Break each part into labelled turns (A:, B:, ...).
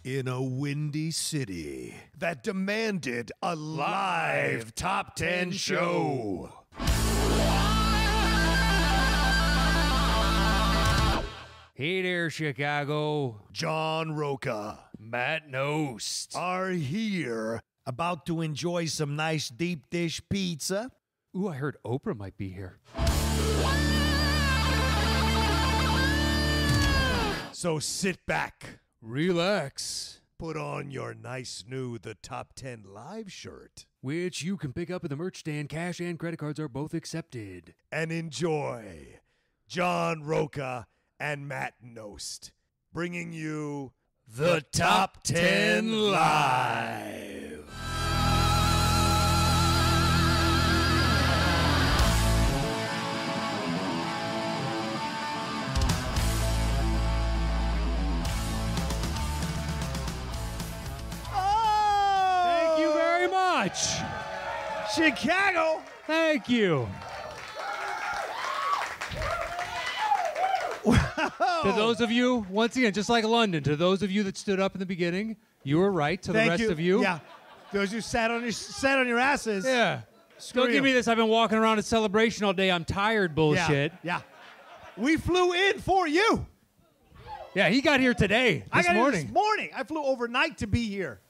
A: In a windy city that demanded a live top 10 show.
B: Hey there, Chicago.
A: John Roca,
B: Matt Nost.
A: are here, about to enjoy some nice deep dish pizza.
B: Ooh, I heard Oprah might be here.
A: So sit back,
B: Relax.
A: put on your nice new The Top 10 Live shirt,
B: Which you can pick up at the merch stand. Cash and credit cards are both accepted.
A: and enjoy John Roca and Matt Nost, bringing you The Top 10 Live.
B: Thank you very much.
A: Chicago!
B: Thank you. To those of you, once again, just like London, to those of you that stood up in the beginning, you were right. To the
A: Thank
B: rest
A: you.
B: of you,
A: Yeah. Those who sat on your asses.
B: yeah.
A: Screw
B: Don't
A: you.
B: give me this. I've been walking around at Celebration all day. I'm tired bullshit.
A: Yeah. We flew in for you.
B: Yeah, he got here today,
A: I
B: this
A: got
B: morning.
A: here this morning. I flew overnight to be here.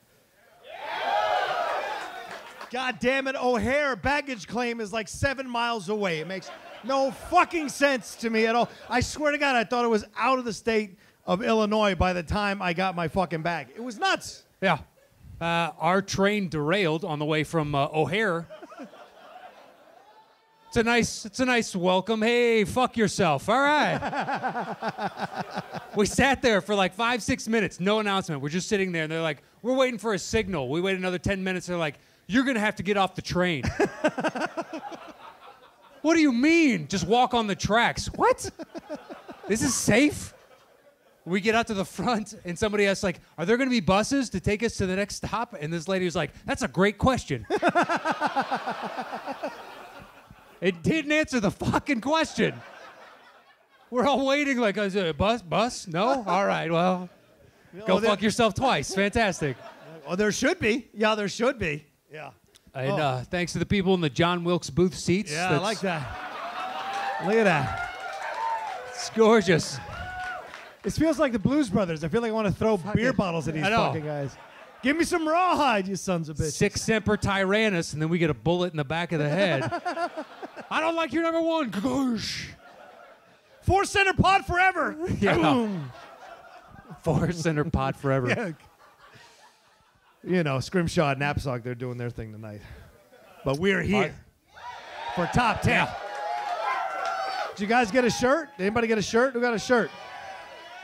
A: God damn it, O'Hare baggage claim is like 7 miles away. It makes no fucking sense to me at all. I swear to God, I thought it was out of the state of Illinois by the time I got my fucking bag. It was nuts.
B: Yeah. Our train derailed on the way from O'Hare. It's a nice welcome. Hey, fuck yourself. All right. We sat there for like 5-6 minutes, no announcement. We're just sitting there, and they're like, we're waiting for a signal. We wait another 10 minutes. They're like, you're going to have to get off the train. What do you mean? Just walk on the tracks. What? This is safe? We get out to the front, and somebody asks, like, are there going to be buses to take us to the next stop? And this lady was like, that's a great question. It didn't answer the fucking question. We're all waiting like, is it a bus? No? All right, well, go fuck yourself twice. Fantastic.
A: Oh, there should be. Yeah, there should be. Yeah.
B: And thanks to the people in the John Wilkes Booth seats.
A: Yeah, I
B: That's-
A: like that. Look at that.
B: It's gorgeous.
A: This feels like the Blues Brothers. I feel like I want to throw beer bottles at these
B: I know.
A: fucking guys. Give me some rawhide, you sons of bitches.
B: Sic semper tyrannis, and then we get a bullet in the back of the head. I don't like your number one. Goosh.
A: 4 center pod forever.
B: Yeah.
A: Boom.
B: 4 center pod forever.
A: Yeah. You know, Scrimshaw and Knapsack, they're doing their thing tonight. But we're here for top 10.
B: Yeah.
A: Did you guys get a shirt? Did anybody get a shirt? Who got a shirt?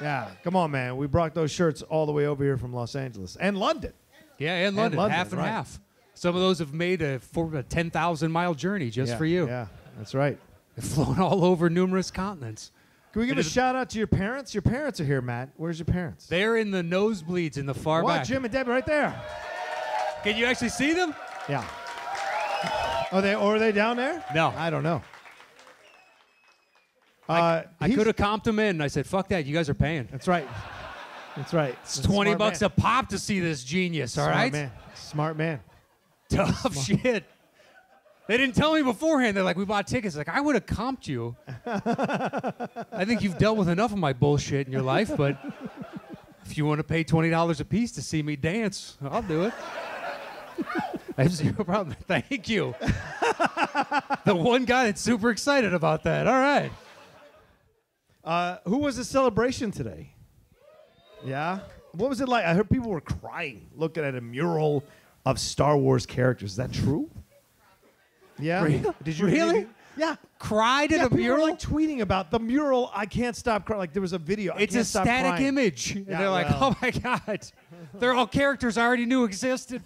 A: Yeah, come on, man. We brought those shirts all the way over here from Los Angeles and London.
B: Yeah, and London,
A: London,
B: half and
A: right.
B: half. Some of those have made a 10,000-mile journey just for you.
A: Yeah, that's right.
B: They've flown all over numerous continents.
A: Can we give a shout out to your parents? Your parents are here, Matt. Where's your parents?
B: They're in the nosebleeds in the far
A: What,
B: back.
A: Jim and Debbie right there.
B: Can you actually see them?
A: Yeah. Are they down there?
B: No.
A: I don't know.
B: I
A: He's-
B: could have comped them in. I said, fuck that. You guys are paying.
A: That's right. That's right.
B: It's $20 a pop to see this genius, all right?
A: Man. Smart man.
B: Tough shit. They didn't tell me beforehand. They're like, we bought tickets. Like, I would have comped you. I think you've dealt with enough of my bullshit in your life, but if you want to pay $20 a piece to see me dance, I'll do it. I have zero problem. Thank you. The one guy that's super excited about that. All right.
A: Who was the celebration today? Yeah? What was it like? I heard people were crying looking at a mural of Star Wars characters. Is that true? Yeah? Did you
B: Really?
A: Yeah.
B: Cried at
A: Yeah,
B: a
A: people were
B: mural?
A: like tweeting about the mural. I can't stop crying. Like there was a video.
B: It's
A: I
B: a
A: can't stop
B: static
A: crying.
B: image. And
A: Yeah,
B: they're like,
A: well.
B: oh my God. They're all characters I already knew existed.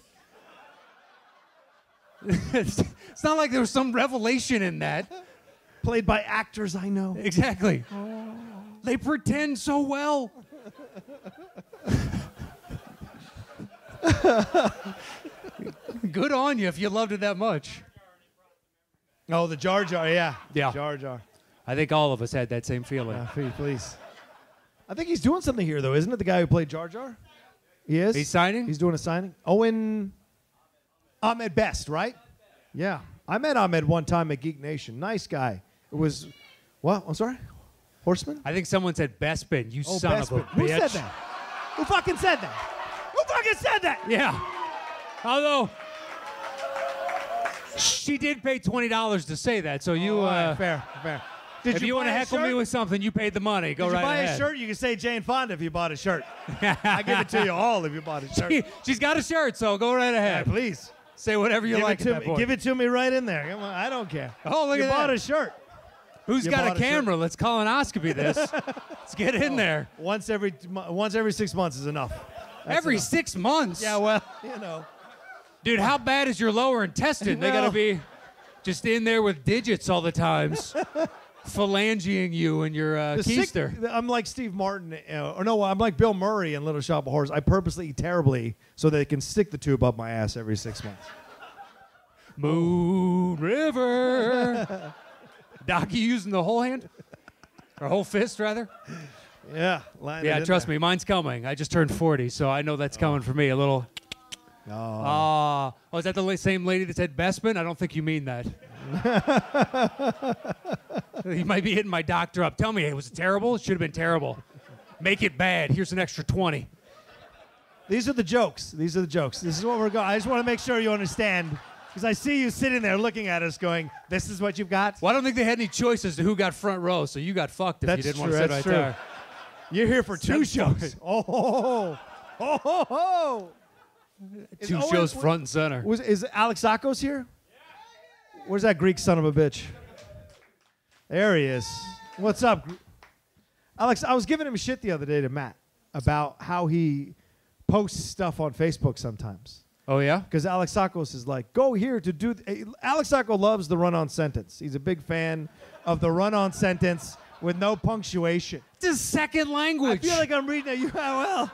B: It's not like there was some revelation in that.
A: Played by actors I know.
B: Exactly. They pretend so well. Good on you if you loved it that much.
A: Oh, the Jar Jar, yeah.
B: Yeah.
A: Jar Jar.
B: I think all of us had that same feeling.
A: Please. I think he's doing something here, though, isn't it? The guy who played Jar Jar? He is?
B: He's signing?
A: He's doing a signing? Ahmed Best, right? Yeah. I met Ahmed one time at Geek Nation. Nice guy. It was, what? I'm sorry? Horseman?
B: I think someone said Bespin. You son of a
A: Bespin.
B: bitch.
A: Who said that? Who fucking said that? Who fucking said that?
B: Yeah. Although, she did pay $20 to say that, so you...
A: fair.
B: If you want to heckle me with something, you paid the money. Go right ahead.
A: Did you buy a shirt? You can say Jane Fonda if you bought a shirt. I give it to you all if you bought a shirt.
B: She's got a shirt, so go right ahead.
A: Yeah, please.
B: Say whatever you like at that point.
A: Give it to me right in there. Come on, I don't care.
B: Oh, look at that.
A: You bought a shirt.
B: Who's got a camera? Let's colonoscopy this. Let's get in there.
A: Once every 6 months is enough.
B: Every 6 months?
A: Yeah, well, you know.
B: Dude, how bad is your lower intestine? They got to be just in there with digits all the times. Phalangeing you and your keister.
A: I'm like Steve Martin, I'm like Bill Murray in Little Shop of Horrors. I purposely eat terribly so they can stick the tube up my ass every 6 months.
B: Moon River. Doc, you using the whole hand? Or whole fist, rather?
A: Yeah.
B: Yeah, trust me, mine's coming. I just turned 40, so I know that's coming for me. A little... Oh, is that the same lady that said Bespin? I don't think you mean that. You might be hitting my doctor up. Tell me, hey, was it terrible? It should have been terrible. Make it bad. Here's an extra 20.
A: These are the jokes. This is what we're going. I just want to make sure you understand, because I see you sitting there looking at us going, this is what you've got?
B: Well, I don't think they had any choices to who got front row, so you got fucked if you didn't want to sit right there.
A: You're here for 2 shows. Oh.
B: 2 shows front and center.
A: Is Alex Akos here? Where's that Greek son of a bitch? There he is. What's up? Alex, I was giving him shit the other day to Matt about how he posts stuff on Facebook sometimes.
B: Oh, yeah?
A: Because Alex Akos is like, go here to do... Alex Akos loves the run-on sentence. He's a big fan of the run-on sentence with no punctuation.
B: It's his second language.
A: I feel like I'm reading it. Well...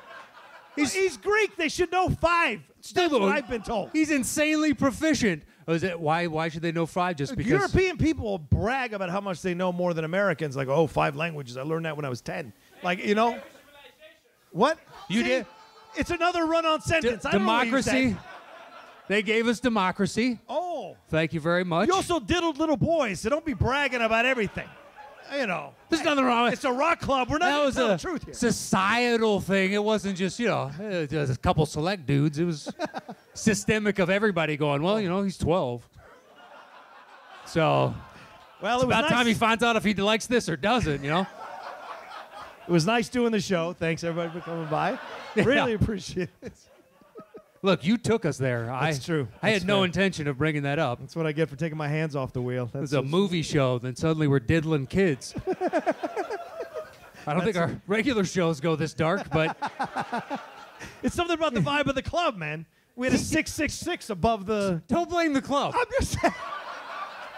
A: He's Greek. They should know 5. That's what I've been told.
B: He's insanely proficient. Oh, is it, why should they know 5? Just because
A: European people brag about how much they know more than Americans. Like, 5 languages. I learned that when I was 10. Like, you know. What?
B: You did?
A: It's another run-on sentence. I don't know what you
B: democracy.
A: said.
B: They gave us democracy.
A: Oh.
B: Thank you very much.
A: You also diddled little boys, so don't be bragging about everything. You know.
B: There's nothing wrong with it.
A: It's a rock club. We're not going to tell the truth here.
B: Societal thing. It wasn't just, just a couple select dudes. It was systemic of everybody going, well, he's 12. So it's about time he finds out if he likes this or doesn't, It
A: was nice doing the show. Thanks, everybody, for coming by. Really appreciate it.
B: Look, you took us there.
A: That's true.
B: I had no intention of bringing that up.
A: That's what I get for taking my hands off the wheel.
B: It was a movie show, then suddenly we're diddling kids. I don't think our regular shows go this dark, but...
A: It's something about the vibe of the club, man. We had a 666 above the...
B: Don't blame the club.
A: I'm just saying.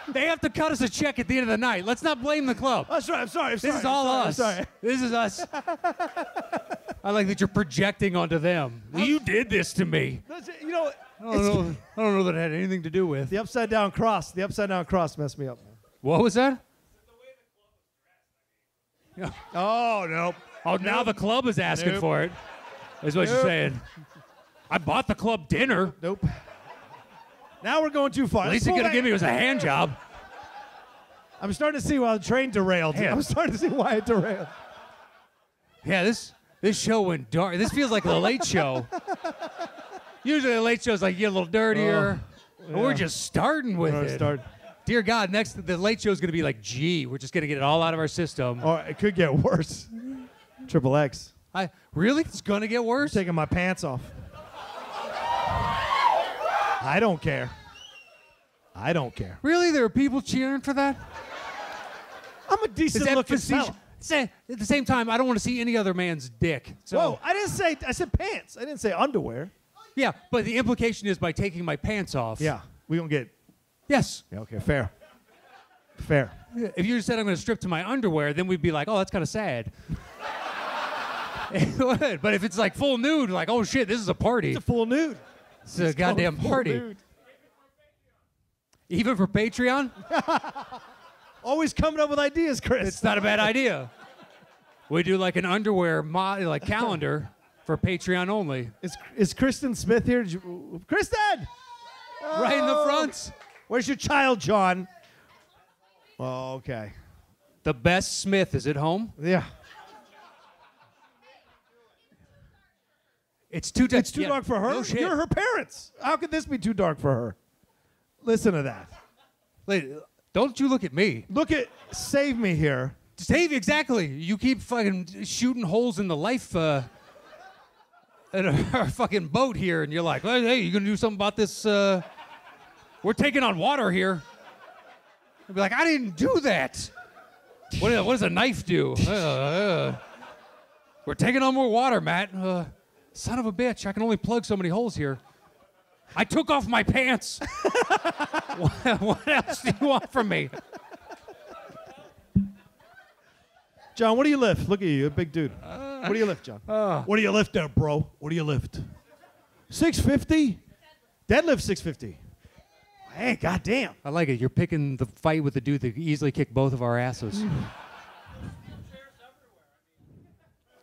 B: They have to cut us a check at the end of the night. Let's not blame the club.
A: I'm sorry.
B: This is all us. This is us. I like that you're projecting onto them. You did this to me.
A: I
B: don't know that it had anything to do with.
A: The upside down cross messed me up.
B: What was that?
A: Oh, nope.
B: Oh, now the club is asking for it. Is what you're saying. I bought the club dinner.
A: Nope. Now we're going too far.
B: At least you're going to give me was a hand job.
A: I'm starting to see why the train derailed.
B: Yeah.
A: I'm starting to see why it derailed.
B: Yeah, this show went dark. This feels like the Late Show. Usually the Late Show's like, you get a little dirtier.
A: Yeah.
B: We're just starting with it. Dear God, next the Late Show's going to be like G. We're just going to get it all out of our system.
A: Or it could get worse. Triple X.
B: Really? It's going to get worse?
A: I'm taking my pants off. I don't care.
B: Really? There are people cheering for that?
A: I'm a decent-looking fella.
B: At the same time, I don't want to see any other man's dick. So.
A: Whoa, I said pants. I didn't say underwear.
B: Yeah, but the implication is by taking my pants off.
A: Yeah, we don't get...
B: Yes.
A: Yeah, okay, fair. Fair.
B: If you said I'm going to strip to my underwear, then we'd be like, oh, that's kind of sad. It would. But if it's like full nude, like, oh, shit, this is a party.
A: It's a full nude.
B: It's a goddamn party.
A: Nude.
B: Even for Patreon?
A: Always coming up with ideas, Chris.
B: It's not a bad idea. We do like an underwear calendar. For Patreon only.
A: Is Kristen Smith here? Kristen!
B: Right in the front.
A: Where's your child, John? Oh, okay.
B: The best Smith is at home.
A: Yeah.
B: It's too
A: dark for her.
B: No shit.
A: You're her parents. How could this be too dark for her? Listen to that.
B: Wait, don't you look at me.
A: Save me here.
B: Save, exactly. You keep fucking shooting holes in the life in our fucking boat here, and you're like, hey, you gonna do something about this? We're taking on water here. I'd be like, I didn't do that. What does a knife do? We're taking on more water, Matt. Son of a bitch, I can only plug so many holes here. I took off my pants. What else do you want from me?
A: John, what do you lift? Look at you, a big dude. What do you lift, John? What do you lift there, bro? What do you lift? 650? Deadlift 650. Hey, goddamn.
B: I like it. You're picking the fight with the dude that could easily kick both of our asses.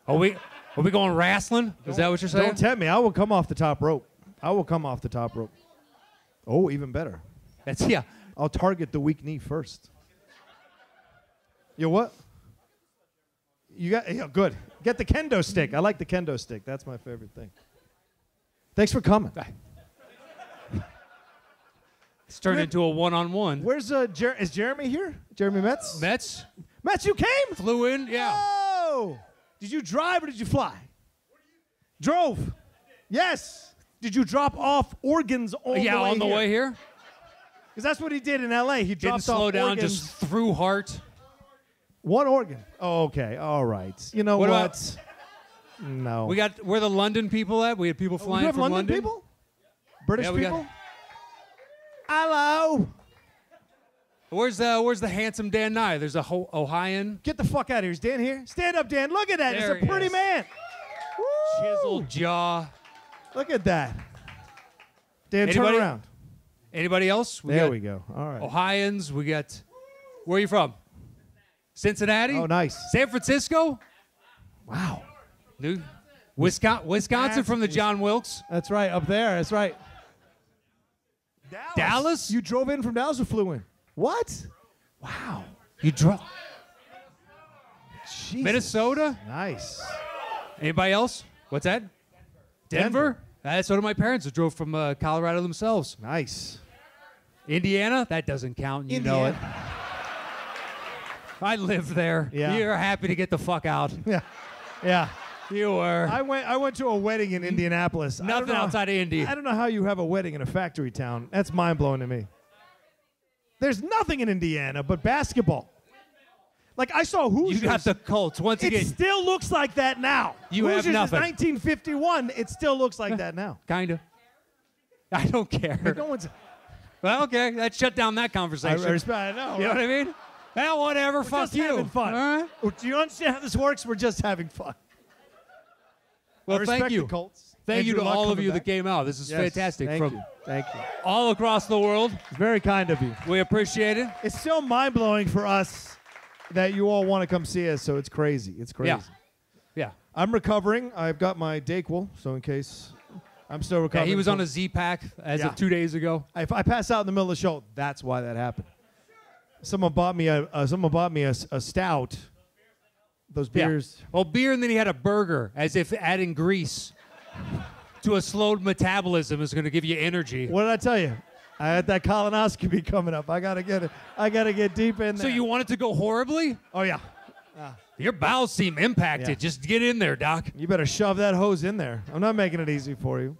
B: Are we going wrestling? Is that what you're saying?
A: Don't tempt me. I will come off the top rope. Oh, even better.
B: Yeah.
A: I'll target the weak knee first. You what? Good. Get the kendo stick. I like the kendo stick. That's my favorite thing. Thanks for coming.
B: It's turned into a one-on-one.
A: Where's is Jeremy here? Jeremy Metz?
B: Metz,
A: you came?
B: flew in, yeah.
A: Oh! Did you drive or did you fly? Drove. Yes. Did you drop off organs on
B: the way here.
A: Because that's what he did in L.A. He dropped
B: Didn't slow
A: off
B: down,
A: organs.
B: just through heart.
A: One organ. Oh, okay. All right. You know what? No.
B: Where the London people at? We have people flying
A: have
B: from
A: London
B: London.
A: People? British
B: Yeah, we
A: people? Hello.
B: Where's the handsome Dan Nye? There's a Ohioan.
A: Get the fuck out of here. Is Dan here? Stand up, Dan. Look at that.
B: There
A: It's a pretty
B: he is.
A: man. Woo.
B: Chiseled jaw.
A: Look at that. Dan,
B: Anybody?
A: turn around.
B: Anybody else?
A: There we go. All right.
B: Ohioans. We got. Where are you from? Cincinnati.
A: Oh, nice.
B: San Francisco.
A: Wow.
B: Wisconsin from the John Wilkes.
A: That's right. Up there. That's right.
B: Dallas?
A: You drove in from Dallas or flew in? What? Wow.
B: You drove.
A: Jesus.
B: Minnesota.
A: Nice.
B: Anybody else? What's that? Denver. So did my parents who drove from Colorado themselves.
A: Nice.
B: Indiana. That doesn't count. You know it. I lived there.
A: Yeah.
B: You're happy to get the fuck out.
A: Yeah. Yeah.
B: You were.
A: I went to a wedding in Indianapolis.
B: Nothing outside of Indy.
A: I don't know how you have a wedding in a factory town. That's mind-blowing to me. There's nothing in Indiana but basketball. Like, I saw Hoosiers.
B: You got the Colts. Once again.
A: It still looks like that now.
B: You have
A: Hoosiers
B: nothing.
A: is 1951. It still looks like that now.
B: Kind of. I don't care.
A: No one's...
B: Well, okay. That shut down that conversation.
A: I know.
B: You know what I mean? Well, whatever.
A: We're
B: Fuck
A: just
B: you.
A: having fun.
B: All right.
A: Do you understand how this works? We're just having fun.
B: Well,
A: I respect
B: thank you.
A: the Colts.
B: Thank you
A: Andrew
B: to
A: Luck
B: all of
A: coming
B: you
A: back.
B: that came out. This is
A: Yes,
B: fantastic.
A: Thank
B: From
A: you. Thank you.
B: all across the world.
A: It's very kind of you.
B: We appreciate it.
A: It's so mind-blowing for us that you all want to come see us, so it's crazy. It's crazy.
B: Yeah.
A: I'm recovering. I've got my Dayquil, so in case I'm still
B: Yeah,
A: recovering.
B: he was on a Z-Pack as of 2 days ago.
A: If I pass out in the middle of the show, that's why that happened. Someone bought me a stout. Those beers.
B: Yeah. Well, beer, and then he had a burger, as if adding grease to a slowed metabolism is going to give you energy.
A: What did I tell you? I had that colonoscopy coming up. I gotta get deep in there.
B: So you want it to go horribly?
A: Oh yeah.
B: Your bowels seem impacted.
A: Yeah.
B: Just get in there, Doc.
A: You better shove that hose in there. I'm not making it easy for you.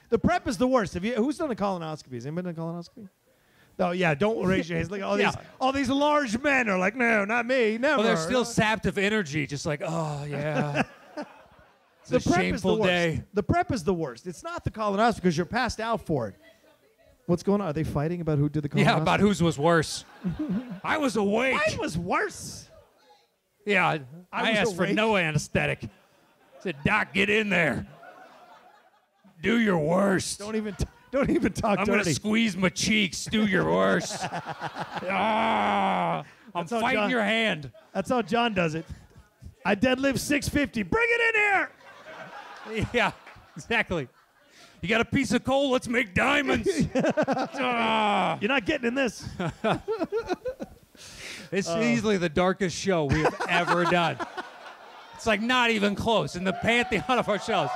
A: The prep is the worst. Who's done a colonoscopy? Has anybody done a colonoscopy? No, yeah, don't raise your hands. Look, all these large men are like, no, not me, never.
B: Well, they're still sapped of energy, just like, oh, yeah. It's
A: the
B: a
A: prep
B: shameful
A: is the
B: day.
A: Worst. The prep is the worst. It's not the colonoscopy because you're passed out for it. What's going on? Are they fighting about who did the colonoscopy?
B: Yeah, about whose was worse. I was awake.
A: Mine was worse.
B: Yeah, I
A: was
B: asked for
A: awake.
B: no anesthetic. I said, Doc, get in there. Do your worst.
A: Don't even talk
B: I'm going to
A: dirty.
B: squeeze my cheeks. Do your worst. I'm
A: That's how
B: fighting
A: John-
B: your hand.
A: That's how John does it. I deadlift 650. Bring it in here.
B: Yeah, exactly. You got a piece of coal? Let's make diamonds. Ah.
A: You're not getting in this.
B: It's easily the darkest show we have ever done. It's like not even close in the pantheon of our shows.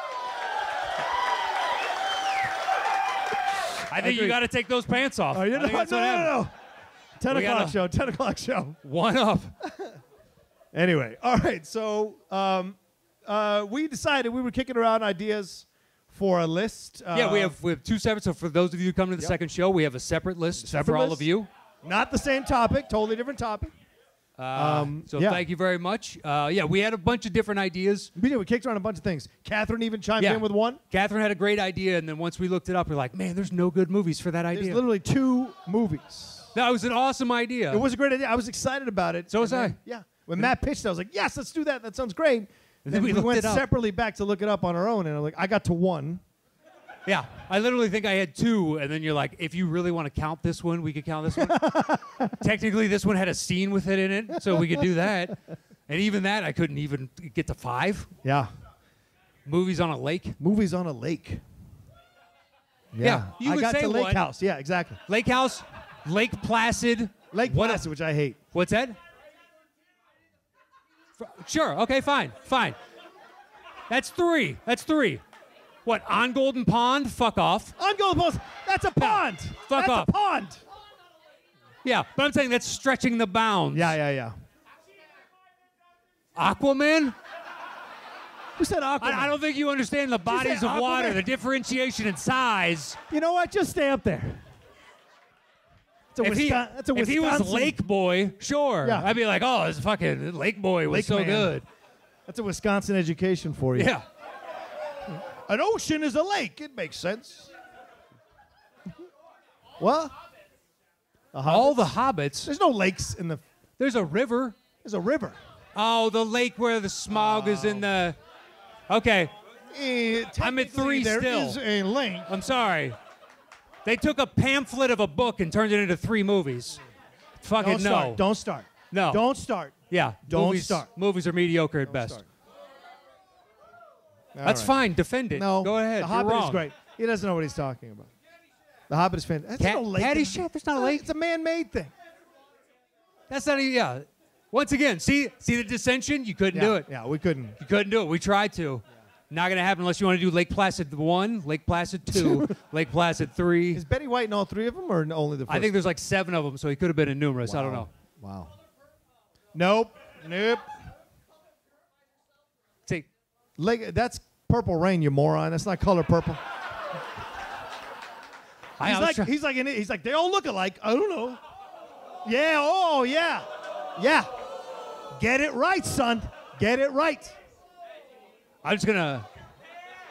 B: I think you got to take those pants off.
A: Oh, no. 10
B: We
A: o'clock
B: gotta-
A: show. 10 o'clock show.
B: One up.
A: Anyway, all right. So we decided we were kicking around ideas for a list.
B: Yeah, we have 2 separate. So for those of you who come to the second show, we have a separate list for all of you.
A: Not the same topic, totally different topic.
B: Thank you very much. We had a bunch of different ideas.
A: We kicked around a bunch of things. Catherine even chimed
B: Yeah.
A: in with one.
B: Catherine had a great idea, and then once we looked it up, we're like, man, there's no good movies for that
A: There's
B: idea.
A: literally 2 movies.
B: That was an awesome idea.
A: It was a great idea. I was excited about it.
B: So was
A: And
B: I.
A: then, yeah. When Matt pitched it, I was like, yes, let's do that. That sounds great.
B: And
A: then
B: we
A: we
B: looked
A: went
B: it up.
A: separately back to look it up on our own, and I'm like, I got to 1.
B: Yeah, I literally think I had 2, and then you're like, if you really want to count this one, we could count this one. Technically, this one had a scene with it in it, so we could do that. And even that, I couldn't even get to 5.
A: Yeah.
B: Movies on a lake.
A: Movies on a lake.
B: Yeah, you
A: I
B: would
A: got
B: say
A: to Lake
B: one.
A: House. Yeah, exactly.
B: Lake House, Lake Placid.
A: Lake
B: What
A: Placid, which I hate.
B: What's that? Sure, okay, fine. That's 3. What, on Golden Pond? Fuck off.
A: On Golden Post. That's a pond.
B: Fuck
A: that's
B: off.
A: a pond.
B: Yeah, but I'm saying that's stretching the bounds.
A: Yeah.
B: Aquaman?
A: Who said Aquaman?
B: I don't think you understand the bodies of water,
A: Aquaman?
B: the differentiation in size.
A: You know what? Just stay up there. That's a
B: If he was
A: Wisconsin-
B: Lake Boy, sure.
A: Yeah.
B: I'd be like, oh, this fucking Lake Boy was
A: Lake
B: so
A: man.
B: good.
A: That's a Wisconsin education for you.
B: Yeah.
A: An ocean is a lake. It makes sense. What?
B: All the hobbits.
A: There's no lakes in the.
B: There's a river.
A: There's a river.
B: Oh, the lake where the smog is in the. Okay, I'm at 3
A: There
B: still.
A: is a lake.
B: I'm sorry. They took a pamphlet of a book and turned it into 3 movies. Fucking
A: Don't
B: no.
A: start. Don't start.
B: No.
A: Don't start.
B: Yeah.
A: Don't
B: movies,
A: start.
B: Movies are mediocre at best.
A: start.
B: That's
A: All right.
B: fine. Defend it.
A: No.
B: Go ahead.
A: The
B: You're
A: Hobbit
B: wrong.
A: is great. He doesn't know what he's talking about. The Hobbit is fantastic. There's no lake.
B: Caddyshack? There's not a lake.
A: It's a man-made thing.
B: That's not even. Yeah. Once again, see the dissension? You couldn't do it.
A: Yeah, we couldn't.
B: You couldn't do it. We tried to. Not going to happen unless you want to do Lake Placid 1, Lake Placid 2, Lake Placid 3.
A: Is Betty White in all 3 of them, or only the first?
B: I think there's like 7 of them, so he could have been in numerous. I don't know.
A: Wow. Nope.
B: See,
A: Lake. That's Purple Rain, you moron. That's not color purple. He's like they all look alike. I don't know. Yeah. Oh yeah. Yeah. Get it right, son. Get it right.
B: I'm just gonna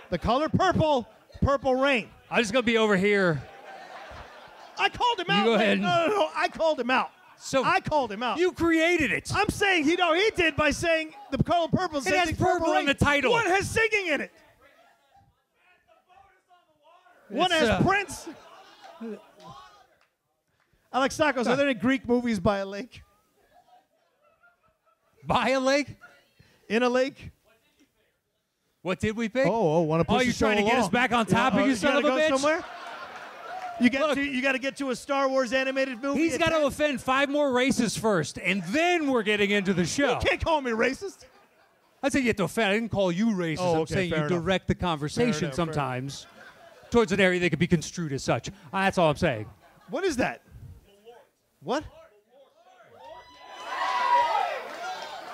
A: The color purple. Purple Rain.
B: be over here.
A: I called him out.
B: go ahead.
A: No. I called him out.
B: So
A: I called him out.
B: you created it.
A: I'm saying he did by saying the color purple.
B: It has purple
A: Rain.
B: in the title.
A: One has singing in it. One
B: It's,
A: has Prince. Alex Stakos, are there any Greek movies by a lake?
B: By a lake?
A: In a lake?
B: What did we pick?
A: Want to push
B: Oh,
A: the
B: you're
A: show
B: trying to get
A: along.
B: us back on topic, you son of a
A: gotta
B: bitch?
A: go somewhere?
B: Look.
A: You got to get to a Star Wars animated movie.
B: He's got to offend 5 more races first, and then we're getting into the show.
A: You can't call me racist.
B: I say you have to offend. I didn't call you racist.
A: Oh,
B: I'm
A: okay,
B: saying you
A: fair enough.
B: direct the conversation
A: enough,
B: sometimes towards an area that could be construed as such. That's all I'm saying.
A: What is that? What?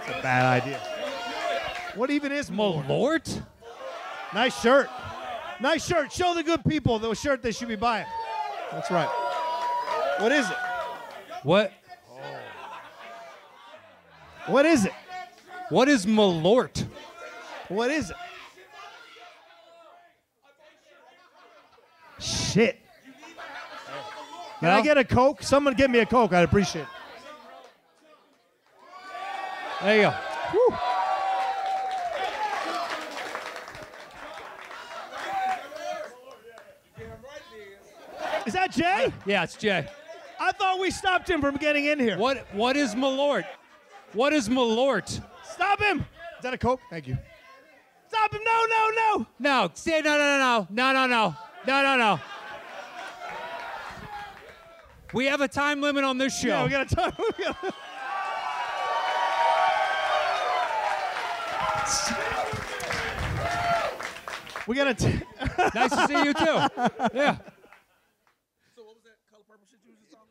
A: That's a bad idea. What even is Malort?
B: Malort?
A: Nice shirt. Nice shirt. Show the good people the shirt they should be buying. That's right. What is it?
B: What?
A: What is it?
B: What is Malort?
A: What is it? Shit. Can I get a Coke? Someone get me a Coke. I'd appreciate it.
B: There you go.
A: Whew. Is that Jay?
B: Yeah, it's Jay.
A: I thought we stopped him from getting in here.
B: What is Malort? What is Malort?
A: Stop him. Is that a Coke? Thank you. Stop him. No. no.
B: No, say no. We have a time limit on this show.
A: Yeah, we got to talk. We got to.
B: Nice to see you too. Yeah.
C: So what was that color purple shit you was just talking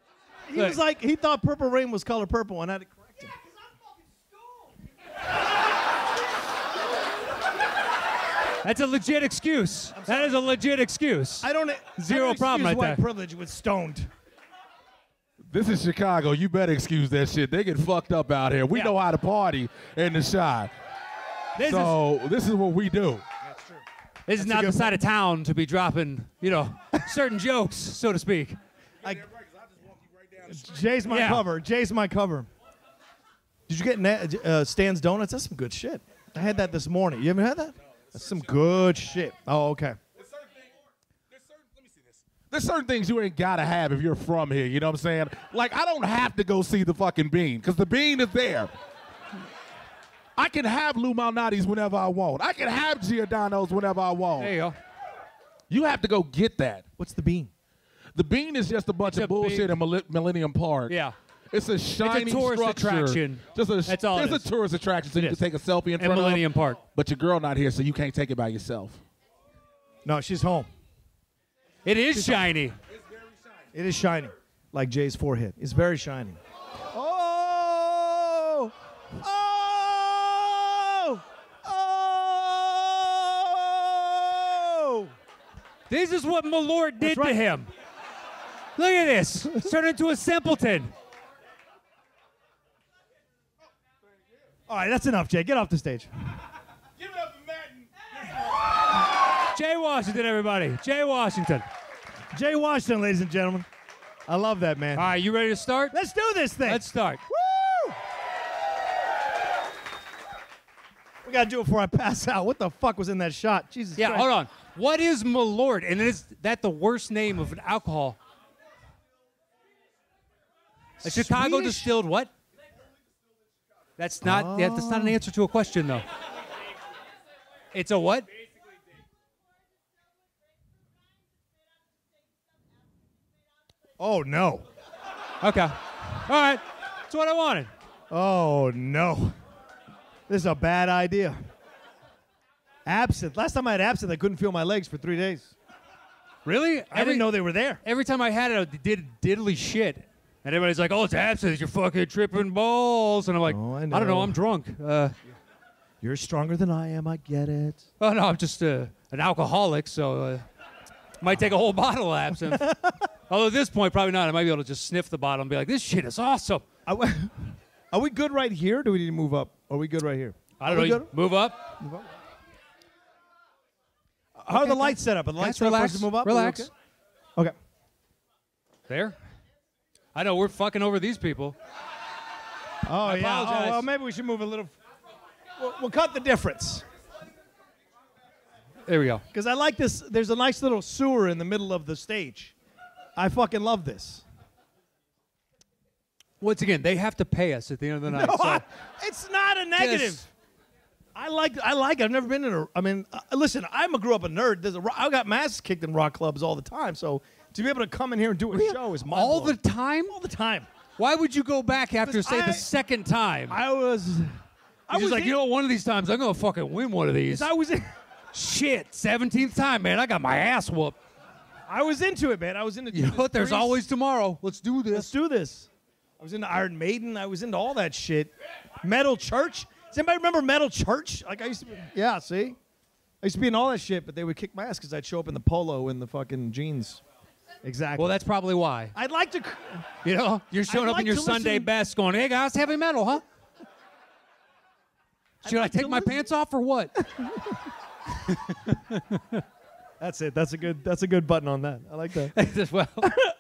C: about?
A: He was like, he thought Purple Rain was color purple, and I had to correct him.
B: That's a legit excuse. That is a legit excuse.
A: I don't.
B: Zero
A: I don't
B: problem
A: excuse
B: right
A: white
B: there.
A: privilege with stoned.
C: This is Chicago. You better excuse that shit. They get fucked up out here. We
B: Yeah.
C: know how to party in the shot. This is what we do.
B: This is not the side of town to be dropping, certain jokes, so to speak.
A: Jay's my
B: Yeah.
A: cover. Jay's my cover. Did you get Stan's Donuts? That's some good shit. I had that this morning. You haven't had that? That's some good shit. Oh, okay.
C: There's certain things you ain't gotta have if you're from here. You know what I'm saying? Like, I don't have to go see the fucking bean because the bean is there. I can have Lou Malnati's whenever I want. I can have Giordano's whenever I want.
B: There you go.
C: You have to go get that.
A: What's the bean?
C: The bean is just a bunch
B: It's
C: of
B: a
C: bullshit
B: big-
C: in Millennium Park.
B: Yeah.
C: It's a shiny
B: tourist
C: structure.
B: attraction.
C: That's
B: all it
C: It's
B: is.
C: a tourist attraction, so
B: It
C: you
B: is.
C: can take a selfie in
B: In
C: front
B: Millennium
C: of them.
B: Park.
C: But your girl not here, so you can't take it by yourself.
A: No, she's home.
B: It is shiny.
A: It is shiny, like Jay's forehead. It's very shiny. Oh! Oh! Oh!
B: This is what Malort did
A: That's right.
B: to him. Look at this. He's turned into a simpleton.
A: All right, that's enough, Jay. Get off the stage.
C: Give it up for Madden.
B: Jay Washington, everybody. Jay Washington.
A: Jay Washington, ladies and gentlemen. I love that, man.
B: All right, you ready to start?
A: Let's do this thing.
B: Let's start.
A: Woo! We got to do it before I pass out. What the fuck was in that shot? Jesus
B: Yeah,
A: Christ.
B: hold on. What is Malort? And is that the worst name of an alcohol? A Chicago
A: Swedish?
B: distilled what? That's not. Yeah, that's not an answer to a question, though. It's a what?
A: Oh, no.
B: Okay. All right. That's what I wanted.
A: Oh, no. This is a bad idea. Absinthe. Last time I had absinthe, I couldn't feel my legs for 3 days.
B: Really?
A: I didn't know they were there.
B: Every time I had it, I did diddly shit. And everybody's like, "Oh, it's absinthe. You're fucking tripping balls." And I'm like,
A: Oh, I
B: I don't know.
A: know.
B: I'm drunk.
A: You're stronger than I am. I get it.
B: Oh, no. I'm just an alcoholic, so might take a whole bottle of absinthe. Although at this point, probably not. I might be able to just sniff the bottle and be like, "This shit is awesome."
A: Are we good right here? Or do we need to move up? Are we good right here?
B: I don't
A: Are we
B: know.
A: good?
B: Move up.
A: How are the lights set up? Are the lights set up for us
B: relax.
A: to move up?
B: Relax.
A: Are we okay?
B: There. I know we're fucking over these people.
A: Oh,
B: I
A: yeah.
B: apologize.
A: Oh, well, maybe we should move a little. We'll cut the difference.
B: There we go.
A: Because I like this. There's a nice little sewer in the middle of the stage. I fucking love this.
B: Once again, they have to pay us at the end of the night.
A: No,
B: so
A: it's not a negative.
B: Yes.
A: I like it. I've never been in a. I mean, listen. Grew up a nerd. I got my ass kicked in rock clubs all the time. So to be able to come in here and do a show is mind
B: all the time.
A: all the time.
B: Why would you go back after, say,
A: I-
B: the second time?
A: I was. I
B: He's
A: was
B: just like,
A: in-
B: you know, one of these times I'm gonna fucking win one of these.
A: I was in.
B: Shit, 17th time, man. I got my ass whooped.
A: I was into it, man. I was into.
B: You know what? There's
A: Priest.
B: always tomorrow. Let's do this.
A: Let's do this. I was into Iron Maiden. I was into all that shit. Metal Church. Does anybody remember Metal Church? Like I used to be, yeah, see? I used to be in all that shit, but they would kick my ass because I'd show up in the polo and the fucking jeans. Exactly.
B: Well, that's probably why.
A: I'd like to.
B: You know, you're showing
A: I'd
B: up in
A: like
B: your
A: to
B: Sunday
A: listen-
B: best going, "Hey, guys, heavy metal, huh? Should I
A: like to
B: take my
A: listen-
B: pants off or what?"
A: That's it. That's a good button on that. I like that.
B: Well,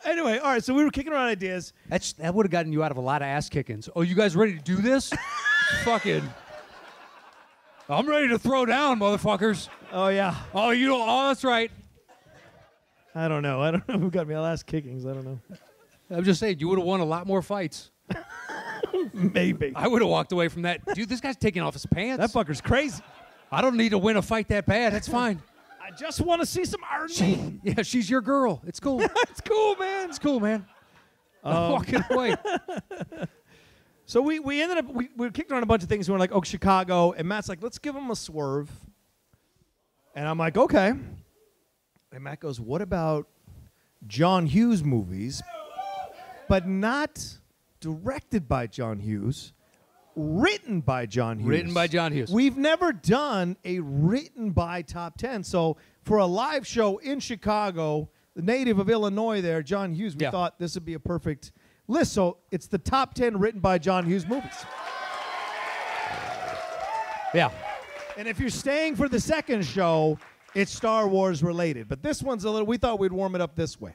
A: Anyway, all right. So we were kicking around ideas.
B: that would have gotten you out of a lot of ass kickings. Oh, you guys ready to do this? Fucking. I'm ready to throw down, motherfuckers.
A: Oh yeah.
B: Oh, you don't. Oh, that's right.
A: I don't know who got me last kickings. I don't know.
B: I'm just saying, you would have won a lot more fights.
A: Maybe.
B: I would have walked away from that. Dude, this guy's taking off his pants.
A: That fucker's crazy.
B: I don't need to win a fight that bad. That's fine.
A: I just want to see some R&B.
B: Yeah, she's your girl. It's cool.
A: It's cool, man.
B: It's cool, man. I'm walking away.
A: So we ended up, we kicked around a bunch of things. We were like, oh, Chicago. And Matt's like, let's give him a swerve. And I'm like, okay. And Matt goes, what about John Hughes movies, but not directed by John Hughes, written by John Hughes.
B: Written by John Hughes.
A: We've never done a written by top 10. So for a live show in Chicago, the native of Illinois there, John Hughes, we thought this would be a perfect list. So it's the top 10 written by John Hughes movies.
B: Yeah.
A: And if you're staying for the second show, it's Star Wars related. But this one's a little, we thought we'd warm it up this way.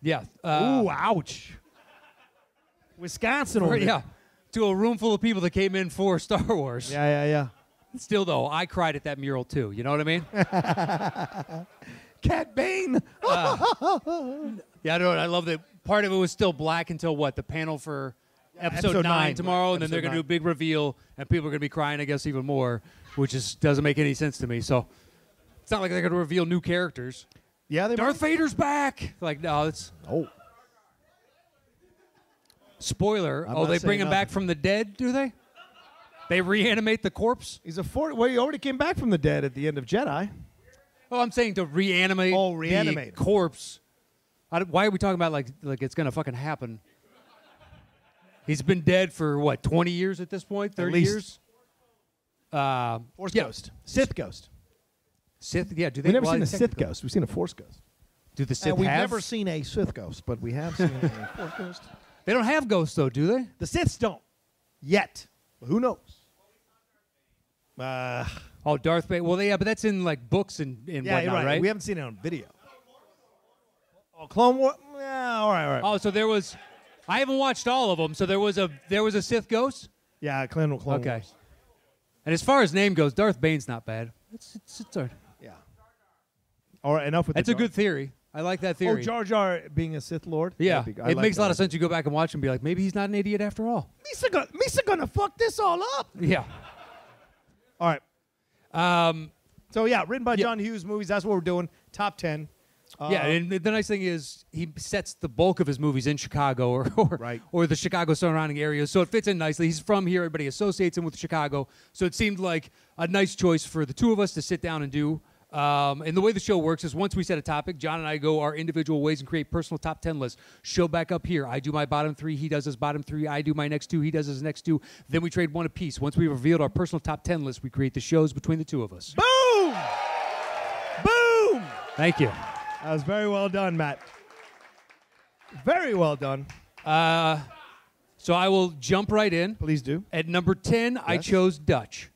B: Yeah.
A: Ooh, ouch. Wisconsin over there.
B: Yeah. To a room full of people that came in for Star Wars.
A: Yeah.
B: Still, though, I cried at that mural, too. You know what I mean?
A: Cat Bane.
B: Yeah, I love that part of it was still black until what? The panel for episode 9 tomorrow,
A: right,
B: and then they're going to do a
A: episode
B: big reveal, and people are going to be crying, I guess, even more, which is doesn't make any sense to me. So it's not like they're going to reveal new characters.
A: Yeah, they
B: Darth Vader's back. Like, no, it's
A: Oh.
B: spoiler.
A: I'm
B: Oh,
A: not
B: they
A: saying
B: bring him back
A: nothing.
B: from the dead, do they? They reanimate the corpse?
A: He's a well, he already came back from the dead at the end of Jedi.
B: Oh, I'm saying to reanimate,
A: reanimate.
B: the corpse. Why are we talking about like it's going to fucking happen? He's been dead for, what, 20 years at this point? 30
A: least.
B: years?
A: Force
B: yeah.
A: Ghost. Sith Ghost.
B: Sith? Yeah, do they?
A: We've never
B: well,
A: seen a Sith
B: technically-
A: Ghost. We've seen a Force Ghost.
B: Do the Sith
A: We've
B: have?
A: never seen a Sith Ghost, but we have seen a Force Ghost.
B: They don't have ghosts, though, do they?
A: The Siths don't. Yet. But who knows?
B: Oh, Darth Vader. Well, but that's in, like, books and
A: Yeah,
B: whatnot,
A: you're right.
B: right?
A: We haven't seen it on video. Oh, Clone War? Yeah, all right.
B: Oh, so there was... I haven't watched all of them, so there was a Sith ghost?
A: Yeah, Clone
B: Okay.
A: Wars.
B: And as far as name goes, Darth Bane's not bad. It's all right.
A: Yeah. All right, enough with
B: That's
A: the
B: a good theory. I like that
A: Oh,
B: theory.
A: Jar Jar being a Sith Lord?
B: Yeah,
A: That'd be- I
B: it
A: like
B: makes a lot
A: that.
B: of sense. You go back and watch and be like, maybe he's not an idiot after all.
A: Misa gonna fuck this all up.
B: Yeah.
A: All right. So, yeah, written by
B: Yeah.
A: John Hughes movies. That's what we're doing. Top 10.
B: Yeah, and the nice thing is he sets the bulk of his movies in Chicago or
A: Right.
B: or the Chicago surrounding areas, so it fits in nicely. He's from here; everybody associates him with Chicago, so it seemed like a nice choice for the two of us to sit down and do. And the way the show works is once we set a topic, John and I go our individual ways and create personal top 10 lists. Show back up here. I do my bottom 3. He does his bottom 3. I do my next 2. He does his next 2. Then we trade one apiece. Once we've revealed our personal top 10 list, we create the shows between the two of us.
A: Boom! Boom!
B: Thank you.
A: That was very well done, Matt. Very well done.
B: So I will jump right in.
A: Please do.
B: At number 10, I
A: Yes.
B: chose Dutch.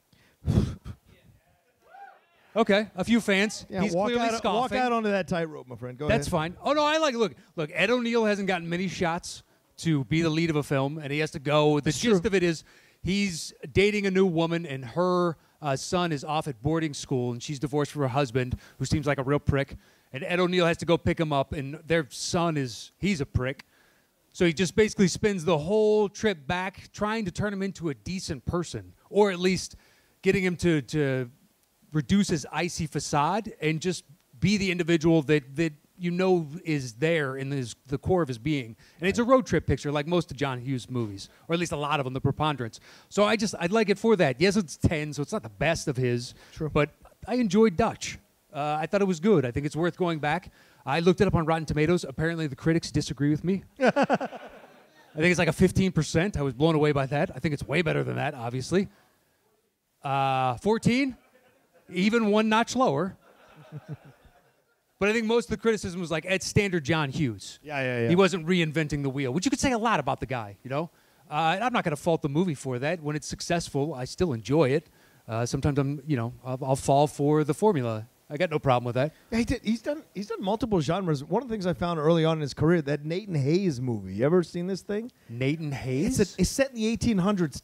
B: Okay, a few fans.
A: Yeah,
B: He's
A: walk
B: clearly
A: out,
B: scoffing.
A: walk out onto that tightrope, my friend. Go
B: That's
A: ahead.
B: fine. Oh, no, I like it. Look, Ed O'Neill hasn't gotten many shots to be the lead of a film, and he has to go. The gist of it is he's dating a new woman, and her son is off at boarding school, and she's divorced from her husband, who seems like a real prick. And Ed O'Neill has to go pick him up, and their son he's a prick. So he just basically spends the whole trip back trying to turn him into a decent person, or at least getting him to reduce his icy facade and just be the individual that you know is there in the core of his being. And it's a road trip picture like most of John Hughes movies, or at least a lot of them, the preponderance. So I'd like it for that. Yes, it's 10, so it's not the best of his. True. But I enjoyed Dutch. I thought it was good. I think it's worth going back. I looked it up on Rotten Tomatoes. Apparently the critics disagree with me. I think it's like a 15%. I was blown away by that. I think it's way better than that, obviously. 14? Even one notch lower. But I think most of the criticism was like, it's standard John Hughes.
A: Yeah.
B: He wasn't reinventing the wheel, which you could say a lot about the guy, you know? I'm not going to fault the movie for that. When it's successful, I still enjoy it. Sometimes I'll fall for the formula. I got no problem with that.
A: Yeah, he's done multiple genres. One of the things I found early on in his career, that Nathan Hayes movie. You ever seen this thing?
B: Nathan Hayes?
A: It's set in the 1800s.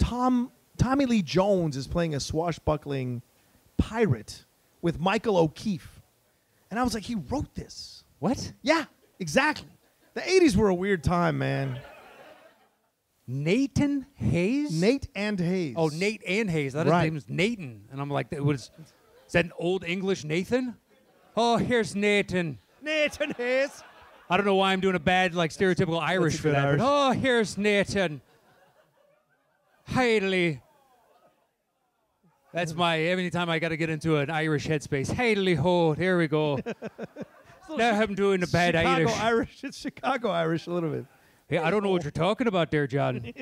A: Tommy Lee Jones is playing a swashbuckling pirate with Michael O'Keefe. And I was like, he wrote this.
B: What?
A: Yeah, exactly. The 80s were a weird time, man.
B: Nathan Hayes?
A: Nate and Hayes.
B: Oh, Nate and Hayes. That
A: Right.
B: his name was Nathan. And I'm like, is that an old English Nathan? Oh, here's Nathan.
A: Nathan Hayes.
B: I don't know why I'm doing a bad, like, stereotypical Irish for
A: good
B: that.
A: Irish.
B: But, oh, here's Nathan. Hailey. That's my, every time I got to get into an Irish headspace. Hailey ho, there we go. Now I'm doing a bad Irish.
A: It's Chicago Irish a little bit.
B: Hey, I don't know what you're talking about there, John.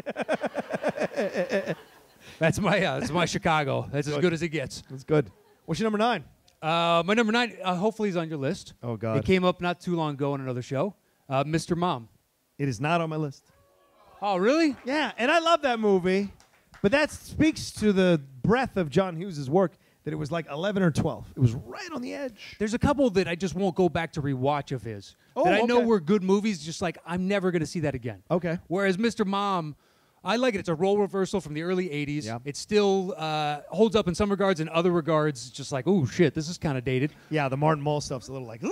B: That's my Chicago. That's as good as it gets.
A: That's good. What's your number 9?
B: My number 9, hopefully, is on your list.
A: Oh, God.
B: It came up not too long ago on another show. Mr. Mom.
A: It is not on my list.
B: Oh, really?
A: Yeah, and I love that movie, but that speaks to the breadth of John Hughes' work that it was like 11 or 12. It was right on the edge.
B: There's a couple that I just won't go back to rewatch of his.
A: Oh,
B: that I know
A: okay.
B: were good movies, just like I'm never going to see that again.
A: Okay.
B: Whereas Mr. Mom, I like it. It's a role reversal from the early 80s.
A: Yeah.
B: It still holds up in some regards. In other regards, it's just like, oh, shit, this is kind of dated.
A: Yeah, the Martin Mull stuff's a little like,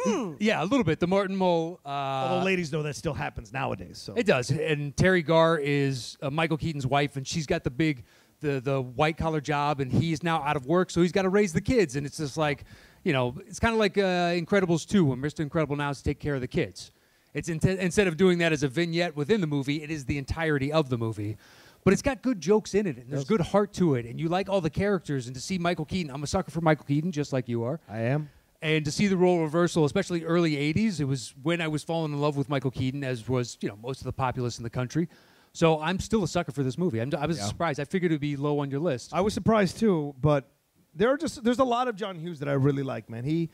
B: Yeah, a little bit. The Martin Mull.
A: although ladies know that still happens nowadays. So
B: It does. And Terry Garr is Michael Keaton's wife, and she's got the white-collar job, and he's now out of work, so he's got to raise the kids. And it's just like, it's kind of like Incredibles 2, when Mr. Incredible now has to take care of the kids. It's instead of doing that as a vignette within the movie, it is the entirety of the movie. But it's got good jokes in it, and there's good heart to it, and you like all the characters. And to see Michael Keaton, I'm a sucker for Michael Keaton, just like you are.
A: I am.
B: And to see the role reversal, especially early 80s, it was when I was falling in love with Michael Keaton, as was most of the populace in the country. So I'm still a sucker for this movie. I was surprised. I figured it would be low on your list.
A: I was surprised too, but there's a lot of John Hughes that I really like, man.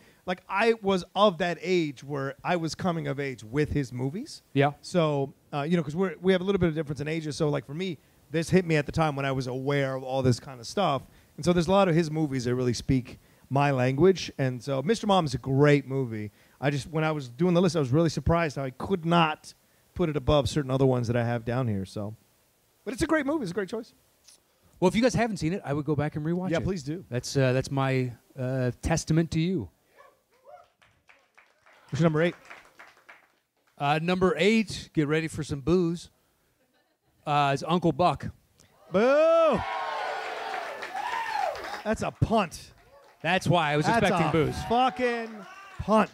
A: I was of that age where I was coming of age with his movies.
B: Yeah.
A: So, because we have a little bit of difference in ages. So, like for me, this hit me at the time when I was aware of all this kind of stuff. And so there's a lot of his movies that really speak my language. And so Mr. Mom is a great movie. When I was doing the list, I was really surprised how I could not put it above certain other ones that I have down here. So, but it's a great movie. It's a great choice.
B: Well, if you guys haven't seen it, I would go back and rewatch it.
A: Yeah, please do.
B: That's my testament to you.
A: What's your number 8?
B: Number 8, get ready for some booze, is Uncle Buck.
A: Boo! That's a punt.
B: That's why I was expecting booze.
A: Fucking punt.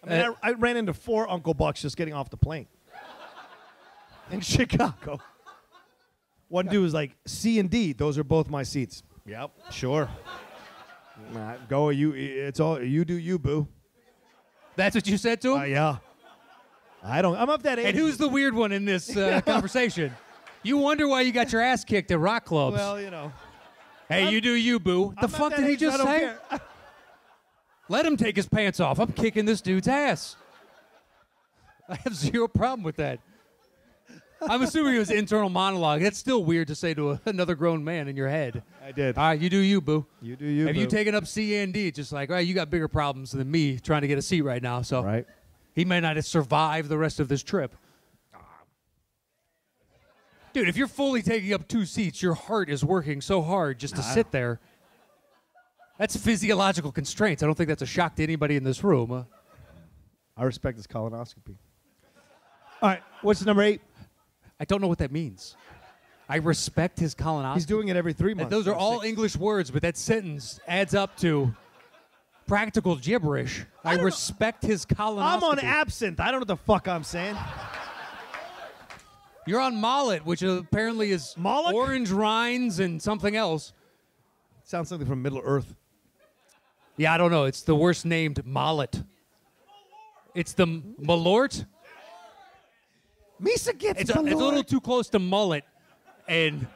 A: I mean, I ran into 4 Uncle Bucks just getting off the plane in Chicago. One dude was like, C and D, those are both my seats. Yep, sure. Go, it's all you do, you boo.
B: That's what you said to him?
A: Yeah. I'm up that age.
B: And who's the weird one in this conversation? You wonder why you got your ass kicked at rock clubs.
A: Well,
B: Hey, you do you, boo. The fuck did he just say? Let him take his pants off. I'm kicking this dude's ass. I have zero problem with that. I'm assuming it was internal monologue. That's still weird to say to another grown man in your head.
A: I did.
B: All right, you do you, boo.
A: You do you,
B: Have
A: boo.
B: you taken up C and D? Just like, all right, you got bigger problems than me trying to get a seat right now. So
A: Right.
B: he may not survive the rest of this trip. Dude, if you're fully taking up 2 seats, your heart is working so hard just to sit there. That's physiological constraints. I don't think that's a shock to anybody in this room.
A: I respect his colonoscopy. All right, what's number 8?
B: I don't know what that means. I respect his colonoscopy.
A: He's doing it every 3 months.
B: And those are all English words, but that sentence adds up to practical gibberish. I respect his colonoscopy.
A: I'm on absinthe. I don't know what the fuck I'm saying.
B: You're on mullet, which apparently is
A: Moloch?
B: orange rinds and something else.
A: Sounds something from Middle Earth.
B: Yeah, I don't know. It's the worst named mullet. It's the malort.
A: Misa gets
B: It's a little too close to mullet, and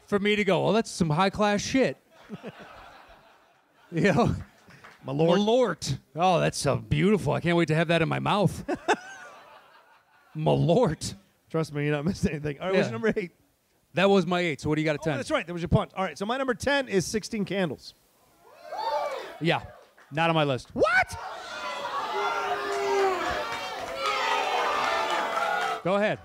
B: for me to go, well, that's some high class shit.
A: Malort.
B: Malort. Oh, that's so beautiful. I can't wait to have that in my mouth. Malort.
A: Trust me, you're not missing anything. All right, what's
B: Yeah.
A: number 8?
B: That was my 8. So what do you got at 10?
A: That's right. That was your punt. All right, so my number 10 is 16 Candles.
B: Yeah, not on my list.
A: What?
B: Go ahead.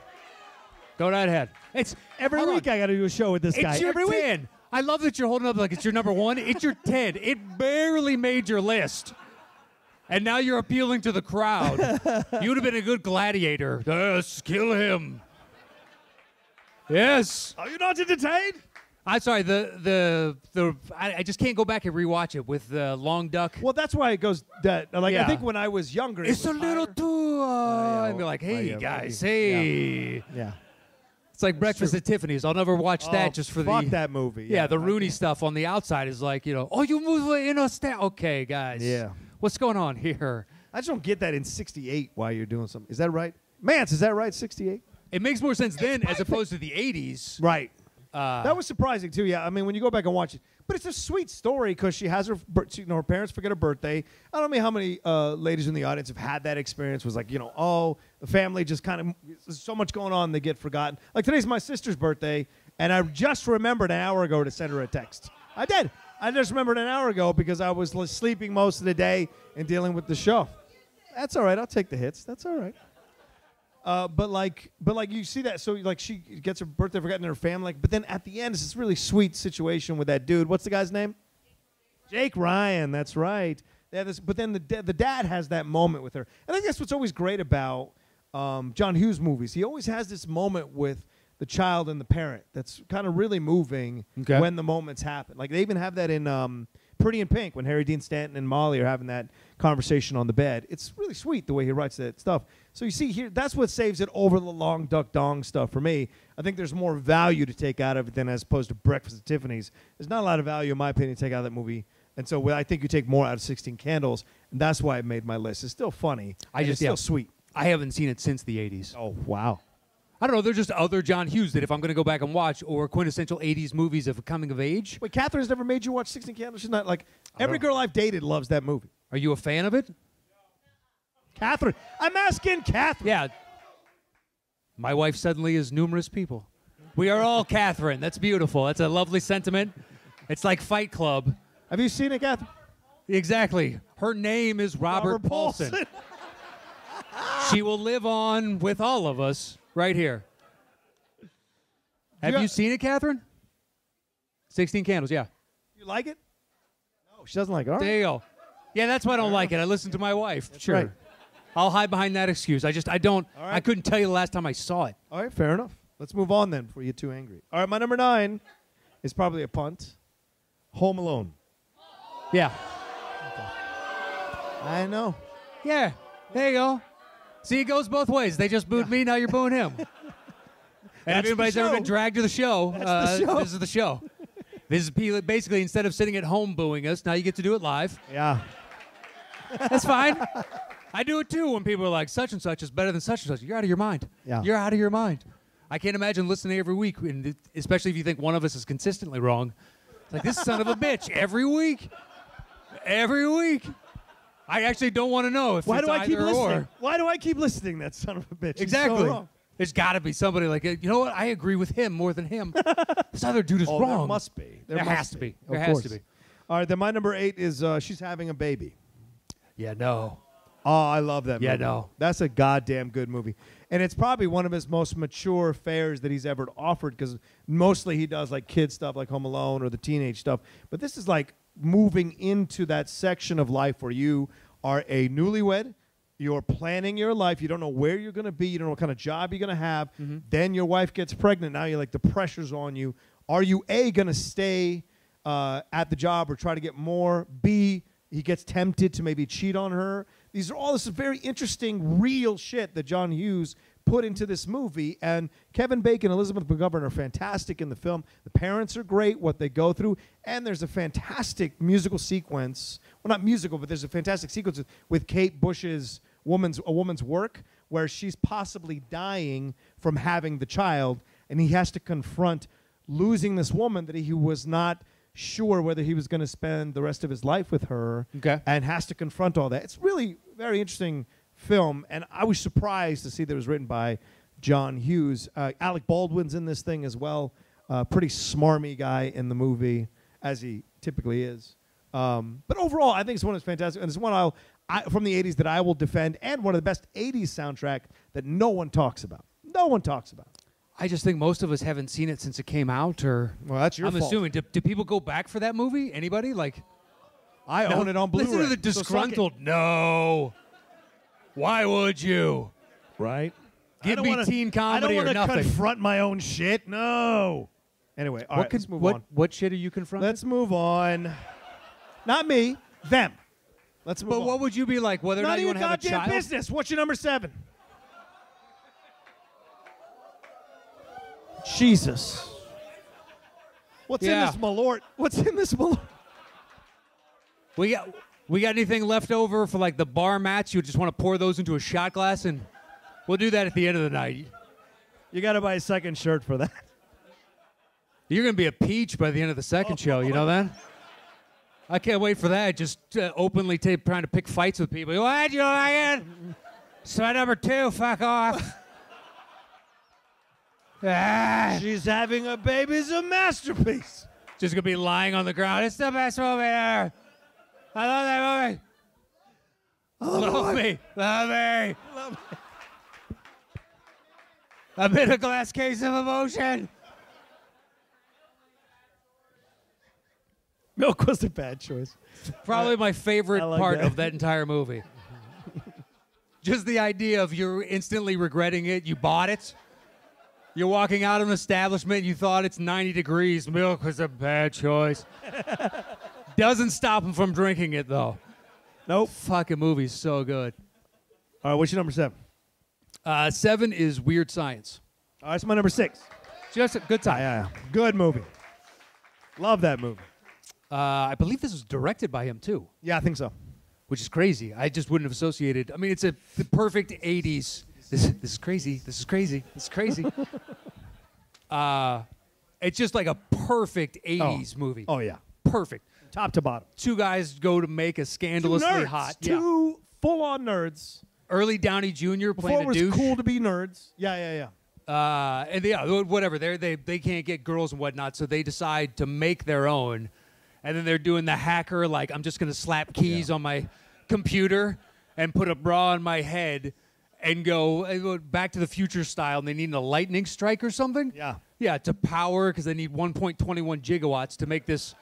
B: Go right ahead. It's
A: Every
B: hold
A: week
B: on.
A: I got to do a show with this guy.
B: It's your
A: Every week.
B: 10. I love that you're holding up like it's your number 1. It's your 10. It barely made your list. And now you're appealing to the crowd. You would have been a good gladiator. Yes, kill him. Yes.
A: Are you not entertained?
B: I'm sorry. I just can't go back and rewatch it with the long duck.
A: Well, that's why it goes that. Like
B: Yeah.
A: I think when I was younger,
B: It's
A: it
B: a
A: was
B: little
A: higher.
B: too. I'd be
A: yeah,
B: like,
A: well,
B: hey
A: yeah,
B: guys,
A: well,
B: hey.
A: Yeah.
B: It's like Breakfast at Tiffany's. I'll never watch that just for
A: fuck
B: the.
A: that movie.
B: Yeah, the
A: I
B: Rooney
A: can't.
B: stuff on the outside is like, oh, you move in a stand. Okay, guys.
A: Yeah.
B: What's going on here?
A: I just don't get that in '68 while you're doing something. Is that right, Mance? Is that right? '68.
B: It makes more sense then as opposed to the 80s.
A: Right. That was surprising too. Yeah, I mean, when you go back and watch it, but it's a sweet story because she has her parents forget her birthday. I don't know how many ladies in the audience have had that experience. Was like, oh, the family just kind of there's so much going on, they get forgotten. Like today's my sister's birthday, and I just remembered an hour ago to send her a text. I did. I just remembered an hour ago because I was sleeping most of the day and dealing with the show. That's all right. I'll take the hits. That's all right. But like you see that, so like she gets her birthday forgotten in her family, but then at the end it's this really sweet situation with that dude. What's the guy's name? Jake Ryan. That's right. They have this, but then the dad has that moment with her, and I think that's what's always great about John Hughes movies. He always has this moment with the child and the parent that's kind of really moving when the moments happen. Like they even have that in Pretty in Pink when Harry Dean Stanton and Molly are having that conversation on the bed. It's really sweet the way he writes that stuff. So you see here, that's what saves it over the long duck dong stuff for me. I think there's more value to take out of it than as opposed to Breakfast at Tiffany's. There's not a lot of value, in my opinion, to take out of that movie. And so I think you take more out of 16 Candles, and that's why I made my list. It's still funny. It's still sweet.
B: I haven't seen it since the 80s.
A: Oh, wow.
B: I don't know. There's just other John Hughes that if I'm going to go back and watch, or quintessential 80s movies of coming of age.
A: Wait, Catherine's never made you watch 16 Candles? She's not like, every girl I've dated loves that movie.
B: Are you a fan of it?
A: Catherine. I'm asking Catherine.
B: Yeah. My wife suddenly is numerous people. We are all Catherine. That's beautiful. That's a lovely sentiment. It's like Fight Club.
A: Have you seen it, Catherine?
B: Exactly. Her name is Robert Paulson. She will live on with all of us right here. Have you seen it, Catherine? 16 Candles, yeah.
A: You like it? No, she doesn't like it. All right.
B: There you go. Yeah, that's why I don't like it. I listen to my wife.
A: That's
B: sure.
A: right.
B: I'll hide behind that excuse. I don't.
A: All right.
B: I couldn't tell you the last time I saw it.
A: All right, fair enough. Let's move on then before you get too angry. All right, my number 9 is probably a punt. Home Alone.
B: Yeah.
A: I know.
B: Yeah. There you go. See, it goes both ways. They just booed me. Now you're booing him. And if anybody's ever been dragged to the show,
A: That's the show.
B: this is the show. This is basically instead of sitting at home booing us, now you get to do it live.
A: Yeah.
B: That's fine. I do it too when people are like, such and such is better than such and such. You're out of your mind.
A: Yeah.
B: You're out of your mind. I can't imagine listening every week, and especially if you think one of us is consistently wrong. It's like, this son of a bitch, every week. Every week. I actually don't want to know if
A: Why
B: it's
A: do I keep
B: either
A: listening?
B: or.
A: Why do I keep listening, that son of a bitch? He's
B: Exactly.
A: so wrong.
B: There's got to be somebody like, you know what? I agree with him more than him. This other dude is
A: Oh,
B: wrong.
A: there must be.
B: There
A: must
B: has to be. There
A: Of
B: has
A: course.
B: to be.
A: All right, then my number 8 is She's Having a Baby.
B: Yeah, no.
A: Oh, I love that movie.
B: Yeah, no.
A: That's a goddamn good movie. And it's probably one of his most mature fares that he's ever offered because mostly he does like kid stuff like Home Alone or the teenage stuff. But this is like moving into that section of life where you are a newlywed, you're planning your life, you don't know where you're going to be, you don't know what kind of job you're going to have. Then your wife gets pregnant. Now you're like, the pressure's on you. Are you A, going to stay at the job or try to get more? B, he gets tempted to maybe cheat on her. These are all this very interesting, real shit that John Hughes put into this movie. And Kevin Bacon and Elizabeth McGovern are fantastic in the film. The parents are great, what they go through. And there's a fantastic musical sequence. Well, not musical, but there's a fantastic sequence with Kate Bush's A Woman's Work, where she's possibly dying from having the child. And he has to confront losing this woman that he was not sure whether he was going to spend the rest of his life with her, and has to confront all that. It's really very interesting film, and I was surprised to see that it was written by John Hughes. Alec Baldwin's in this thing as well. Pretty smarmy guy in the movie, as he typically is. But overall, I think it's one that's fantastic, and it's one from the 80s that I will defend, and one of the best 80s soundtrack that no one talks about. No one talks about.
B: I just think most of us haven't seen it since it came out, or
A: Well, that's your
B: I'm
A: fault.
B: assuming. Do people go back for that movie? Anybody? Like,
A: I own it on Blu-ray.
B: listen to the
A: So suck it.
B: disgruntled. No. Why would you?
A: Right?
B: Give me teen comedy or
A: I don't
B: nothing.
A: want to confront my own shit. No. Anyway, all right, let's move on.
B: What shit are you confronting?
A: Let's move on. Not me, them. Let's move on.
B: But what would you be like, whether or not you want to have a child?
A: None of your goddamn business. What's your number 7? Jesus. What's in this malort? What's in this malort?
B: We got anything left over for like the bar mats? You just want to pour those into a shot glass, and we'll do that at the end of the night.
A: You got to buy a second shirt for that.
B: You're gonna be a peach by the end of the second show. You know that? I can't wait for that. Just openly trying to pick fights with people. What? You like it? So number 2, fuck off.
A: She's having a baby. It's a masterpiece.
B: Just gonna be lying on the ground. It's the best movie ever. I love that movie. Love me. Love me.
A: Love me.
B: I'm in a glass case of emotion.
A: Milk was a bad choice.
B: Probably my favorite
A: like
B: part
A: that.
B: of that entire movie. Just the idea of you're instantly regretting it. You bought it. You're walking out of an establishment. You thought it's 90 degrees. Milk was a bad choice. Doesn't stop him from drinking it, though.
A: Nope.
B: Fucking movie's so good.
A: All right, what's your number 7?
B: 7 is Weird Science.
A: All right, that's my number 6.
B: Just a good time.
A: Yeah. Good movie. Love that movie.
B: I believe this was directed by him, too,
A: Yeah, I think so.
B: which is crazy. I just wouldn't have associated. I mean, it's the perfect 80s. This is crazy. This is crazy. This is crazy. It's just like a perfect 80s movie.
A: Oh, yeah.
B: Perfect.
A: Top to bottom.
B: 2 guys go to make a scandalously
A: Two nerds.
B: hot.
A: Two full-on nerds.
B: Early Downey Jr.
A: Before
B: playing
A: it
B: a
A: was
B: douche.
A: cool to be nerds. Yeah.
B: And whatever. They can't get girls and whatnot, so they decide to make their own. And then they're doing the hacker, like, I'm just going to slap keys on my computer and put a bra on my head and go Back to the Future style, and they need a lightning strike or something?
A: Yeah.
B: Yeah, to power, because they need 1.21 gigawatts to make this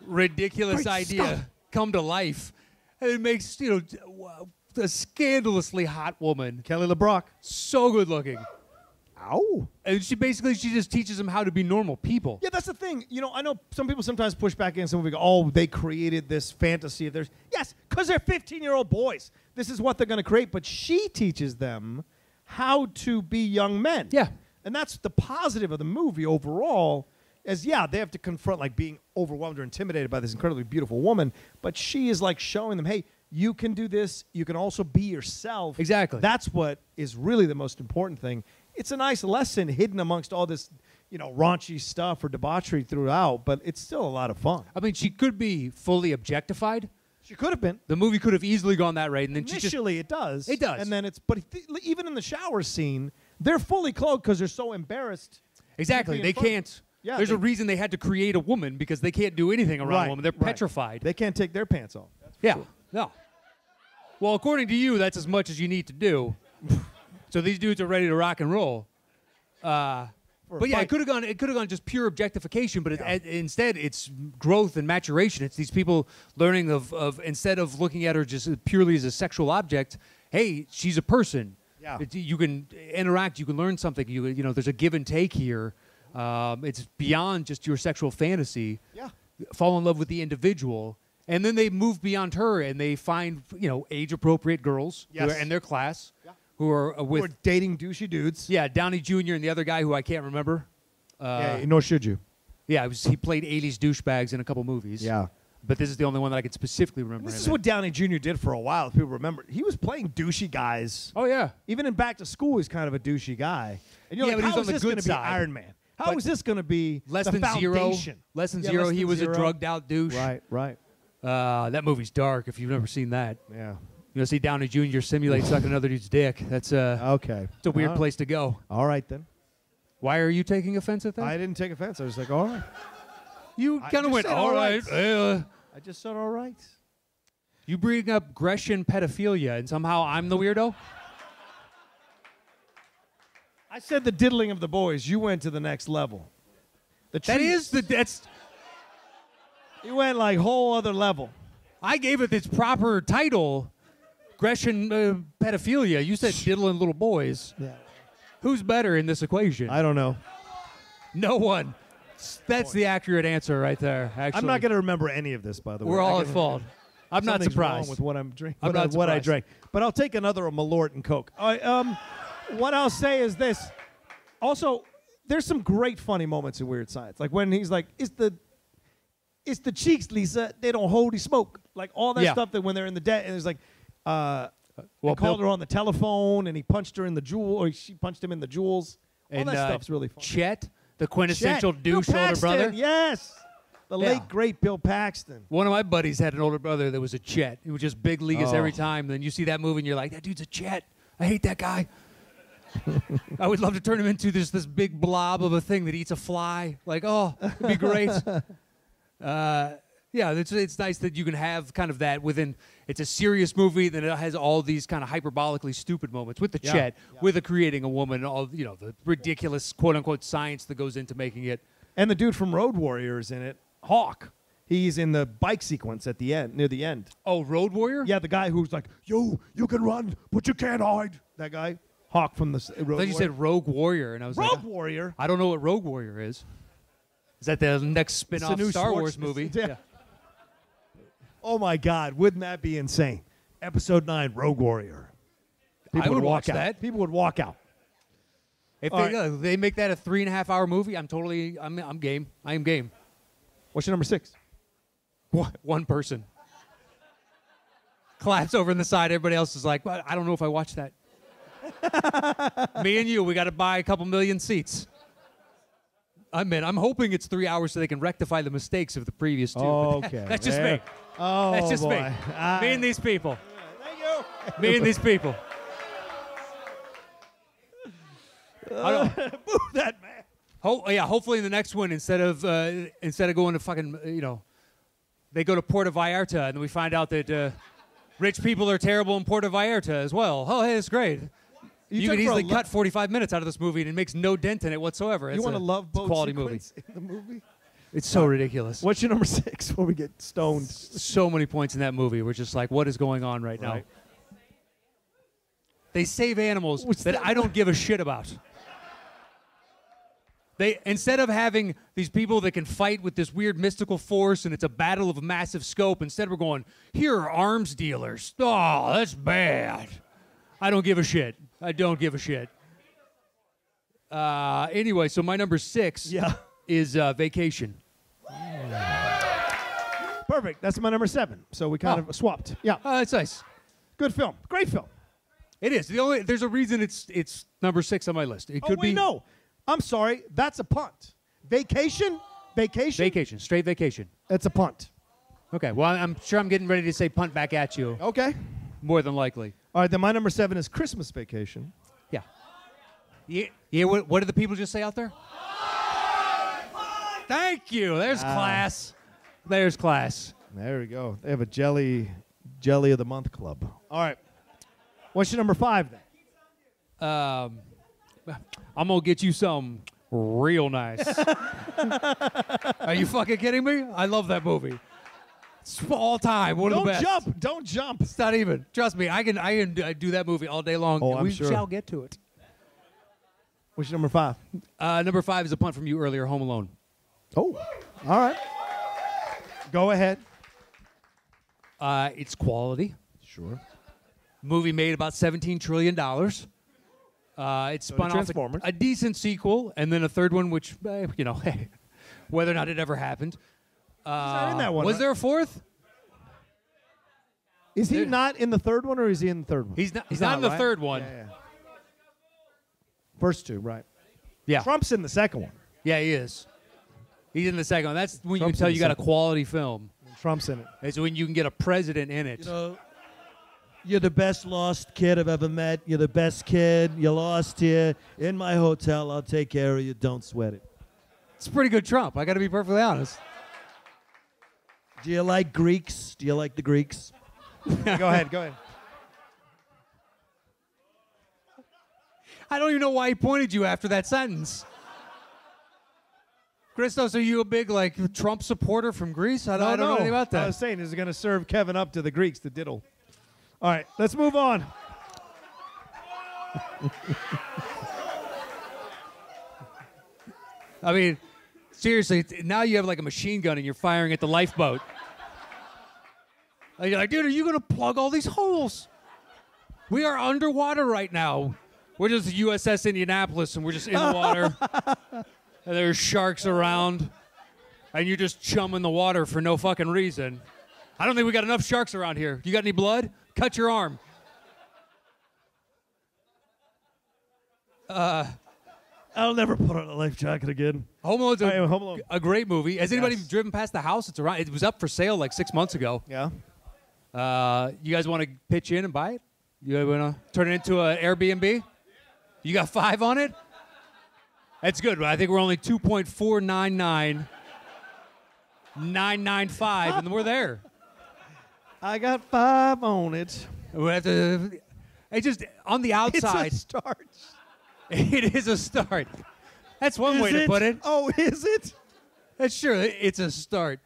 B: ridiculous
A: Great
B: idea
A: stuff.
B: come to life. And it makes, a scandalously hot woman
A: Kelly LeBrock.
B: so good looking.
A: Ow.
B: And she just teaches them how to be normal people.
A: Yeah, that's the thing. I know some people sometimes push back against some people go, oh, they created this fantasy of theirs. Yes, because they're 15-year-old boys. This is what they're going to create. But she teaches them how to be young men.
B: Yeah.
A: And that's the positive of the movie overall is, yeah, they have to confront, like, being overwhelmed or intimidated by this incredibly beautiful woman. But she is, like, showing them, hey, you can do this. You can also be yourself.
B: Exactly.
A: That's what is really the most important thing. It's a nice lesson hidden amongst all this, raunchy stuff or debauchery throughout, but it's still a lot of fun.
B: I mean, she could be fully objectified.
A: She could have been.
B: The movie could have easily gone that right, and then
A: Initially, it does.
B: It does.
A: And then even in the shower scene, they're fully clothed because they're so embarrassed.
B: exactly.
A: to be
B: They
A: in front.
B: can't.
A: Yeah,
B: There's
A: they-
B: a reason they had to create a woman because they can't do anything around a woman. They're petrified.
A: They can't take their pants off.
B: Yeah. No. Well, according to you, that's as much as you need to do. So these dudes are ready to rock and roll. But yeah, it could have gone just pure objectification, but instead it's growth and maturation. It's these people learning of instead of looking at her just purely as a sexual object, hey, she's a person.
A: Yeah.
B: You can interact, you can learn something. There's a give and take here. It's beyond just your sexual fantasy.
A: Yeah.
B: Fall in love with the individual. And then they move beyond her and they find, age-appropriate girls who
A: Yes.
B: are in their class
A: Yeah.
B: who are with
A: We're dating douchey dudes.
B: yeah, Downey Jr. and the other guy who I can't remember.
A: Yeah, nor should you.
B: Yeah, he played 80s douchebags in a couple movies.
A: Yeah.
B: But this is the only one that I can specifically remember.
A: This
B: him
A: is
B: in.
A: what Downey Jr. did for a while, if people remember. He was playing douchey guys.
B: Oh, yeah.
A: Even in Back to School, he's kind of a douchey guy. And you're
B: Yeah,
A: like,
B: but he's
A: how
B: on
A: is
B: the
A: this
B: good
A: going to be
B: side.
A: Iron Man? How
B: But
A: is this going to be
B: Less
A: the
B: than zero.
A: foundation?
B: Less than
A: Yeah,
B: zero.
A: Less
B: He
A: Than
B: was
A: Zero.
B: a drugged out douche.
A: Right.
B: That movie's dark if you've never seen that.
A: Yeah.
B: See Downey Jr. simulate sucking another dude's dick. That's
A: Okay.
B: it's a weird
A: All right.
B: place to go.
A: All right, then.
B: Why are you taking offense at that?
A: I didn't take offense. I was like, all right.
B: You
A: I
B: kind of
A: just
B: went,
A: said
B: all
A: all
B: right.
A: right. I just said all right.
B: You bring up Grecian pedophilia, and somehow I'm the weirdo?
A: I said the diddling of the boys. You went to the next level.
B: That's.
A: You went like whole other level.
B: I gave it its proper title, Gresham pedophilia. You said diddling little boys.
A: Yeah.
B: Who's better in this equation?
A: I don't know.
B: No one. That's the accurate answer right there. Actually,
A: I'm not going to remember any of this, by the way.
B: We're all at fault. I'm not
A: Something's
B: surprised
A: wrong with what I'm drinking.
B: I'm not
A: what I
B: surprised.
A: drank. But I'll take another Malort and Coke. What I'll say is this. Also, there's some great funny moments in Weird Science. Like when he's like, it's the cheeks, Lisa. They don't hold, he smoke. Like all that stuff that when they're in the debt, and it's like, he called her on the telephone and he punched her in the jewel, or she punched him in the jewels. All
B: And,
A: that stuff's really fun.
B: Chet, the quintessential
A: Chet.
B: douche
A: Bill
B: older
A: Paxton,
B: brother.
A: Yes. The
B: Yeah.
A: late, great Bill Paxton.
B: One of my buddies had an older brother that was a Chet. He was just big league us
A: Oh.
B: every time. Then you see that movie and you're like, that dude's a Chet. I hate that guy. I would love to turn him into this big blob of a thing that eats a fly. Like, oh, it'd be great. Yeah, it's nice that you can have kind of that within. It's a serious movie that it has all these kind of hyperbolically stupid moments with the Chet, with the creating a woman, all the ridiculous quote unquote science that goes into making it.
A: And the dude from Road Warrior is in it, Hawk. He's in the bike sequence at the end, near the end.
B: Oh, Road Warrior?
A: Yeah, the guy who's like, you can run, but you can't hide. That guy, Hawk from the Road
B: I thought
A: Warrior.
B: you said Rogue Warrior, and I was like,
A: Road Warrior.
B: I don't know what Rogue Warrior is. Is that the next
A: It's
B: spin-off
A: the new
B: Star
A: Schwarz-
B: Wars movie?
A: Yeah. Oh my God, wouldn't that be insane? Episode 9, Rogue Warrior.
B: I would watch
A: out.
B: that.
A: People would walk out.
B: If
A: All
B: they make that a 3.5 hour movie, I'm game. I am game.
A: What's your number 6?
B: One person claps over in the side. Everybody else is like, well, I don't know if I watched that. Me and you, we got to buy a couple million seats. I'm hoping it's 3 hours so they can rectify the mistakes of the previous two.
A: Okay.
B: That's just
A: There.
B: me.
A: Oh,
B: That's just
A: boy.
B: me. Me and these people.
A: Thank you.
B: Me and these people.
A: Boo that man.
B: Hopefully in the next one, instead of going to fucking, they go to Puerto Vallarta, and then we find out that rich people are terrible in Puerto Vallarta as well. Oh, hey, it's great. You can easily cut 45 minutes out of this movie, and it makes no dent in it whatsoever.
A: You want to love boat
B: quality movie.
A: sequence in the movie?
B: It's so ridiculous.
A: What's your number 6 before we get stoned?
B: So many points in that movie. We're just like, what is going on right now?
A: Right.
B: They save animals that I don't give a shit about. Instead of having these people that can fight with this weird mystical force and it's a battle of massive scope, instead we're going, here are arms dealers. Oh, that's bad. I don't give a shit. I don't give a shit. Anyway, so my number 6 is Vacation.
A: Perfect. That's my number 7. So we kind of swapped. Yeah.
B: That's nice.
A: Good film. Great film.
B: It is. There's a reason it's number 6 on my list. It could be
A: No. I'm sorry. That's a punt. Vacation?
B: Vacation. Straight Vacation.
A: That's a punt.
B: Okay. Well, I'm sure I'm getting ready to say punt back at you.
A: Okay.
B: More than likely.
A: All right. Then my number 7 is Christmas Vacation.
B: Yeah. Yeah. What did the people just say out there? Thank you. There's class. There's class.
A: There we go. They have a jelly of the month club. All right. What's your number 5 then?
B: I'm going to get you some real nice. Are you fucking kidding me? I love that movie. It's all time. One of the best.
A: Don't jump.
B: It's not even. Trust me, I can do that movie all day long.
A: Oh,
B: and
A: I'm
B: we
A: sure.
B: shall get to it.
A: What's your number 5?
B: Number 5 is a punt from you earlier, Home Alone.
A: Oh, all right. Go ahead.
B: It's quality.
A: Sure.
B: Movie made about $17 trillion. It spun off
A: Transformers.
B: a decent sequel, and then a third one, which, whether or not it ever happened.
A: He's not in that one.
B: Was
A: right?
B: there a fourth?
A: Is he not in the third one, or is he in the third one?
B: He's not in the
A: right?
B: third one.
A: Yeah. First 2, right?
B: Yeah.
A: Trump's in the second one.
B: Yeah, he is. He's in the second one. That's when you
A: Trump's
B: can tell
A: in
B: you
A: the
B: got a
A: second.
B: quality film.
A: Trump's in it.
B: It's when you can get a president in it.
A: You're the best lost kid I've ever met. You're the best kid. You're lost here in my hotel. I'll take care of you. Don't sweat it.
B: It's pretty good Trump. I got to be perfectly honest.
A: Do you like Greeks? Do you like the Greeks? Go ahead.
B: I don't even know why he pointed you after that sentence. Christos, are you a big Trump supporter from Greece? I don't know anything about
A: I
B: that.
A: was saying, is it going to serve Kevin up to the Greeks to diddle? All right, let's move on.
B: I mean, seriously, now you have like a machine gun and you're firing at the lifeboat. And you're like, dude, are you going to plug all these holes? We are underwater right now. We're just the USS Indianapolis, and we're just in the water. And there's sharks around. And you're just chumming the water for no fucking reason. I don't think we got enough sharks around here. You got any blood? Cut your arm.
A: I'll never put on a life jacket again.
B: Home Alone's
A: Home Alone.
B: a great movie. Has anybody
A: Yes.
B: driven past the house? It's around. It was up for sale like 6 months ago.
A: Yeah.
B: You guys want to pitch in and buy it? You guys want to turn it into an Airbnb? You got 5 on it? That's good. But I think we're only 2.499995, and we're there.
A: I got 5 on it.
B: We have to. It's just on the outside.
A: It's a start.
B: It is a start. That's one way to put it.
A: Oh, is it?
B: That's sure. It's a start.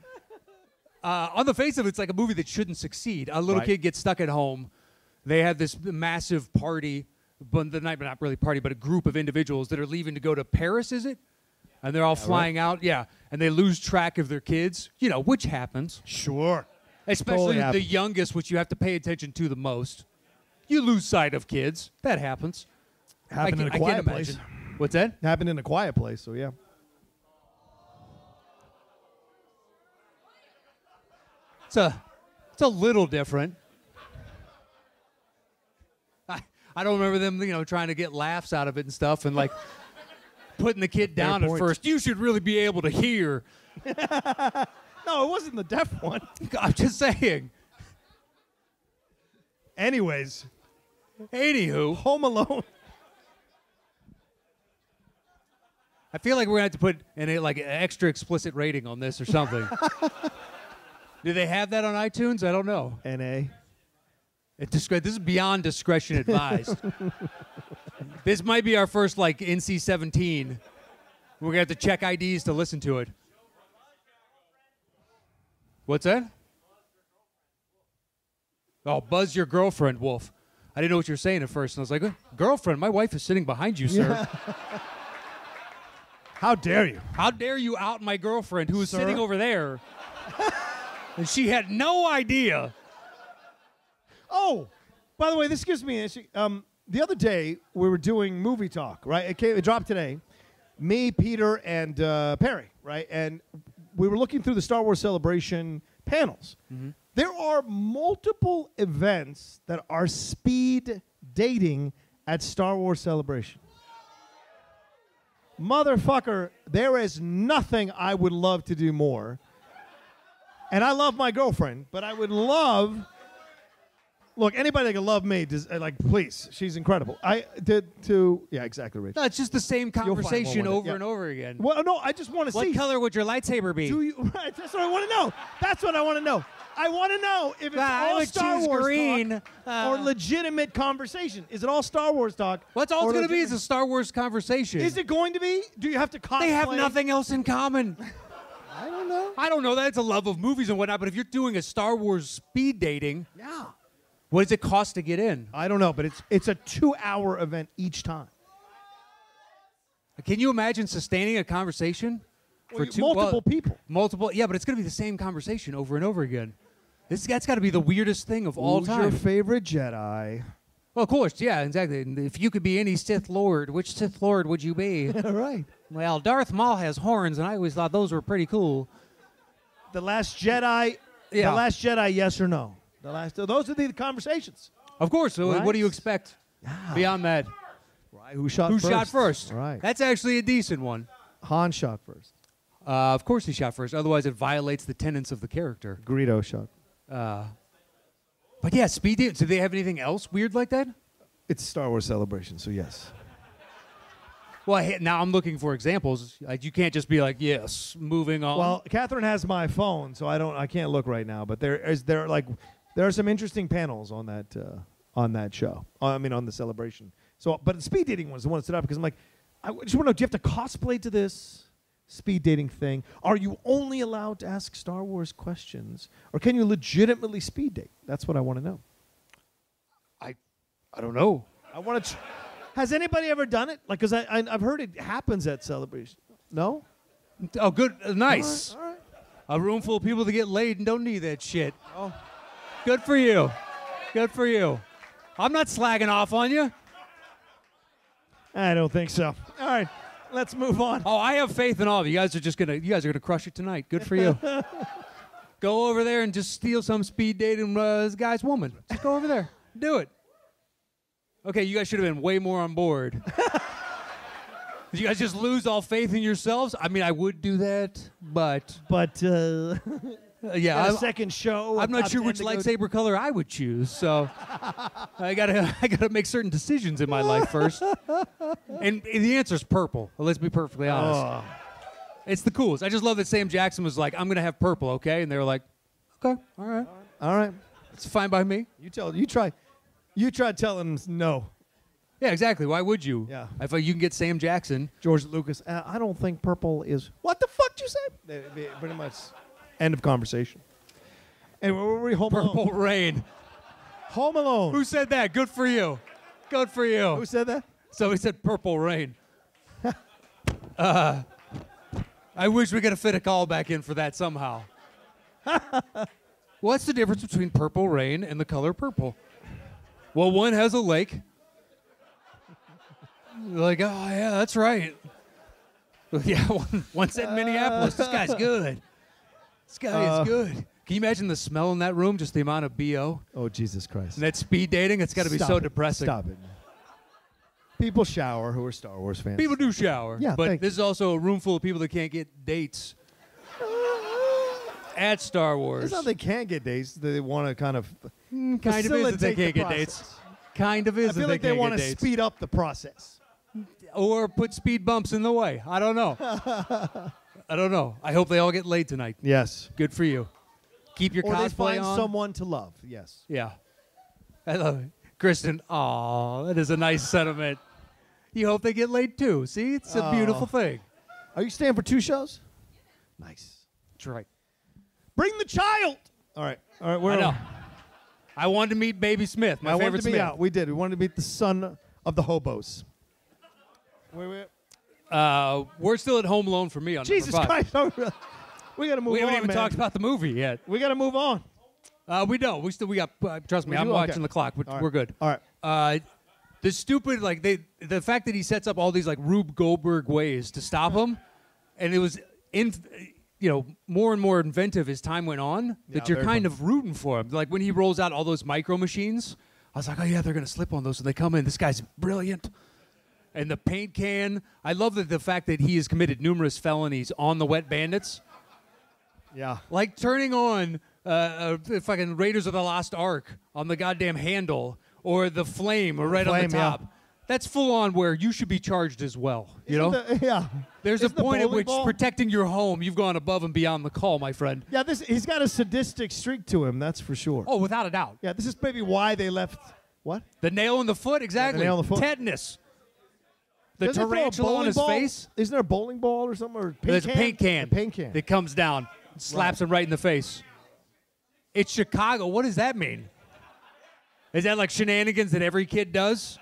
B: On the face of it, it's like a movie that shouldn't succeed. A little
A: Right.
B: kid gets stuck at home. They have this massive party, but the night, but not really party, but a group of individuals that are leaving to go to Paris, is it? And they're all flying out, yeah. And they lose track of their kids, which happens.
A: Sure.
B: Especially
A: Totally
B: the
A: happens.
B: youngest, which you have to pay attention to the most. You lose sight of kids. That happens.
A: Happened in a
B: I
A: quiet
B: can't
A: place.
B: imagine. What's that?
A: Happened in a quiet place, so yeah.
B: It's a little different. I don't remember them, trying to get laughs out of it and stuff, and like putting the kid down at
A: point.
B: first. You should really be able to hear.
A: No, it wasn't the deaf one.
B: I'm just saying.
A: Anyways,
B: Anywho,
A: Home Alone.
B: I feel like we're gonna have to put an extra explicit rating on this or something. Do they have that on iTunes? I don't know.
A: N.A.
B: This is beyond discretion advised. This might be our first NC-17. We're gonna have to check IDs to listen to it. What's that? Oh, buzz your girlfriend, Wolf. I didn't know what you were saying at first, and I was like, girlfriend, my wife is sitting behind you, sir.
A: How dare you?
B: How dare you out my girlfriend who was
A: Sir?
B: sitting over there? And she had no idea.
A: Oh, by the way, this gives me an issue. The other day, we were doing movie talk, right? It dropped today. Me, Peter, and Perry, right? And we were looking through the Star Wars Celebration panels.
B: Mm-hmm.
A: There are multiple events that are speed dating at Star Wars Celebration. Motherfucker, there is nothing I would love to do more. And I love my girlfriend, but I would love... Look, anybody that can love me, please. She's incredible. Yeah, exactly, Rich.
B: No, it's just the same
A: find one
B: conversation
A: with it,
B: over
A: yeah.
B: and over again.
A: Well, no, I just want to see.
B: What color would your lightsaber be?
A: Do you? Right, that's what I want to know. That's what I want to know. I want to know if it's
B: I
A: all
B: would
A: Star
B: choose
A: Wars
B: green,
A: talk or legitimate conversation. Is it all Star Wars talk?
B: What's all
A: or
B: it's going to be is a
A: legitimate-
B: Star Wars conversation.
A: Is it going to be? Do you have to cosplay?
B: They have nothing else in common.
A: I don't know.
B: I don't know. That's a love of movies and whatnot, but if you're doing a Star Wars speed dating,
A: Yeah.
B: what does it cost to get in?
A: I don't know, but it's a 2-hour event each time.
B: Can you imagine sustaining a conversation for
A: Multiple people.
B: Multiple, yeah, but it's going to be the same conversation over and over again. That's got to be the weirdest thing of all
A: Who's
B: time.
A: your favorite Jedi?
B: Well, of course, yeah, exactly. And if you could be any Sith Lord, which Sith Lord would you be?
A: All right.
B: Well, Darth Maul has horns, and I always thought those were pretty cool.
A: The Last Jedi.
B: Yeah.
A: The Last Jedi. Yes or no? Those are the conversations.
B: Of course. So
A: Right.
B: what do you expect beyond that?
A: Right. Who shot
B: Who
A: first?
B: shot first?
A: Right.
B: That's actually a decent one.
A: Han shot first.
B: Of course he shot first. Otherwise, it violates the tenets of the character.
A: Greedo shot.
B: But yeah, speed dating. Do they have anything else weird like that?
A: It's Star Wars Celebration, so yes.
B: Well, now I'm looking for examples. Like you can't just be like, yes, moving on.
A: Well, Catherine has my phone, so I can't look right now. But there are some interesting panels on that show. On the celebration. So, but the speed dating was the one that stood out because I'm like, I just want to know: do you have to cosplay to this speed dating thing? Are you only allowed to ask Star Wars questions, or can you legitimately speed date? That's what I want to know.
B: I don't know.
A: I want to. Has anybody ever done it? Like, cause I've heard it happens at celebration. No.
B: Oh, good. Nice.
A: All right.
B: A room full of people that get laid and don't need that shit.
A: Oh.
B: Good for you. Good for you. I'm not slagging off on you.
A: I don't think so. All right. Let's move on.
B: Oh, I have faith in all of you. You guys are gonna crush it tonight. Good for you. Go over there and just steal some speed dating this guy's woman. Just go over there. Do it. Okay, you guys should have been way more on board. Did you guys just lose all faith in yourselves? I mean, I would do that, but yeah,
A: a second show.
B: I'm not sure which lightsaber color I would choose, so I gotta make certain decisions in my life first. And the answer's purple. Let's be perfectly honest.
A: Oh.
B: It's the coolest. I just love that Sam Jackson was like, "I'm gonna have purple, okay?" And they were like, "Okay, all right,
A: All right.
B: it's fine by me."
A: You try telling them no.
B: Yeah, exactly. Why would you?
A: Yeah.
B: If you can get Sam Jackson.
A: George Lucas. I don't think purple is. What the fuck did you say? Pretty much. End of conversation. Anyway, where were we? Home
B: Purple
A: Alone.
B: Rain.
A: Home Alone.
B: Who said that? Good for you. Good for you.
A: Who said that?
B: Somebody said Purple Rain. I wish we could have fit a call back in for that somehow. What's the difference between Purple Rain and the color purple? Well, one has a lake. Like, oh, yeah, that's right. Yeah, one said Minneapolis. This guy's good. This guy is good. Can you imagine the smell in that room? Just the amount of BO?
A: Oh, Jesus Christ.
B: And that speed dating, it's got to be so depressing.
A: Stop it. People shower who are Star Wars fans.
B: People do shower.
A: Yeah,
B: but
A: thank
B: this is also a room full of people that can't get dates at Star Wars.
A: It's not they can't get dates. They want to kind of
B: Kind of is that they
A: facilitate
B: can't
A: the
B: get dates.
A: process.
B: Kind of is
A: I feel
B: that
A: like
B: they
A: they
B: can't
A: want
B: get
A: to
B: dates.
A: speed up the process.
B: Or put speed bumps in the way. I don't know. I don't know. I hope they all get laid tonight.
A: Yes.
B: Good for you. Keep your
A: Or they
B: cosplay
A: find
B: on.
A: someone to love. Yes.
B: Yeah. I love it. Kristen, aw, that is a nice sentiment. You hope they get laid too. See, it's a beautiful thing.
A: Are you staying for 2 shows? Nice.
B: That's right.
A: Bring the child. All right. All right. Where
B: I
A: are
B: know.
A: we?
B: I wanted to meet Baby Smith, my
A: I wanted
B: favorite
A: to be
B: Smith.
A: out. We did. We wanted to meet the son of the hobos. Wait.
B: We're still at Home Alone for me on
A: Jesus
B: number 5.
A: Christ. We got to move
B: We
A: on,
B: haven't even
A: man.
B: talked about the movie yet.
A: We got to move on.
B: We don't. We got. Trust me,
A: We
B: I'm
A: do?
B: watching
A: Okay.
B: the clock.
A: All right.
B: We're good.
A: All right.
B: The stupid the fact that he sets up all these like Rube Goldberg ways to stop him, and it was more and more inventive as time went on. That you're
A: very
B: kind
A: fun.
B: of rooting for him. Like when he rolls out all those micro machines, I was like, oh yeah, they're gonna slip on those when they come in. This guy's brilliant. And the paint can. I love the fact that he has committed numerous felonies on the Wet Bandits.
A: Yeah.
B: Like turning on fucking Raiders of the Lost Ark on the goddamn handle or the flame or right on
A: flame,
B: the
A: yeah.
B: top. That's full on where you should be charged as well. You know?
A: Yeah.
B: There's a
A: Isn't the
B: point at
A: bowling
B: which
A: ball-
B: protecting your home, you've gone above and beyond the call, my friend.
A: Yeah, he's got a sadistic streak to him, that's for sure.
B: Oh, without a doubt.
A: Yeah, this is maybe why they left. What?
B: The nail in the foot, exactly.
A: nail in the foot.
B: Tetanus. The
A: Doesn't he throw a
B: tarantula on
A: bowling
B: his
A: ball?
B: face.
A: Isn't there a bowling ball or something? Or paint
B: There's
A: can?
B: a paint can.
A: A paint can.
B: that comes down, slaps him right in the face. It's Chicago. What does that mean? Is that like shenanigans that every kid does?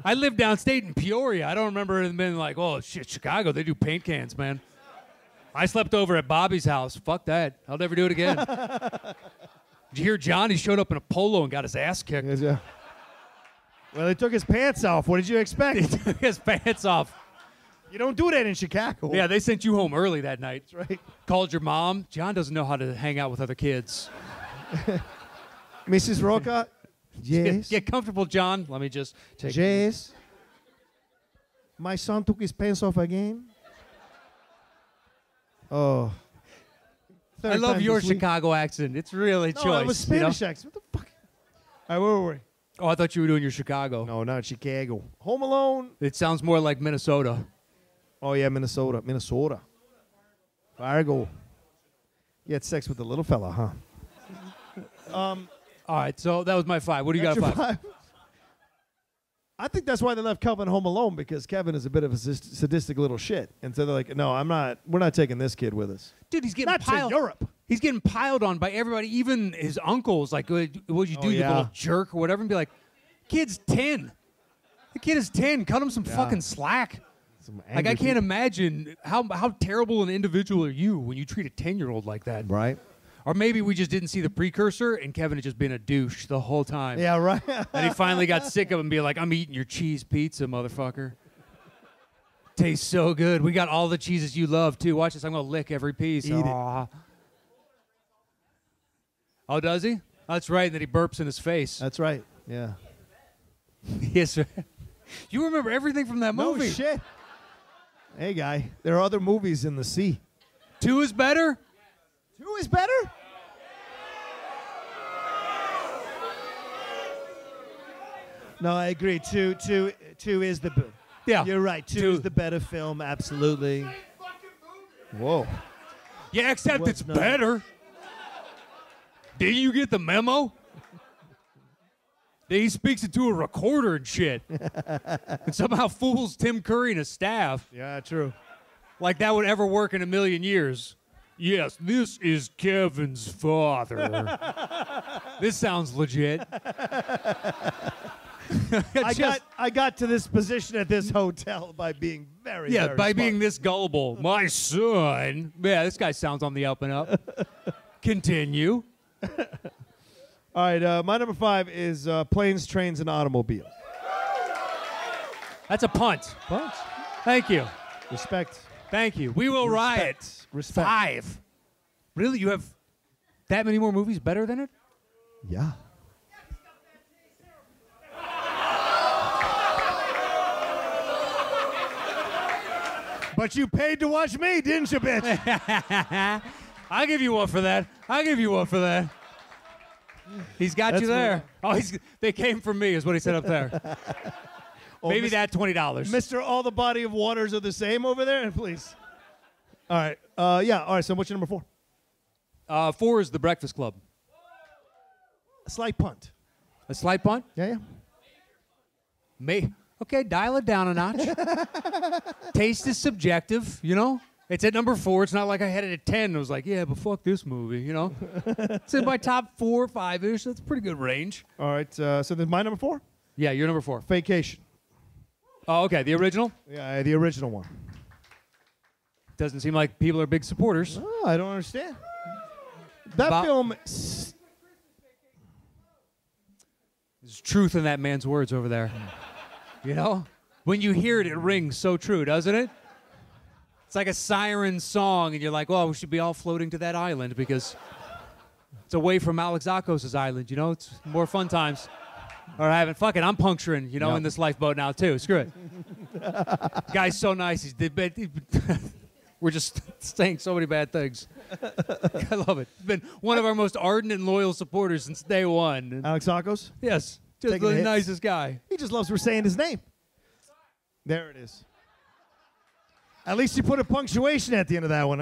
B: I lived downstate in Peoria. I don't remember it being like, oh, shit, Chicago, they do paint cans, man. I slept over at Bobby's house. Fuck that. I'll never do it again. Did you hear Johnny showed up in a polo and got his ass kicked?
A: Yes, yeah. Well, they took his pants off. What did you
B: He
A: expect?
B: took his pants off.
A: You don't do that in Chicago.
B: Yeah, they sent you home early that night.
A: That's right.
B: Called your mom. John doesn't know how to hang out with other kids.
A: Mrs. Roca? Yes.
B: Get comfortable, John. Let me just take
A: Yes. My son took his pants off again. Oh.
B: I
A: Third
B: love
A: time
B: your
A: this week.
B: Chicago accent. It's really
A: No,
B: choice.
A: it was
B: you know?
A: Spanish accent. What the fuck? All right, where were we?
B: Oh, I thought you were doing your Chicago.
A: No, not Chicago. Home Alone.
B: It sounds more like Minnesota.
A: Oh, yeah, Minnesota. Minnesota. Fargo. You had sex with the little fella, huh?
B: All right, so that was my 5. What do you
A: That's
B: got
A: your
B: at 5?
A: I think that's why they left Kevin home alone, because Kevin is a bit of a sadistic little shit. And so they're like, no, we're not taking this kid with us.
B: Dude, he's getting
A: Not
B: piled.
A: to Europe.
B: He's getting piled on by everybody, even his uncles. Like, what would you do,
A: Oh,
B: you
A: yeah.
B: little jerk or whatever? And be like, kid's 10. The kid is 10. Cut him some fucking slack. Like, I can't imagine how terrible an individual are you when you treat a 10-year-old like that.
A: Right.
B: Or maybe we just didn't see the precursor, and Kevin had just been a douche the whole time.
A: Yeah, right.
B: And he finally got sick of him being like, I'm eating your cheese pizza, motherfucker. Tastes so good. We got all the cheeses you love, too. Watch this. I'm going to lick every piece.
A: Eat it.
B: Oh, does he? That's right. And then he burps in his face.
A: That's right. Yeah.
B: Yes, sir. You remember everything from that movie.
A: No shit. Hey, guy. There are other movies in the sea.
B: 2 is better?
A: 2 is better? No, I agree. Two is the...
B: Yeah.
A: You're right. 2 is the better film. Absolutely. Whoa.
B: Yeah, except
A: What's
B: it's
A: not?
B: better. Did you get the memo? He speaks into a recorder and shit. And somehow fools Tim Curry and his staff.
A: Yeah, true.
B: Like that would ever work in a million years. Yes, this is Kevin's father. This sounds legit.
A: I got to this position at this hotel by being very
B: by
A: smart.
B: being this gullible. My son. Yeah, this guy sounds on the up and up. Continue.
A: All right, my number 5 is Planes, Trains, and Automobiles.
B: That's a punt.
A: Punch.
B: Thank you.
A: Respect.
B: Thank you. We will riot.
A: Respect.
B: 5. Really? You have that many more movies better than it?
A: Yeah. But you paid to watch me, didn't you, bitch?
B: I'll give you one for that. I'll give you one for that. He's got
A: That's
B: you there. They came from me, is what he said up there. Maybe
A: Mis-
B: that $20.
A: Mr. All the body of waters are the same over there, please. All right. Yeah. All right. So what's your number 4?
B: 4 is The Breakfast Club.
A: A slight punt.
B: A slight punt?
A: Yeah.
B: Okay, dial it down a notch. Taste is subjective, you know? It's at number 4. It's not like I had it at 10 and I was like, yeah, but fuck this movie, you know? It's in my top 4 or 5-ish. That's a pretty good range.
A: All right. So then my number 4?
B: Yeah, you're number 4.
A: Vacation.
B: Oh, okay. The original?
A: Yeah, the original one.
B: Doesn't seem like people are big supporters.
A: Oh, I don't understand. That film...
B: There's truth in that man's words over there. You know? When you hear it, it rings so true, doesn't it? It's like a siren song, and you're like, well, we should be all floating to that island because it's away from Alex Akos' island, you know? It's more fun times. Or having, fuck it, I'm puncturing, you know, in this lifeboat now, too. Screw it. Guy's so nice. We're just saying so many bad things. I love it. He's been one of our most ardent and loyal supporters since day one.
A: Alex Akos?
B: Yes. Just
A: Taking
B: the
A: hits.
B: nicest guy.
A: He just loves we're saying his name. There it is. At least you put a punctuation at the end of that one.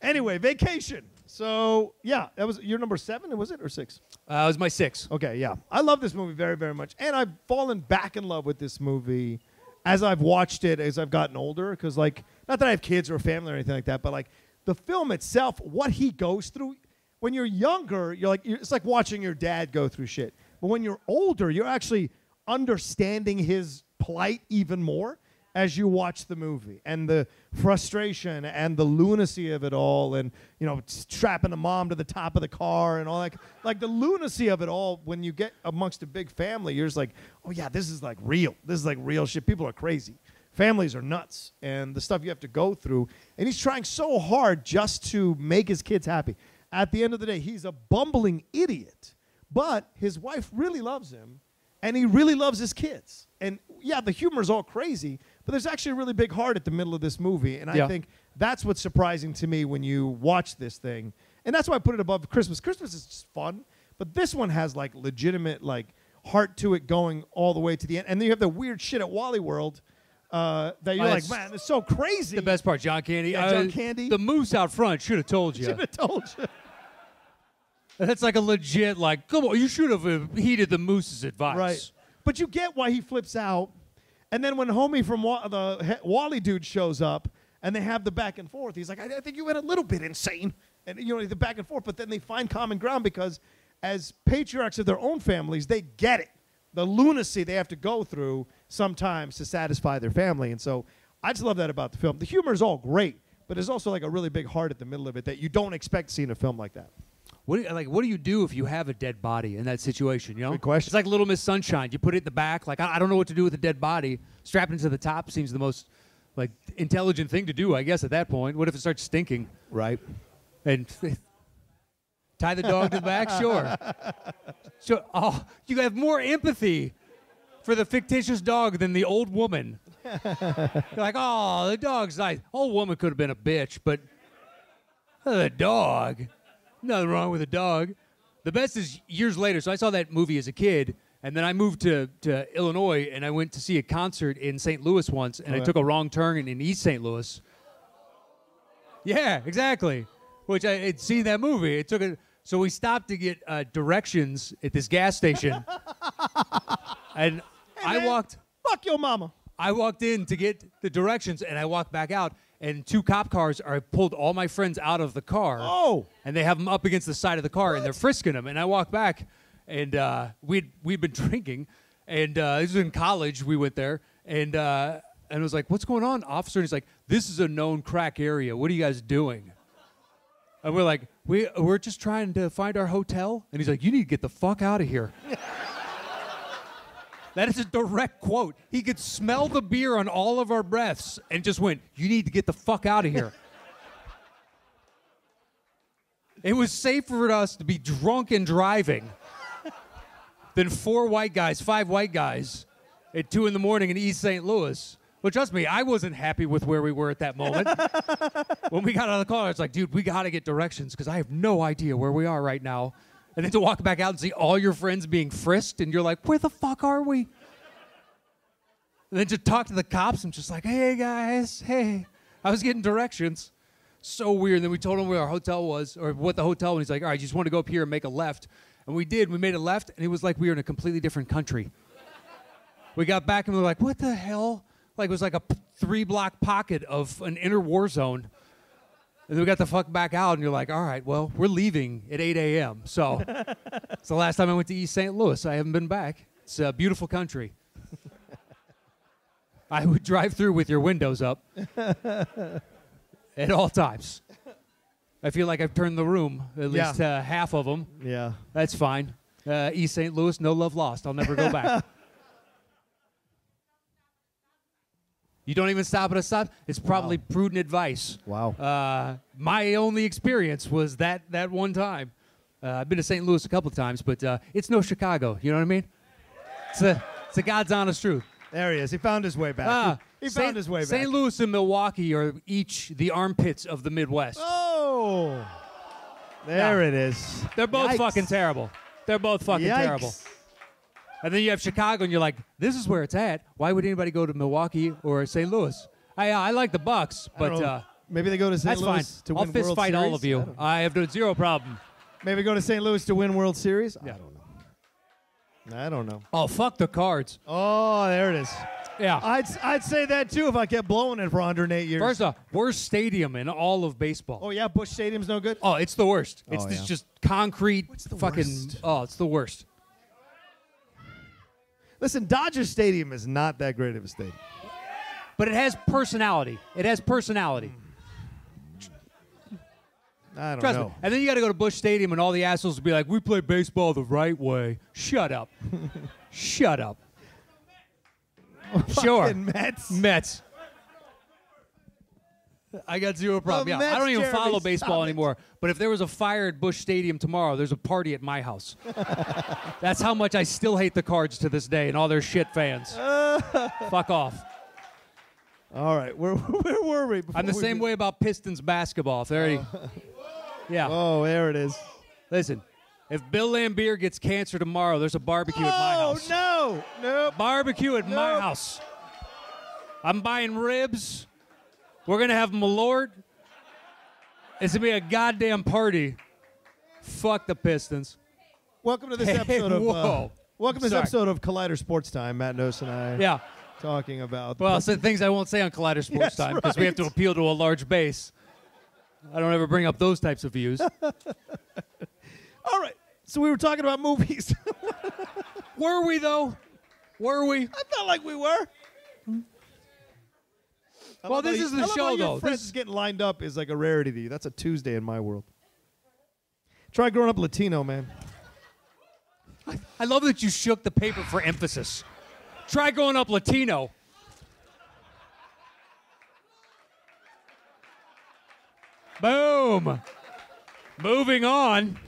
A: Anyway, Vacation. So, yeah, that was your number 7, was it, or 6?
B: It was my 6.
A: Okay, yeah. I love this movie very, very much. And I've fallen back in love with this movie as I've watched it, as I've gotten older. Because, like, not that I have kids or a family or anything like that, but, like, the film itself, what he goes through, when you're younger, it's like watching your dad go through shit. But when you're older, you're actually understanding his plight even more as you watch the movie, and the frustration and the lunacy of it all, and, you know, strapping the mom to the top of the car and all that. Like, the lunacy of it all, when you get amongst a big family, you're just like, oh yeah, this is like real. This is like real shit. People are crazy. Families are nuts, and the stuff you have to go through. And he's trying so hard just to make his kids happy. At the end of the day, he's a bumbling idiot, but his wife really loves him, and he really loves his kids. And yeah, the humor is all crazy, but there's actually a really big heart at the middle of this movie. And I think that's what's surprising to me when you watch this thing. And that's why I put it above Christmas. Christmas is just fun, but this one has like legitimate like heart to it going all the way to the end. And then you have the weird shit at Wally World that you're like, man, it's so crazy.
B: The best part, John Candy.
A: Yeah, John Candy.
B: The moose out front should have told you.
A: Should have told you.
B: That's like a legit, like, come on, you should have heeded the moose's advice.
A: Right. But you get why he flips out. And then when homie from the Wally dude shows up and they have the back and forth, he's like, I think you went a little bit insane. And, you know, the back and forth. But then they find common ground because as patriarchs of their own families, they get it. The lunacy they have to go through sometimes to satisfy their family. And so I just love that about the film. The humor is all great, but there's also like a really big heart at the middle of it that you don't expect to see in a film like that.
B: What do you do if you have a dead body in that situation? You know,
A: Good question.
B: It's like Little Miss Sunshine. You put it in the back. Like I don't know what to do with a dead body. Strapping it to the top seems the most like intelligent thing to do, I guess. At that point, what if it starts stinking?
A: Right.
B: And tie the dog to the back? Sure. Sure. Oh, you have more empathy for the fictitious dog than the old woman. You're like, oh, the dog's nice. Old woman could have been a bitch, but the dog. Nothing wrong with a dog. The best is years later. So I saw that movie as a kid, and then I moved to Illinois, and I went to see a concert in St. Louis once, and I took a wrong turn in East St. Louis. Yeah, exactly. Which I had seen that movie. So we stopped to get directions at this gas station, and
A: Hey, man, fuck your mama.
B: I walked in to get the directions, and I walked back out, and 2 cop cars pulled all my friends out of the car.
A: Oh.
B: And they have them up against the side of the car, and they're frisking them. And I walked back, and we'd been drinking, and this was in college. We went there, and I was like, "What's going on, officer?" And he's like, "This is a known crack area. What are you guys doing?" And we're like, "We're just trying to find our hotel." And he's like, "You need to get the fuck out of here." That is a direct quote. He could smell the beer on all of our breaths and just went, "You need to get the fuck out of here." It was safer for us to be drunk and driving than 5 white guys at 2 in the morning in East St. Louis. Well, trust me, I wasn't happy with where we were at that moment. When we got out of the car, I was like, dude, we got to get directions because I have no idea where we are right now. And then to walk back out and see all your friends being frisked, and you're like, where the fuck are we? And then to talk to the cops, I'm just like, hey, guys, hey. I was getting directions. So weird. And then we told him where our hotel was, or what the hotel was. And he's like, all right, you just want to go up here and make a left. And we did. We made a left, and it was like we were in a completely different country. We got back, and we were like, what the hell? Like it was like a 3-block pocket of an inner war zone. And then we got the fuck back out, and you're like, all right, well, we're leaving at 8 a.m. So it's the last time I went to East St. Louis. I haven't been back. It's a beautiful country. I would drive through with your windows up at all times. I feel like I've turned the room, at least half of them.
A: Yeah.
B: That's fine. East St. Louis, no love lost. I'll never go back. You don't even stop at a stop? It's probably prudent advice.
A: Wow.
B: My only experience was that one time. I've been to St. Louis a couple of times, but it's no Chicago. You know what I mean? It's a God's honest truth.
A: There he is. He found his way back. He found his way back.
B: St. Louis and Milwaukee are each the armpits of the Midwest.
A: Oh. There it is.
B: They're both
A: Yikes.
B: fucking terrible. They're both fucking
A: Yikes.
B: terrible. And then you have Chicago, and you're like, this is where it's at. Why would anybody go to Milwaukee or St. Louis? I like the Bucks, but
A: maybe they go to St.
B: that's
A: Louis
B: fine.
A: to
B: I'll
A: win
B: fist
A: World
B: fight
A: Series.
B: all of you. I have zero problem.
A: Maybe go to St. Louis to win World Series.
B: Yeah.
A: I don't know.
B: Oh, fuck the Cards.
A: Oh, there it is.
B: Yeah.
A: I'd say that too if I kept blowing it for 108 years.
B: First off, worst stadium in all of baseball.
A: Oh yeah, Busch Stadium's no good.
B: Oh, it's the worst.
A: Oh,
B: It's
A: yeah.
B: just concrete.
A: the
B: Fucking.
A: worst?
B: Oh, it's the worst.
A: Listen, Dodger Stadium is not that great of a stadium.
B: But it has personality. It has personality.
A: I don't
B: Trust
A: know.
B: me. And then you got to go to Busch Stadium, and all the assholes will be like, "We play baseball the right way." Shut up. Shut up. Sure.
A: Fucking Mets.
B: I got zero problem.
A: The
B: Yeah,
A: Mets,
B: I don't even
A: Jeremy,
B: follow
A: stop
B: baseball
A: it.
B: anymore. But if there was a fire at Busch Stadium tomorrow, there's a party at my house. That's how much I still hate the Cards to this day and all their shit fans. Fuck off.
A: All right, where were we?
B: I'm the same way about Pistons basketball. If they're already, yeah.
A: Oh, there it is.
B: Listen, if Bill Lambier gets cancer tomorrow, there's a barbecue at my house.
A: Oh no, nope.
B: Barbecue at my
A: Nope.
B: house. I'm buying ribs. We're going to have Malort. It's going to be a goddamn party. Fuck the Pistons.
A: Welcome to this
B: Hey,
A: episode of.
B: whoa.
A: Welcome to this
B: Sorry.
A: episode of Collider Sports Time. Matt Nose and I.
B: Yeah.
A: Talking about.
B: Well, so things I won't say on Collider Sports
A: Yes,
B: Time because we have to
A: right.
B: appeal to a large base. I don't ever bring up those types of views.
A: All right. So we were talking about movies.
B: Were we, though? Were we?
A: I felt like we were.
B: Well, this is the show, though.
A: Friends is getting lined up is like a rarity to you. That's a Tuesday in my world. Try growing up Latino, man.
B: I love that you shook the paper for emphasis. Try growing up Latino. Boom. Moving on.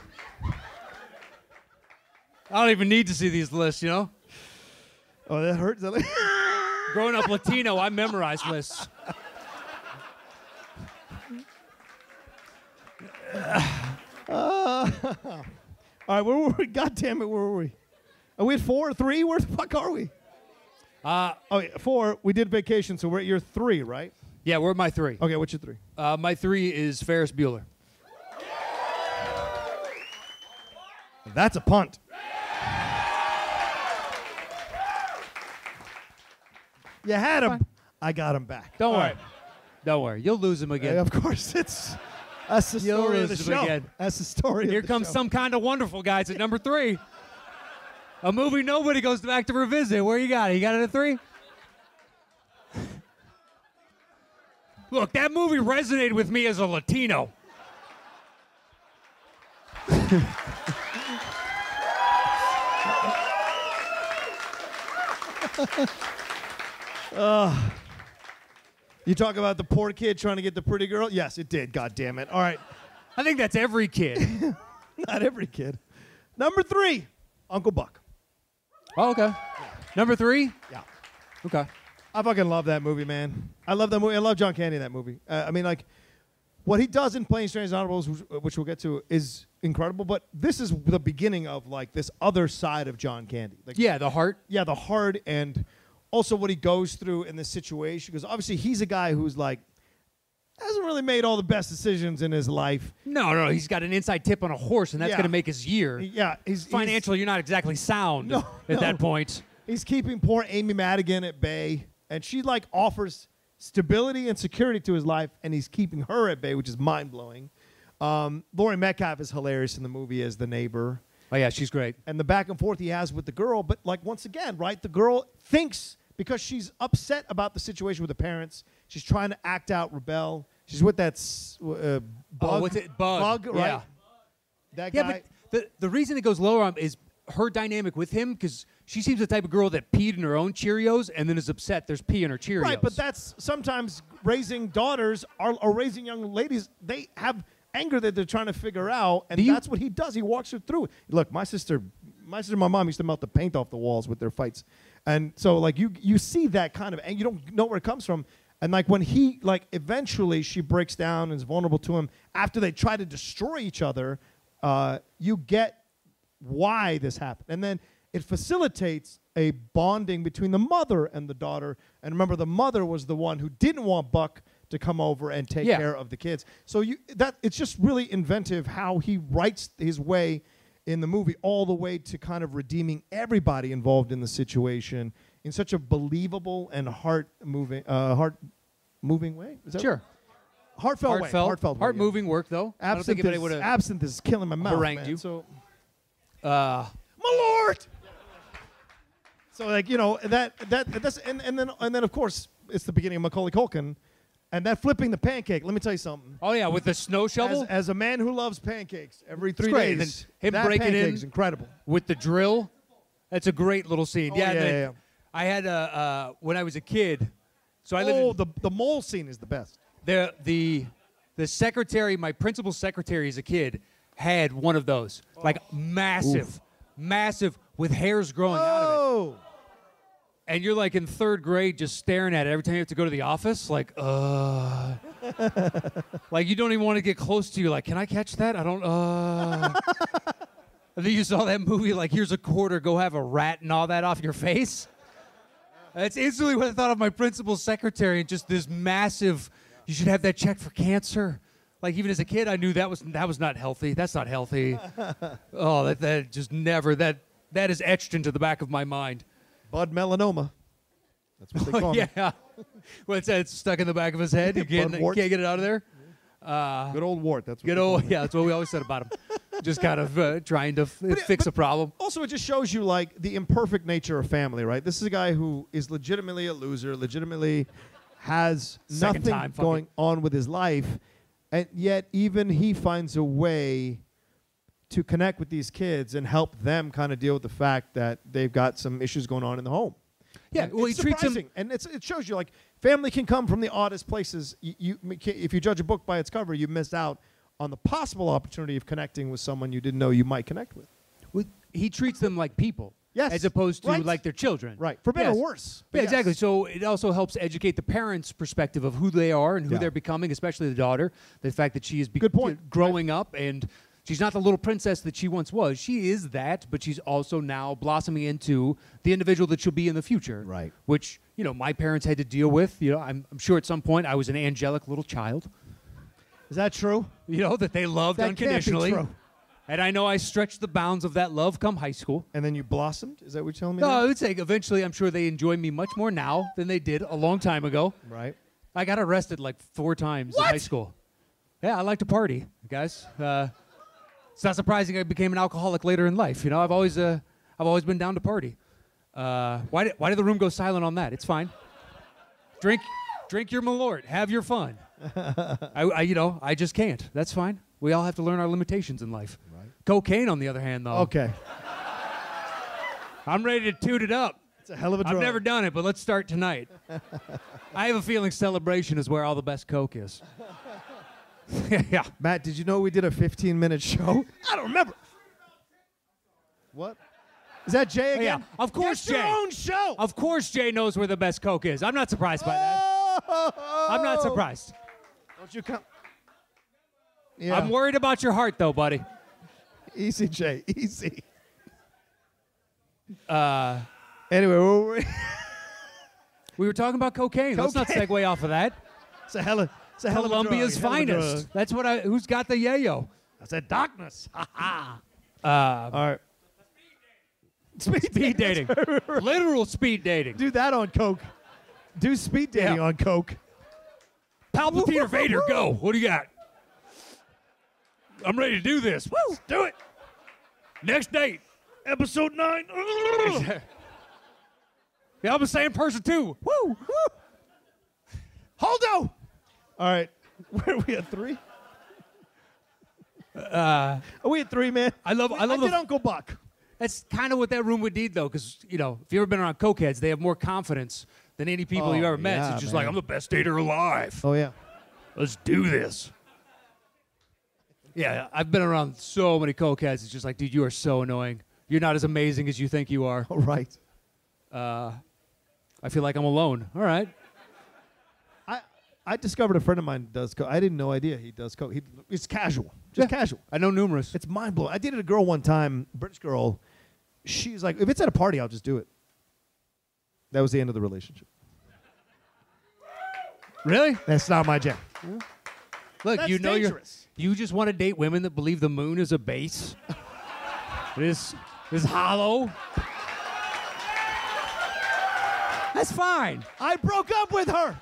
B: I don't even need to see these lists, you know?
A: Oh, that hurts.
B: Growing up Latino, I memorized lists.
A: All right, where were we? God damn it, where were we? Are we at 4, 3? Where the fuck are we? Oh, yeah, 4. We did vacation, so we're at your 3, right?
B: Yeah, we're at my 3.
A: Okay, what's your 3?
B: My 3 is Ferris Bueller.
A: That's a punt. You had him. I got him back.
B: Don't
A: All
B: worry.
A: right.
B: Don't worry. You'll lose him again.
A: Of course, that's the
B: You'll
A: story of the
B: lose him
A: show.
B: again.
A: That's the story
B: Here
A: of the
B: comes
A: show.
B: Some Kind of Wonderful, guys, at number 3. A movie nobody goes back to revisit. Where you got it? You got it at 3? Look, that movie resonated with me as a Latino.
A: You talk about the poor kid trying to get the pretty girl? Yes, it did. God damn it. All right.
B: I think that's every kid.
A: Not every kid. Number 3, Uncle Buck.
B: Oh, okay. Number 3?
A: Yeah.
B: Okay.
A: I fucking love that movie, man. I love that movie. I love John Candy in that movie. I mean, like, what he does in Planes, Trains, and Automobiles, which we'll get to, is incredible. But this is the beginning of, like, this other side of John Candy. Like,
B: Yeah, the heart.
A: yeah, the heart and also what he goes through in this situation. Because obviously he's a guy who's, like, hasn't really made all the best decisions in his life.
B: No, he's got an inside tip on a horse, and that's
A: Yeah.
B: going to make his year.
A: Yeah, he's
B: Financially, you're not exactly sound
A: No,
B: at
A: no.
B: that point.
A: He's keeping poor Amy Madigan at bay, and she like offers stability and security to his life, and he's keeping her at bay, which is mind blowing. Laurie Metcalf is hilarious in the movie as the neighbor,
B: Oh, yeah, she's great.
A: and the back and forth he has with the girl. But like once again, right, the girl thinks because she's upset about the situation with the parents, she's trying to act out, rebel. She's with that bug.
B: What's it? Bug.
A: Right?
B: Yeah.
A: That
B: Yeah,
A: guy.
B: but the reason it goes lower on is her dynamic with him, because she seems the type of girl that peed in her own Cheerios and then is upset there's pee in her Cheerios.
A: Right, but that's sometimes raising daughters or raising young ladies. They have anger that they're trying to figure out, and that's what he does. He walks her through it. Look, my sister, and my mom used to melt the paint off the walls with their fights, and so like you see that kind of, and you don't know where it comes from. And like when he like eventually she breaks down and is vulnerable to him after they try to destroy each other, you get why this happened, and then it facilitates a bonding between the mother and the daughter. And remember, the mother was the one who didn't want Buck to come over and take care of the kids. So it's just really inventive how he writes his way in the movie all the way to kind of redeeming everybody involved in the situation in such a believable and heart-moving way. Is that
B: Sure.
A: Heartfelt way. Heartfelt way, yeah.
B: Heart-moving work, though. I don't think anybody would have
A: Absinthe is killing my mouth,
B: harangued
A: man.
B: you.
A: So,
B: Uh,
A: my lord. So like that's and then of course it's the beginning of Macaulay Culkin, and that flipping the pancake. Let me tell you something.
B: oh, yeah, with the snow shovel,
A: As a man who loves pancakes, every 3
B: great.
A: days,
B: And him
A: that
B: breaking
A: pancake
B: in-
A: is incredible.
B: with the drill. That's a great little scene.
A: Oh,
B: yeah,
A: yeah,
B: and then
A: yeah.
B: I had when I was a kid, so I lived
A: Oh,
B: in
A: the mole scene is the best.
B: the secretary, my principal secretary as a kid, had one of those, like massive, with hairs growing out of it.
A: Oh,
B: And you're like in 3rd grade just staring at it every time you have to go to the office, like, like you don't even want to get close to you, like, can I catch that? I don't, And then you saw that movie, like, here's a quarter, go have a rat and all that off your face. That's instantly what I thought of my principal secretary, and just this massive, you should have that checked for cancer. Like, even as a kid, I knew that was not healthy. That's not healthy. Oh, that just never, that is etched into the back of my mind.
A: bud melanoma. That's what they call it.
B: Yeah. Well, it's stuck in the back of his head. You can't
A: Bud wart.
B: get it out of there.
A: Good old wart. That's what
B: Good
A: they call
B: old,
A: it.
B: yeah, that's what we always said about him. just kind of trying to fix a problem.
A: Also, it just shows you like the imperfect nature of family, right? This is a guy who is legitimately a loser, legitimately has nothing going on with his life, and yet even he finds a way to connect with these kids and help them kind of deal with the fact that they've got some issues going on in the home.
B: Yeah,
A: And
B: well,
A: it's
B: he treats them.
A: surprising, and it shows you like family can come from the oddest places. If you judge a book by its cover, you miss out on the possible opportunity of connecting with someone you didn't know you might connect with.
B: He treats them like people.
A: Yes.
B: As opposed to
A: Right.
B: like their children.
A: Right. For better
B: Yes.
A: or worse.
B: Yeah,
A: But
B: exactly.
A: yes.
B: So it also helps educate the parents' perspective of who they are and who
A: Yeah.
B: they're becoming, especially the daughter. The fact that she is
A: Good point.
B: growing up and she's not the little princess that she once was. She is that, but she's also now blossoming into the individual that she'll be in the future.
A: Right.
B: Which, my parents had to deal with. I'm sure at some point I was an angelic little child.
A: Is that true?
B: That they loved
A: That can't be
B: unconditionally.
A: true.
B: And I know I stretched the bounds of that love come high school.
A: And then you blossomed? Is that what you're telling me?
B: No,
A: now?
B: I would say eventually I'm sure they enjoy me much more now than they did a long time ago.
A: Right.
B: I got arrested like 4 times in high school. Yeah, I like to party, guys. It's not surprising I became an alcoholic later in life. I've always been down to party. Why did the room go silent on that? It's fine. Drink your Malort. Have your fun. I just can't. That's fine. We all have to learn our limitations in life.
A: Right.
B: Cocaine, on the other hand, though.
A: Okay.
B: I'm ready to toot it up.
A: It's a hell of a drug.
B: I've never done it, but let's start tonight. I have a feeling celebration is where all the best coke is. Yeah.
A: Matt, did you know we did a 15-minute show? I don't remember. What? Is that Jay again?
B: Yeah, of course,
A: It's your
B: Jay.
A: own show.
B: Of course Jay knows where the best coke is. I'm not surprised by that. I'm not surprised.
A: Don't you come? Yeah.
B: I'm worried about your heart, though, buddy.
A: Easy, Jay. Easy. Anyway, where were we?
B: We were talking about cocaine. Let's not
A: Cocaine.
B: segue off of that.
A: It's a hell of a
B: Columbia's
A: drug, hell of a drug.
B: finest. That's what who's got the yayo?
A: I said darkness.
B: Uh,
A: All right.
B: Speed dating. Literal speed dating.
A: Do that on coke. Do speed dating
B: Yeah.
A: on coke.
B: Palpatine or Vader, go. What do you got? I'm ready to do this. Woo, do it. Next date.
A: Episode 9.
B: Yeah, I'm the same person, too. Woo.
A: Holdo. All right. Where are we at 3? Are we at 3, man?
B: I love
A: I
B: the
A: did Uncle Buck.
B: That's kind of what that room would need, though, because, if you've ever been around cokeheads, they have more confidence than any people
A: Oh,
B: you've ever met.
A: yeah,
B: It's just
A: man.
B: like, I'm the best dater alive.
A: Oh, yeah.
B: Let's do this. Yeah, I've been around so many cokeheads. It's just like, dude, you are so annoying. You're not as amazing as you think you are.
A: All right.
B: I feel like I'm alone. All right.
A: I discovered a friend of mine does coke. I didn't know idea he does coke. It's casual. Just casual.
B: I know numerous.
A: It's mind-blowing. I dated a girl one time, British girl. She's like, if it's at a party, I'll just do it. That was the end of the relationship.
B: Really?
A: That's not my jam.
B: Look,
A: That's
B: you know
A: dangerous.
B: you just want to date women that believe the moon is a base. This is hollow. That's fine.
A: I broke up with her.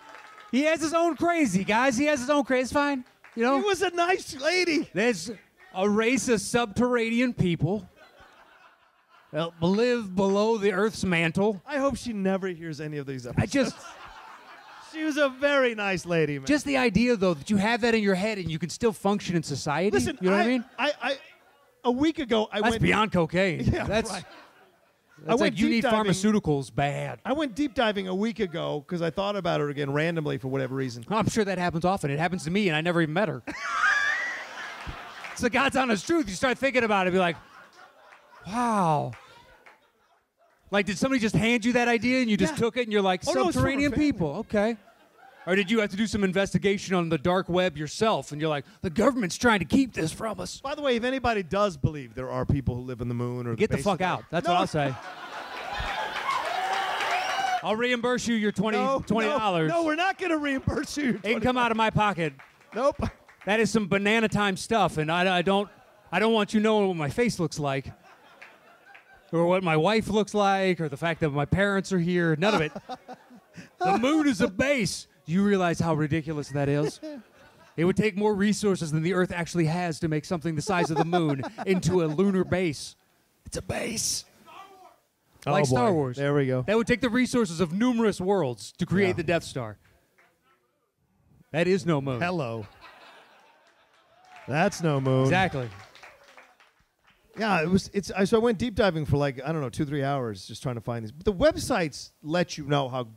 B: He has his own crazy, guys. He has his own crazy. It's fine.
A: She was a nice lady.
B: There's a race of subterranean people that live below the Earth's mantle.
A: I hope she never hears any of these episodes.
B: I
A: She was a very nice lady, man.
B: just the idea, though, that you have that in your head and you can still function in society.
A: Listen,
B: you know what I mean?
A: A week ago, I
B: That's
A: went
B: beyond cocaine.
A: Yeah,
B: that's
A: right.
B: that's
A: went
B: like you
A: deep
B: need
A: diving.
B: pharmaceuticals bad.
A: I went deep diving a week ago because I thought about her again randomly for whatever reason.
B: I'm sure that happens often. It happens to me, and I never even met her. It's the God's honest truth. You start thinking about it, be like, wow. Like, did somebody just hand you that idea and you just
A: Yeah.
B: took it and you're like,
A: Oh, no, it's from her
B: subterranean
A: family.
B: people, okay. Or did you have to do some investigation on the dark web yourself and you're like, the government's trying to keep this from us?
A: By the way, if anybody does believe there are people who live on the moon or
B: Get the
A: base
B: fuck
A: of the-
B: out. That's
A: No,
B: what I'll say. I'll reimburse you your $20.
A: No, we're not going to reimburse you.
B: It can come out of my pocket.
A: Nope.
B: That is some banana time stuff, and I don't want you knowing what my face looks like, or what my wife looks like, or the fact that my parents are here. None of it. The moon is a base. Do you realize how ridiculous that is? It would take more resources than the Earth actually has to make something the size of the moon into a lunar base. It's a base. Like
A: boy.
B: Star Wars.
A: There we go.
B: That would take the resources of numerous worlds to create the Death Star. That is no moon.
A: Hello. That's no moon.
B: Exactly.
A: Yeah, so I went deep diving for 2-3 hours just trying to find these. But the websites let you know how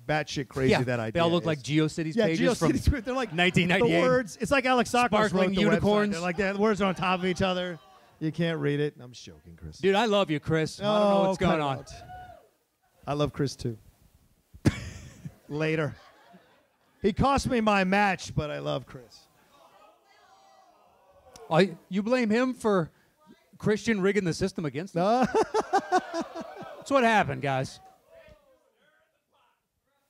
A: batshit crazy that idea is.
B: They all look like GeoCities pages
A: GeoCities,
B: from
A: they're like
B: 1998.
A: The words, it's like Alex Sokos
B: Sparkling
A: wrote the
B: unicorns.
A: website. They're like the words are on top of each other. You can't read it. I'm just joking, Chris.
B: Dude, I love you, Chris. I don't know what's going on.
A: I love Chris too. Later. He cost me my match, but I love Chris.
B: You blame him for Christian rigging the system against us? That's what happened, guys.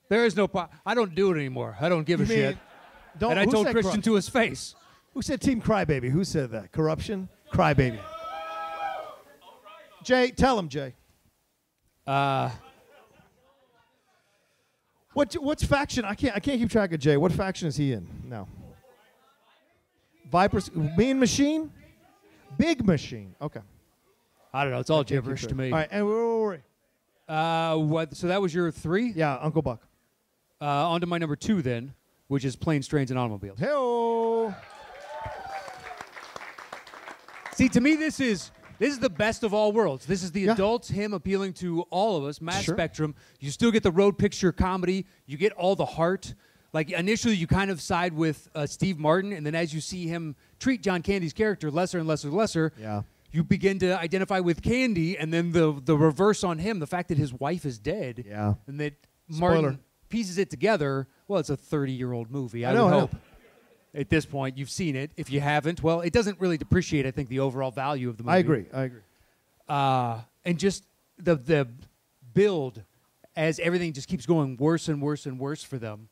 B: There is no I don't do it anymore. I don't give a shit. And I told Christian to his face.
A: Who said Team Crybaby? Who said that? Corruption? Crybaby. Jay, tell him, Jay. What's faction? I can't keep track of Jay. What faction is he in? No. Vipers, Mean Machine? Big Machine. Okay.
B: I don't know. It's all gibberish to me.
A: All right, and where were we?
B: So that was your 3?
A: Yeah, Uncle Buck.
B: On to my number 2 then, which is Planes, Trains, and Automobiles.
A: Hey-oh.
B: See, to me, this is the best of all worlds. This is the adults, him appealing to all of us, mass spectrum. You still get the road picture comedy. You get all the heart. Like, initially, you kind of side with Steve Martin, and then as you see him treat John Candy's character lesser and lesser and lesser, you begin to identify with Candy, and then the reverse on him, the fact that his wife is dead, and that Martin pieces it together. Well, it's a 30-year-old movie. I would hope. At this point, you've seen it. If you haven't, well, it doesn't really depreciate, I think, the overall value of the movie.
A: I agree.
B: And just the build as everything just keeps going worse and worse and worse for them.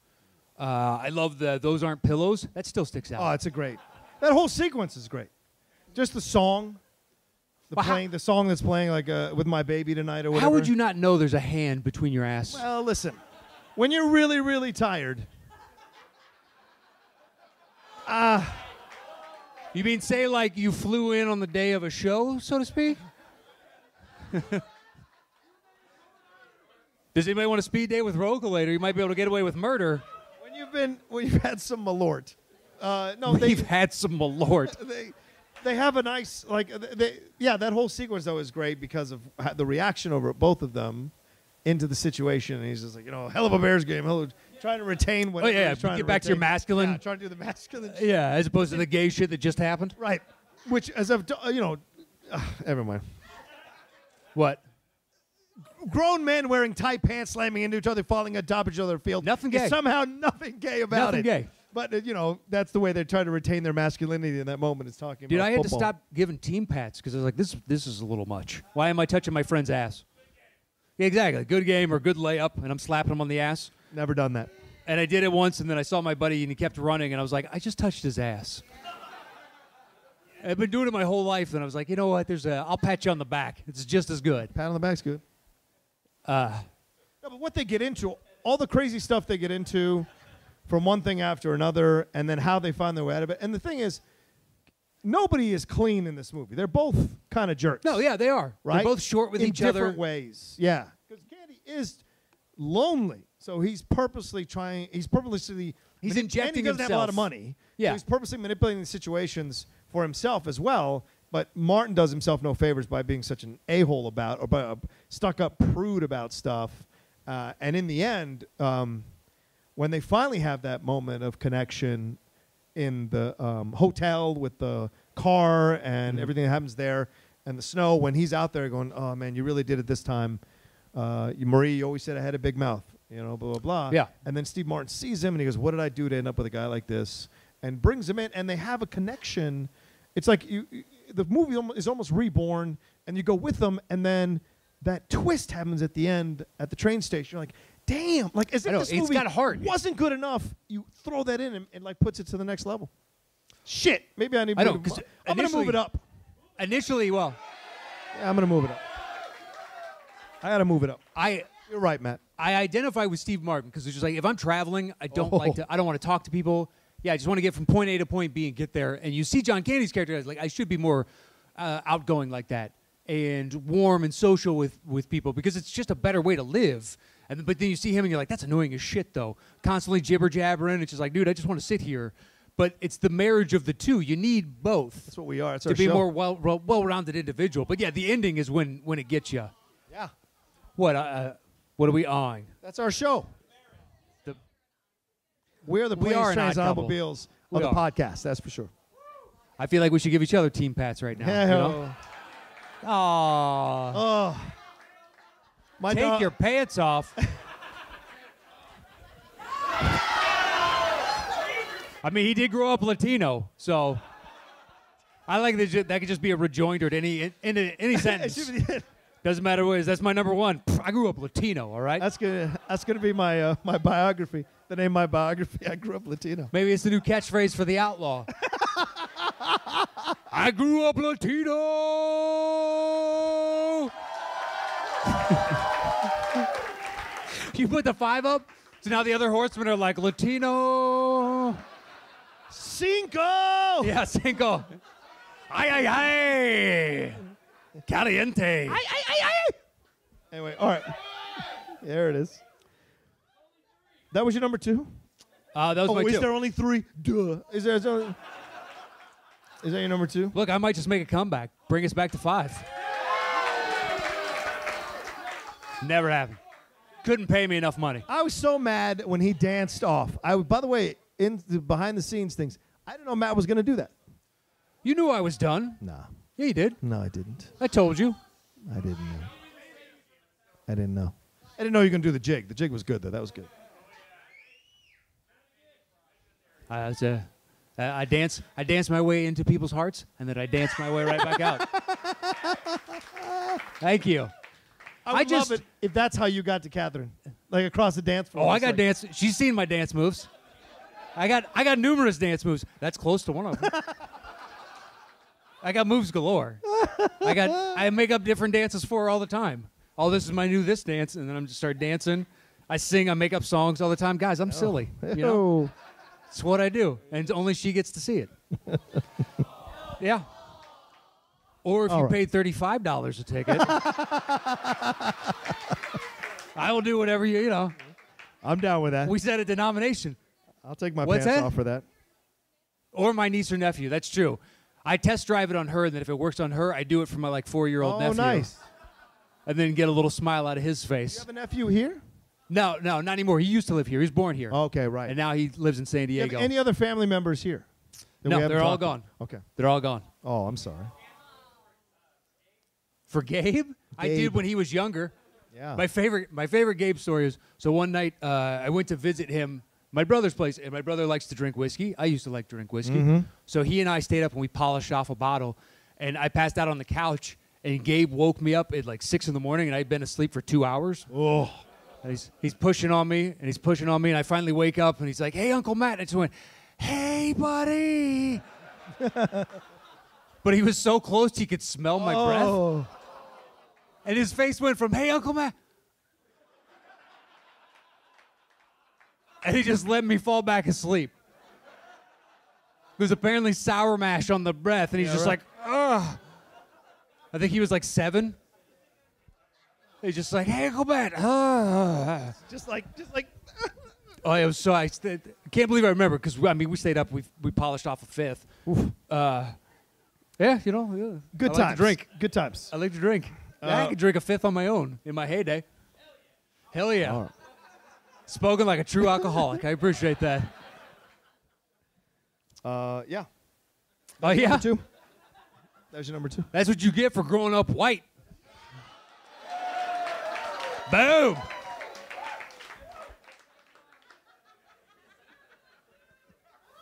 B: I love Those Aren't Pillows. That still sticks out.
A: Oh, it's that whole sequence is great. Just the song, the song that's playing like With My Baby Tonight or whatever.
B: How would you not know there's a hand between your ass?
A: Well, listen, when you're really, really tired.
B: You mean say like you flew in on the day of a show, so to speak? Does anybody want a speed date with Roca later? You might be able to get away with murder.
A: When you've had some Malort.
B: We've had some Malort.
A: They have a nice that whole sequence though is great because of the reaction over both of them into the situation, and he's just like, hell of a Bears game, trying to retain what.
B: Oh yeah, get back to your masculine.
A: Yeah, trying to do the masculine.
B: Yeah, as opposed to the gay shit that just happened.
A: Right, which as I've never mind.
B: What?
A: Grown men wearing tight pants, slamming into each other, falling on top of each other field.
B: Nothing gay.
A: Somehow nothing gay about
B: Nothing
A: it.
B: Gay.
A: But that's the way they're trying to retain their masculinity in that moment. Is talking.
B: Dude,
A: about
B: I had
A: football.
B: to stop giving team pats because I was like, this is a little much. Why am I touching my friend's ass? Yeah, exactly. Good game or good layup, and I'm slapping him on the ass.
A: Never done that.
B: And I did it once, and then I saw my buddy, and he kept running, and I was like, I just touched his ass. I've been doing it my whole life, and I was like, you know what? I'll pat you on the back. It's just as good.
A: Pat on the back's good. No, but what they get into, all the crazy stuff they get into, from one thing after another, and then how they find their way out of it. And the thing is, nobody is clean in this movie. They're both kind of jerks.
B: No, yeah, they are.
A: Right?
B: They're both short with each other.
A: In different ways. Yeah. Because Candy is lonely. So he's purposely trying, He's
B: injecting
A: and he doesn't have a lot of money.
B: Yeah.
A: So he's purposely manipulating the situations for himself as well. But Martin does himself no favors by being such an a-hole about, or by a stuck-up prude about stuff. And in the end, when they finally have that moment of connection in the hotel with the car and everything that happens there and the snow, when he's out there going, oh, man, you really did it this time. Marie, you always said I had a big mouth, blah, blah, blah.
B: Yeah.
A: And then Steve Martin sees him and he goes, what did I do to end up with a guy like this? And brings him in, and they have a connection. It's like the movie is almost reborn, and you go with them, and then that twist happens at the end at the train station. You're like, damn, like as if this movie
B: got heart.
A: wasn't good enough, you throw that in and like puts it to the next level. Shit, maybe I need. I'm gonna move it up.
B: Initially, well,
A: yeah, I'm gonna move it up. I gotta move it up. You're right, Matt.
B: I identify with Steve Martin because it's just like if I'm traveling, I don't want to talk to people. yeah, I just want to get from point A to point B and get there. And you see John Candy's character as like, I should be more outgoing like that and warm and social with people because it's just a better way to live. But then you see him and you're like, that's annoying as shit, though. Constantly jibber jabbering. It's just like, dude, I just want to sit here. But it's the marriage of the two. You need both.
A: That's what we are. It's
B: to
A: our
B: be
A: show.
B: more well-rounded individual. But yeah, the ending is when it gets you.
A: Yeah.
B: What are we on?
A: That's our show. We are the
B: We
A: Planes,
B: are an
A: Trains,
B: odd
A: and
B: couple.
A: Automobiles
B: We
A: of the
B: are.
A: podcast. That's for sure.
B: I feel like we should give each other team pats right now. You know? Aww.
A: Oh. My
B: Take
A: dog,
B: your pants off. I mean, he did grow up Latino, so I like that could just be a rejoinder to any sentence. Doesn't matter what it is. That's my number one. I grew up Latino, all right?
A: That's gonna be my my biography. The name of my biography. I grew up Latino.
B: Maybe it's the new catchphrase for the outlaw. I grew up Latino. You put the 5 up, so now the other horsemen are like Latino.
A: Cinco.
B: Yeah, cinco. Ay, ay, ay. Caliente.
A: Ay, ay, ay, ay. Anyway, all right. There it is. That was your number 2?
B: That was my
A: is
B: 2.
A: there only 3? Duh. Is that your number 2?
B: Look, I might just make a comeback. Bring us back to 5. Never happened. Couldn't pay me enough money.
A: I was so mad when he danced off. By the way, in the behind the scenes things, I didn't know Matt was going to do that.
B: You knew I was done.
A: Nah.
B: Yeah, you did.
A: No, I didn't.
B: I told you.
A: I didn't know. I didn't know you were going to do the jig. The jig was good, though. That was good.
B: I dance my way into people's hearts, and then I dance my way right back out. Thank you.
A: I would love it if that's how you got to Catherine, like across the dance floor.
B: Oh, I
A: It's
B: got
A: like,
B: dance. She's seen my dance moves. I got numerous dance moves. That's close to one of them. I got moves galore. I make up different dances for her all the time. Oh, this is my new this dance, and then I'm just start dancing. I sing, I make up songs all the time. Guys, I'm silly. You know? It's what I do, and only she gets to see it. Yeah. Or if you paid $35 a ticket, I will do whatever you know.
A: I'm down with that.
B: We set a denomination.
A: I'll take my
B: What's
A: pants
B: that?
A: off for that.
B: Or my niece or nephew. That's true. I test drive it on her, and then if it works on her, I do it for my 4-year-old nephew.
A: Oh, nice.
B: And then get a little smile out of his face.
A: You have a nephew here?
B: No, not anymore. He used to live here. He was born here.
A: Okay, right.
B: And now he lives in San
A: You have
B: Diego.
A: any other family members here? that
B: No,
A: we haven't
B: they're all
A: talked to?
B: gone.
A: Okay.
B: They're all gone.
A: Oh, I'm sorry.
B: For Gabe? I did when he was younger.
A: Yeah.
B: My favorite Gabe story is, so one night I went to visit him, my brother's place, and my brother likes to drink whiskey. I used to like to drink whiskey.
A: Mm-hmm.
B: So he and I stayed up and we polished off a bottle, and I passed out on the couch, and Gabe woke me up at like 6 in the morning, and I'd been asleep for 2 hours.
A: Oh.
B: And he's pushing on me, and I finally wake up, and he's like, "Hey, Uncle Matt." And I just went, "Hey, buddy." But he was so close he could smell my breath. And his face went from, "Hey, Uncle Matt." And he just let me fall back asleep. There's apparently sour mash on the breath, and he's just like, ugh. I think he was like 7. He's just like, "Hey, Uncle Matt."
A: Just like.
B: Oh, it was so, I can't believe I remember, because, I mean, we stayed up, we polished off a 5th. Yeah, you know. Yeah.
A: Good
B: I
A: times.
B: like to drink.
A: Good times.
B: I like to drink. I could drink a 5th on my own in my heyday. Hell yeah.
A: All right.
B: Spoken like a true alcoholic. I appreciate that.
A: Yeah.
B: Oh, yeah?
A: Number 2. There's your number 2.
B: That's what you get for growing up white. Boom.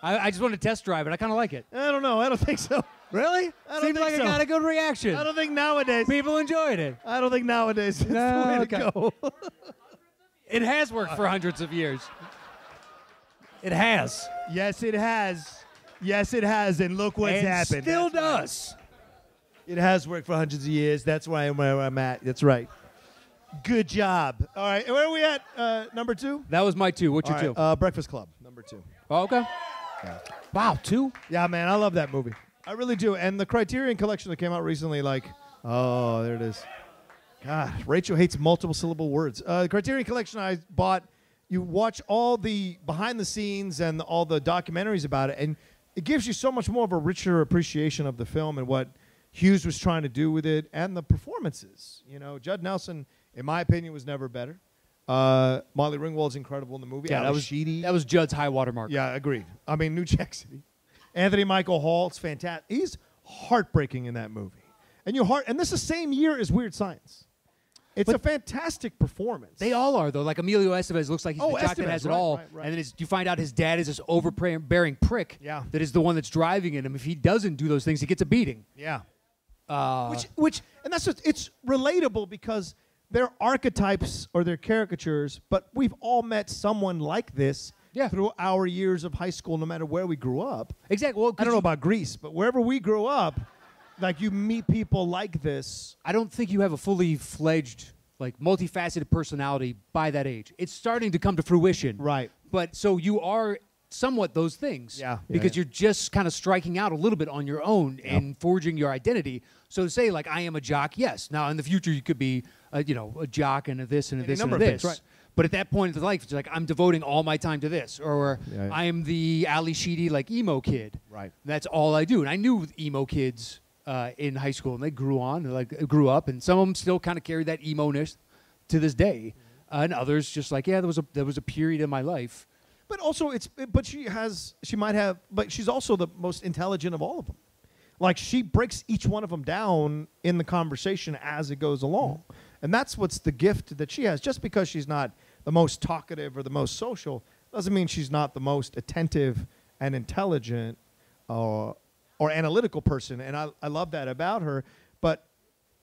B: I just want to test drive it. I kind of like it.
A: I don't know. I don't think so.
B: Really?
A: I don't
B: Seems
A: think
B: like
A: so.
B: it got a good reaction.
A: I don't think nowadays.
B: People enjoyed it.
A: I don't think nowadays it's
B: No,
A: the way
B: okay.
A: to go.
B: It has worked for hundreds of years. It has.
A: Yes, it has. Yes, it has. And look what's
B: And
A: happened.
B: still
A: That's right.
B: does.
A: It has worked for hundreds of years. That's why I'm where I'm at. That's right. Good job. All right. Where are we at? Number 2?
B: That was my 2. What's your
A: All
B: 2?
A: right, Breakfast Club, number 2.
B: Oh, okay. Wow, 2?
A: Yeah, man, I love that movie. I really do. And the Criterion Collection that came out recently, like, oh, there it is. God, Rachel hates multiple syllable words. The Criterion Collection I bought, you watch all the behind the scenes and all the documentaries about it, and it gives you so much more of a richer appreciation of the film and what Hughes was trying to do with it and the performances. You know, Judd Nelson, in my opinion, was never better. Molly Ringwald's incredible in the movie.
B: Yeah, that was Judd's high watermark.
A: Yeah, agreed. I mean, New Jack City. Anthony Michael Hall, it's fantastic. He's heartbreaking in that movie. And this is the same year as Weird Science. It's a fantastic performance.
B: They all are, though. Like Emilio Estevez looks like he's the jock that has it all.
A: Right.
B: And then you find out his dad is this overbearing prick that is the one that's driving him. If he doesn't do those things, he gets a beating.
A: Yeah. And it's relatable because they're archetypes or they're caricatures, but we've all met someone like this through our years of high school, no matter where we grew up.
B: Exactly. Well,
A: I don't know about Greece, but wherever we grew up, like you meet people like this.
B: I don't think you have a fully fledged, like multifaceted personality by that age. It's starting to come to fruition.
A: Right.
B: But so you are somewhat those things. Because you're just kind of striking out a little bit on your own and forging your identity. So to say like I am a jock, yes. Now in the future you could be a jock and a this and a this and a this.
A: Right.
B: But at that point in life, it's like I'm devoting all my time to this, or I am the Ali Sheedy like emo kid.
A: Right.
B: That's all I do. And I knew emo kids in high school, and they grew up, and some of them still kind of carry that emo-ness to this day, and others just like there was a period in my life.
A: But also but she's also the most intelligent of all of them. Like she breaks each one of them down in the conversation as it goes along. And that's what's the gift that she has. Just because she's not the most talkative or the most social doesn't mean she's not the most attentive and intelligent or analytical person. And I love that about her. But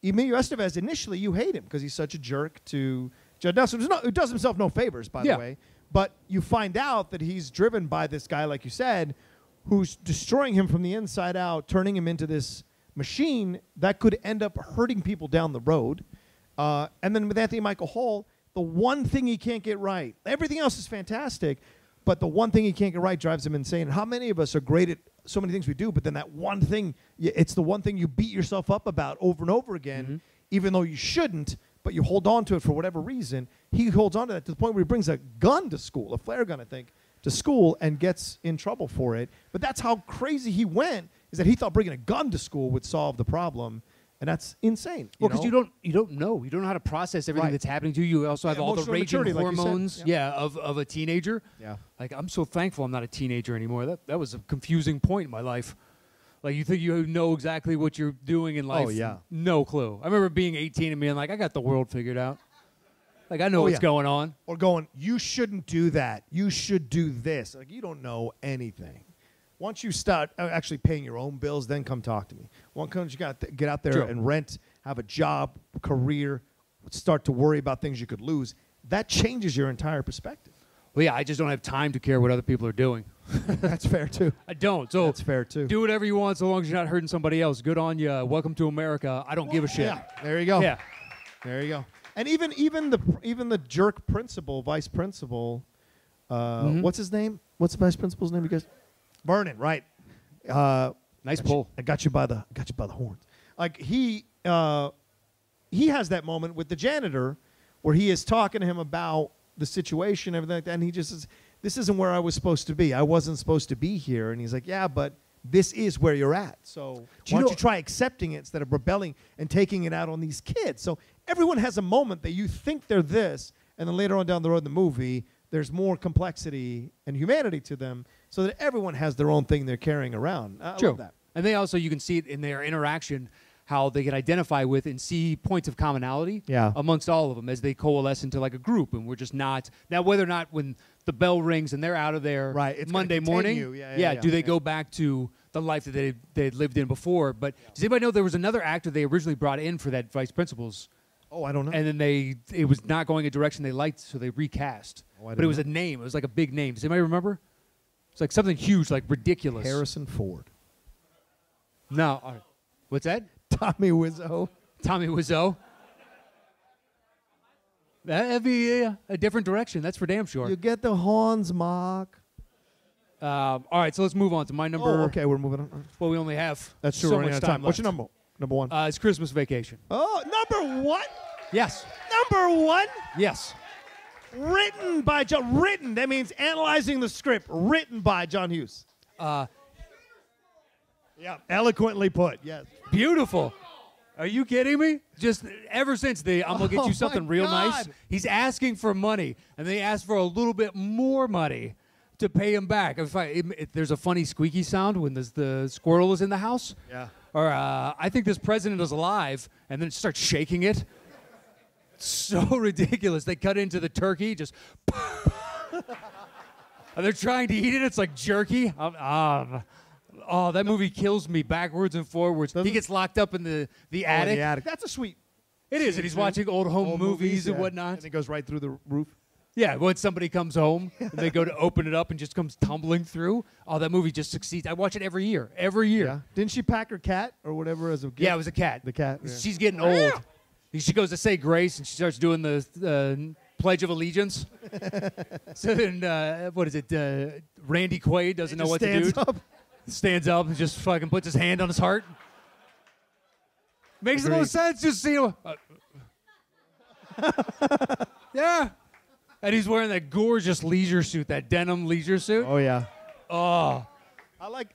A: Emilio Estevez, initially you hate him because he's such a jerk to Judd Nelson, who does himself no favors, by the way. But you find out that he's driven by this guy, like you said, who's destroying him from the inside out, turning him into this machine that could end up hurting people down the road. And then with Anthony Michael Hall, the one thing he can't get right, everything else is fantastic, but the one thing he can't get right drives him insane. And how many of us are great at so many things we do, but then that one thing, it's the one thing you beat yourself up about over and over again, even though you shouldn't, but you hold on to it for whatever reason. He holds on to that to the point where he brings a gun to school, a flare gun, I think, to school and gets in trouble for it. But that's how crazy he went, is that he thought bringing a gun to school would solve the problem. And that's insane.
B: Well, because you don't know. You don't know how to process everything that's happening to you. You also have all the raging hormones of a teenager. Yeah. Like, I'm so thankful I'm not a teenager anymore. That was a confusing point in my life. Like, you think you know exactly what you're doing in life.
A: Oh, yeah.
B: No clue. I remember being 18 and being like, I got the world figured out. Like, I know what's going on.
A: Or going, you shouldn't do that. You should do this. Like, you don't know anything. Once you start actually paying your own bills, then come talk to me. Once you got to get out there and rent, have a job, career, start to worry about things you could lose, that changes your entire perspective.
B: Well, yeah, I just don't have time to care what other people are doing.
A: That's fair, too.
B: I don't. So
A: that's fair, too.
B: Do whatever you want so long as you're not hurting somebody else. Good on you. Welcome to America. I don't give a shit.
A: Yeah, there you go.
B: Yeah.
A: There you go. And even the jerk principal, vice principal, what's his name? What's the vice principal's name, you guys? Vernon, right?
B: Nice pull.
A: I got you by the horns. Like he has that moment with the janitor where he is talking to him about the situation, everything like that, and he just says, "This isn't where I was supposed to be. I wasn't supposed to be here." And he's like, "Yeah, but this is where you're at. So why don't you try accepting it instead of rebelling and taking it out on these kids?" So everyone has a moment that you think they're this, and then later on down the road in the movie, there's more complexity and humanity to them, so that everyone has their own thing they're carrying around. I love that.
B: And they also, you can see it in their interaction, how they can identify with and see points of commonality amongst all of them as they coalesce into like a group. And we're just not, now whether or not when the bell rings and they're out of there Monday morning, do they go back to the life that they had lived in before? But does anybody know there was another actor they originally brought in for that vice principal's?
A: Oh, I don't know.
B: And then it was not going a direction they liked, so they recast. But it was a name. It was like a big name. Does anybody remember? It's like something huge, like ridiculous.
A: Harrison Ford.
B: No. What's that?
A: Tommy Wiseau.
B: Tommy Wiseau. That'd be a different direction. That's for damn sure.
A: You get the horns, Mark.
B: All right, so let's move on to my number.
A: Oh, okay, we're moving on.
B: Well, we only have
A: That's true.
B: so
A: We're running
B: much
A: out of
B: time
A: What's your
B: left.
A: number? Number one.
B: It's Christmas Vacation.
A: Oh, number one.
B: Yes.
A: Number one.
B: Yes.
A: Written by John. Written. That means analyzing the script. Written by John Hughes. Yeah. Eloquently put. Yes.
B: Beautiful. Are you kidding me? Just ever since I'm gonna get you something real nice. He's asking for money, and they ask for a little bit more money to pay him back. If there's a funny squeaky sound when the squirrel is in the house.
A: Yeah.
B: Or I think this president is alive, and then it starts shaking it. So ridiculous. They cut into the turkey, just. And they're trying to eat it. It's like jerky. Oh, that movie kills me backwards and forwards. He gets locked up in the attic.
A: The attic. That's a sweet.
B: It is, and he's watching old home movies and
A: yeah.
B: whatnot.
A: And it goes right through the roof.
B: Yeah, when somebody comes home and they go to open it up and just comes tumbling through. Oh, that movie just succeeds. I watch it every year. Every year.
A: Yeah. Didn't she pack her cat or whatever as a gift?
B: Yeah, it was a cat.
A: The cat. Yeah.
B: She's getting old. She goes to say grace and she starts doing the Pledge of Allegiance. So then, what is it? Randy Quaid doesn't know what to do. Stands up and just fucking puts his hand on his heart. Makes the most sense. Just see him. Yeah. And he's wearing that gorgeous leisure suit, that denim leisure suit.
A: Oh yeah.
B: Oh.
A: I like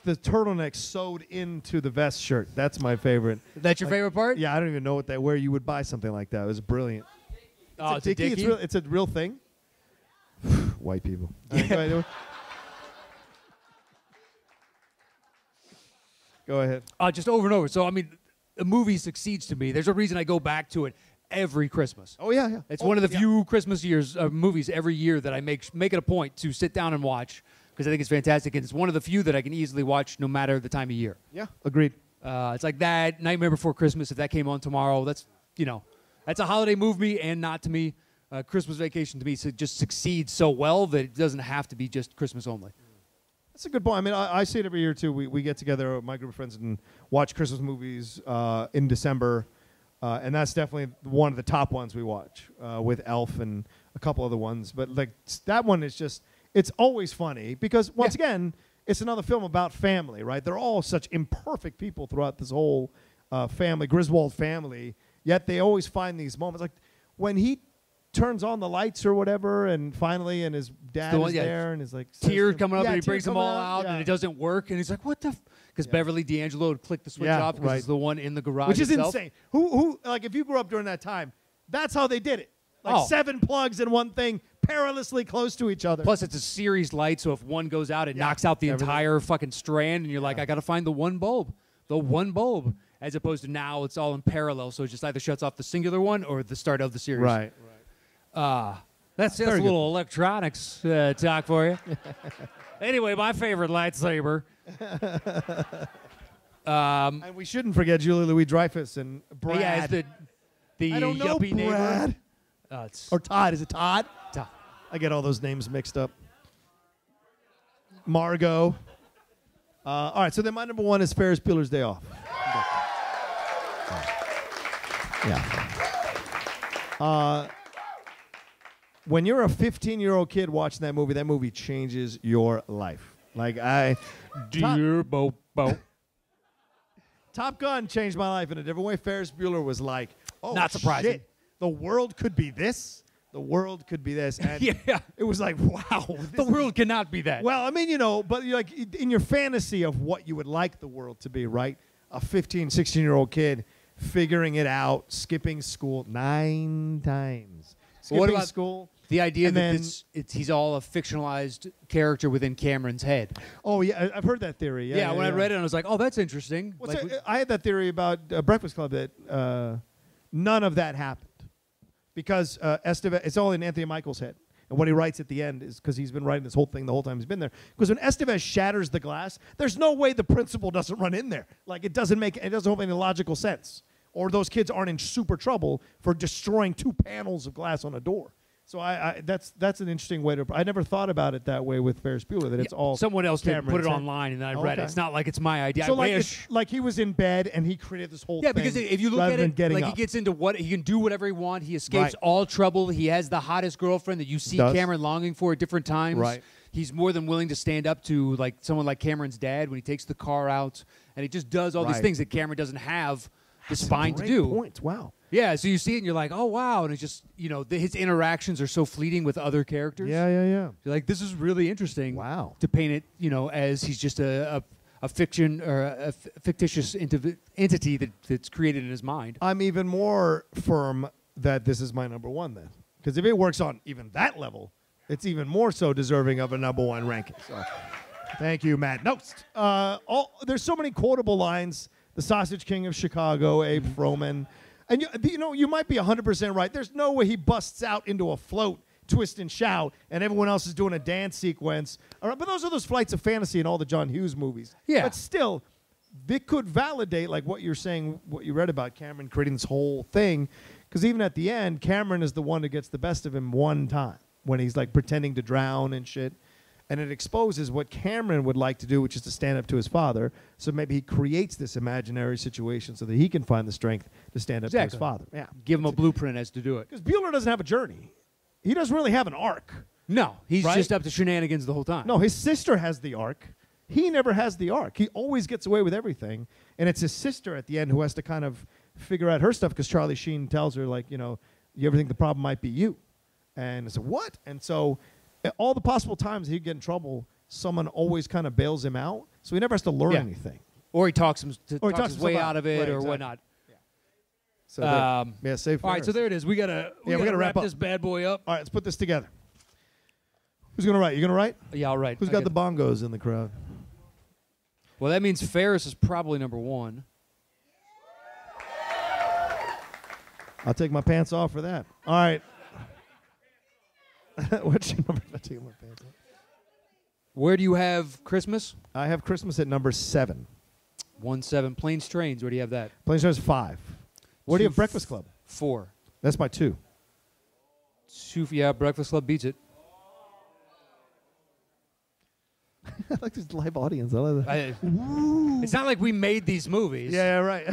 A: the turtleneck sewed into the vest shirt. That's my favorite.
B: That's your favorite part?
A: Yeah, I don't even know where you would buy something like that. It was brilliant.
B: Oh, it's a dickie?
A: It's a real thing. White people.
B: Yeah.
A: Go ahead.
B: Just over and over. So, I mean, a movie succeeds to me. There's a reason I go back to it every Christmas.
A: Oh, yeah, yeah.
B: It's one of the few Christmas movies every year that I make it a point to sit down and watch because I think it's fantastic. And it's one of the few that I can easily watch no matter the time of year.
A: Yeah, agreed.
B: It's like that, Nightmare Before Christmas, if that came on tomorrow, that's a holiday movie and not to me. Christmas Vacation to me just succeeds so well that it doesn't have to be just Christmas only.
A: That's a good point. I mean, I see it every year, too. We get together, my group of friends, and watch Christmas movies in December. And that's definitely one of the top ones we watch with Elf and a couple other ones. But like that one is just, it's always funny because, once again, it's another film about family, right? They're all such imperfect people throughout this whole Griswold family, yet they always find these moments. Like when he turns on the lights or whatever, and finally, and his dad is there, and is like
B: tear coming up, and he brings them all out, and it doesn't work, and he's like, "What the?" Because Beverly D'Angelo would click the switch off because it's the one in the garage,
A: which is
B: itself.
A: insane. Who like if you grew up during that time, that's how they did it. Like 7 plugs in one thing, perilously close to each other.
B: Plus, it's a series light, so if one goes out, it knocks out the entire fucking strand, and you're like, I got to find the one bulb, as opposed to now it's all in parallel, so it just either shuts off the singular one or the start of the series.
A: Right.
B: That's a little electronics talk for you. Anyway, my favorite lightsaber.
A: And we shouldn't forget Julie Louis-Dreyfus and Brad.
B: Yeah, it's the
A: I don't know,
B: yuppie
A: Brad.
B: neighbor.
A: Or Todd. Is it Todd?
B: Todd.
A: I get all those names mixed up. Margot. All right, so then my number one is Ferris Bueller's Day Off. Yeah. When you're a 15-year-old kid watching that movie changes your life. Like
B: Dear Bobo.
A: Top Gun changed my life in a different way. Ferris Bueller was like, oh,
B: not surprising.
A: Shit, the world could be this. The world could be this. And it was like, wow.
B: The world cannot be that.
A: Well, I mean, but you're like in your fantasy of what you would like the world to be, right? A 15, 16-year-old kid figuring it out, skipping school 9 times.
B: What about
A: school?
B: The idea that he's all a fictionalized character within Cameron's head.
A: Oh, yeah, I've heard that theory.
B: Yeah, when I read it, I was like, oh, that's interesting.
A: I had that theory about Breakfast Club that none of that happened. Because Estevez, it's all in Anthony Michael's head. And what he writes at the end is because he's been writing this whole thing the whole time he's been there. Because when Estevez shatters the glass, there's no way the principal doesn't run in there. Like, it doesn't have any logical sense. Or those kids aren't in super trouble for destroying 2 panels of glass on a door. So that's an interesting way to. I never thought about it that way with Ferris Bueller. That it's all
B: someone else did put it online, and then I read it. It's not like it's my idea.
A: So like he was in bed and he created this whole thing.
B: Yeah, because if you look at it, like he gets into he can do whatever he wants. He escapes all trouble. He has the hottest girlfriend that you see Cameron longing for at different times.
A: Right.
B: he's more than willing to stand up to like someone like Cameron's dad when he takes the car out, and he just does all these things that Cameron doesn't have the spine to do.
A: Point. Wow.
B: Yeah, so you see it and you're like, oh wow, and it's just his interactions are so fleeting with other characters.
A: Yeah.
B: You're like, this is really interesting.
A: Wow.
B: To paint it, as he's just a fiction or a fictitious entity that's created in his mind.
A: I'm even more firm that this is my number one then, because if it works on even that level, it's even more so deserving of a number one ranking. So, thank you, Matt. No, there's so many quotable lines. The Sausage King of Chicago, Abe Froman. And you might be 100% right. There's no way he busts out into a float, twist and shout, and everyone else is doing a dance sequence. All right, but those are those flights of fantasy in all the John Hughes movies.
B: Yeah.
A: But still, they could validate like what you're saying, what you read about Cameron creating this whole thing, because even at the end, Cameron is the one who gets the best of him one time when he's like pretending to drown and shit. And it exposes what Cameron would like to do, which is to stand up to his father. So maybe he creates this imaginary situation so that he can find the strength to stand up to his father. Yeah.
B: Give him a blueprint as to do it.
A: Because Bueller doesn't have a journey. He doesn't really have an arc.
B: No, he's
A: Right?
B: just up to shenanigans the whole time.
A: No, his sister has the arc. He never has the arc. He always gets away with everything. And it's his sister at the end who has to kind of figure out her stuff because Charlie Sheen tells her, like, you ever think the problem might be you? And it's what? And so all the possible times he'd get in trouble, someone always kind of bails him out. So he never has to learn anything.
B: Or he talks his way
A: himself
B: out of it
A: right,
B: or
A: exactly.
B: whatnot.
A: So save
B: all right, so there it is. We gotta wrap this bad boy up.
A: All right, let's put this together. Who's going to write? You going to write?
B: Yeah, I'll write.
A: Who's got the bongos in the crowd?
B: Well, that means Ferris is probably number one.
A: I'll take my pants off for that. All right. What's your number? I'm taking my pants off.
B: Where do you have Christmas?
A: I have Christmas at number 7.
B: 1-7. Planes, Trains. Where do you have that?
A: Planes, Trains 5. Where do you have Breakfast Club?
B: 4.
A: That's my 2.
B: 2. Yeah, Breakfast Club beats it.
A: I like this live audience. I love that.
B: It's not like we made these movies.
A: Yeah, right.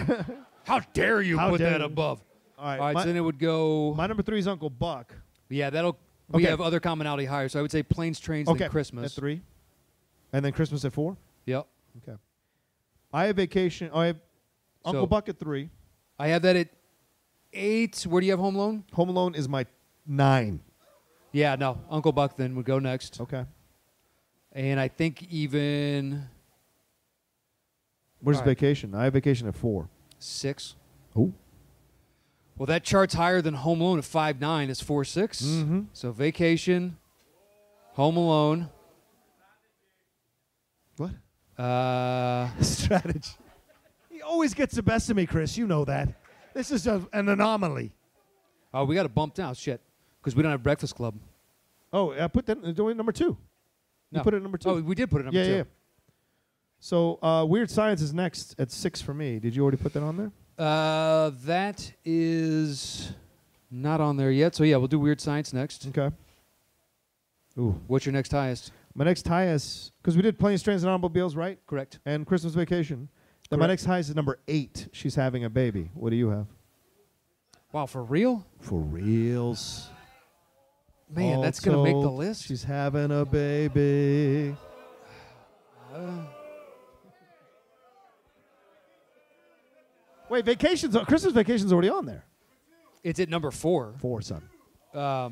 B: How dare you put that
A: you.
B: above?
A: All right.
B: All right, so then it would go.
A: My number 3 is Uncle Buck.
B: Yeah, we have other commonality higher. So I would say Planes, Trains, then Christmas.
A: At 3. And then Christmas at 4?
B: Yep.
A: Okay. I have Vacation. I have Uncle Buck at 3.
B: I have that at 8. Where do you have Home Alone?
A: Home Alone is my 9.
B: Yeah, no. Uncle Buck then would go next.
A: Okay.
B: And I think even.
A: Where's
B: All right.
A: Vacation? I have Vacation at 4.
B: 6.
A: Oh.
B: Well, that chart's higher than Home Alone at 5.9. It's 4.6.
A: Mm-hmm.
B: So Vacation, Home Alone.
A: What?
B: Strategy.
A: He always gets the best of me, Chris. You know that. This is an anomaly.
B: Oh, we got to bump down. Shit. Because we don't have Breakfast Club.
A: Oh, I put that doing number 2.
B: No.
A: You put it at number 2.
B: Oh, we did put it at number 2.
A: Yeah. So Weird Science is next at 6 for me. Did you already put that on there?
B: That is not on there yet. So, yeah, we'll do Weird Science next.
A: Okay. Ooh.
B: What's your next highest?
A: My next highest, because we did Planes, Trains, and Automobiles, right?
B: Correct.
A: And Christmas Vacation. Then my next highest is number 8. She's having a baby. What do you have?
B: Wow, for real?
A: For reals.
B: Man, that's going to make the list?
A: She's having a baby. Wait, Christmas Vacation's already on there.
B: It's at number 4.
A: 4, son.
B: All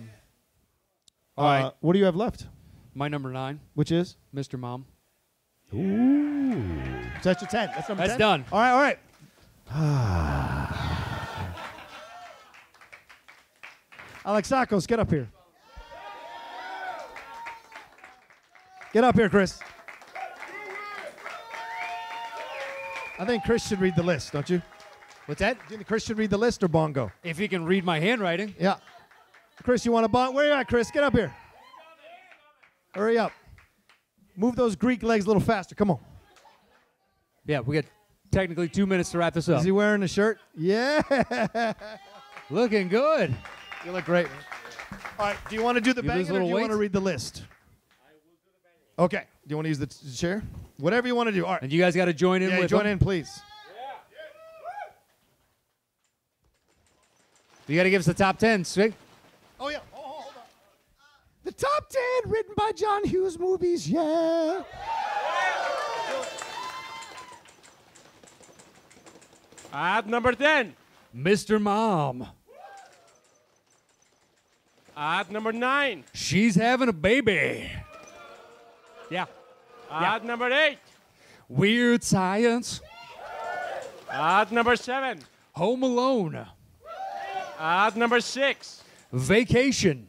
B: right.
A: What do you have left?
B: My number 9,
A: Which is?
B: Mr. Mom.
A: Ooh. So that's your 10. That's number 10?
B: That's done.
A: All right. Alexakos, get up here. Get up here, Chris. I think Chris should read the list, don't you?
B: What's that?
A: Do you think Chris should read the list or Bongo?
B: If he can read my handwriting.
A: Yeah. Chris, you want a Bongo? Where you at, Chris? Get up here. Hurry up. Move those Greek legs a little faster. Come on.
B: Yeah, we got technically 2 minutes to wrap this up.
A: Is he wearing a shirt? Yeah.
B: Looking good.
A: You look great. All right. Do you want to do the
B: You lose
A: banging or do you
B: little
A: want to
B: weight?
A: read the list? Okay. Do you want to use the chair? Whatever you want to do. All right.
B: And you guys got to join in
A: Yeah,
B: with
A: join
B: them.
A: in, please.
B: You got to give us the top 10, Swig.
A: Oh, yeah. Oh, hold on. The top Top 10 written by John Hughes movies, yeah.
D: At number 10.
B: Mr. Mom.
D: At number 9.
B: She's having a baby. Yeah.
D: At number 8.
B: Weird Science.
D: At number 7.
B: Home Alone.
D: At number 6.
B: Vacation.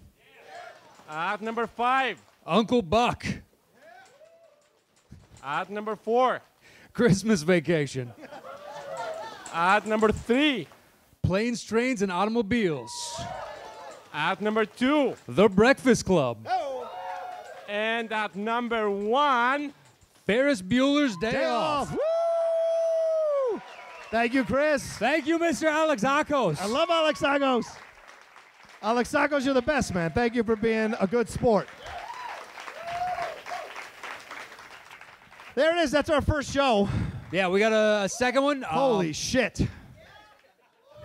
D: At number 5.
B: Uncle Buck.
D: At number 4.
B: Christmas Vacation.
D: At number 3.
B: Planes, Trains, and Automobiles.
D: At number 2.
B: The Breakfast Club.
D: And at number 1.
B: Ferris Bueller's Day Off.
A: Woo! Thank you, Chris.
B: Thank you, Mr. Alexakos.
A: I love Alexakos. Alexakos, you're the best, man. Thank you for being a good sport. There it is. That's our first show.
B: Yeah, we got a second one.
A: Holy shit.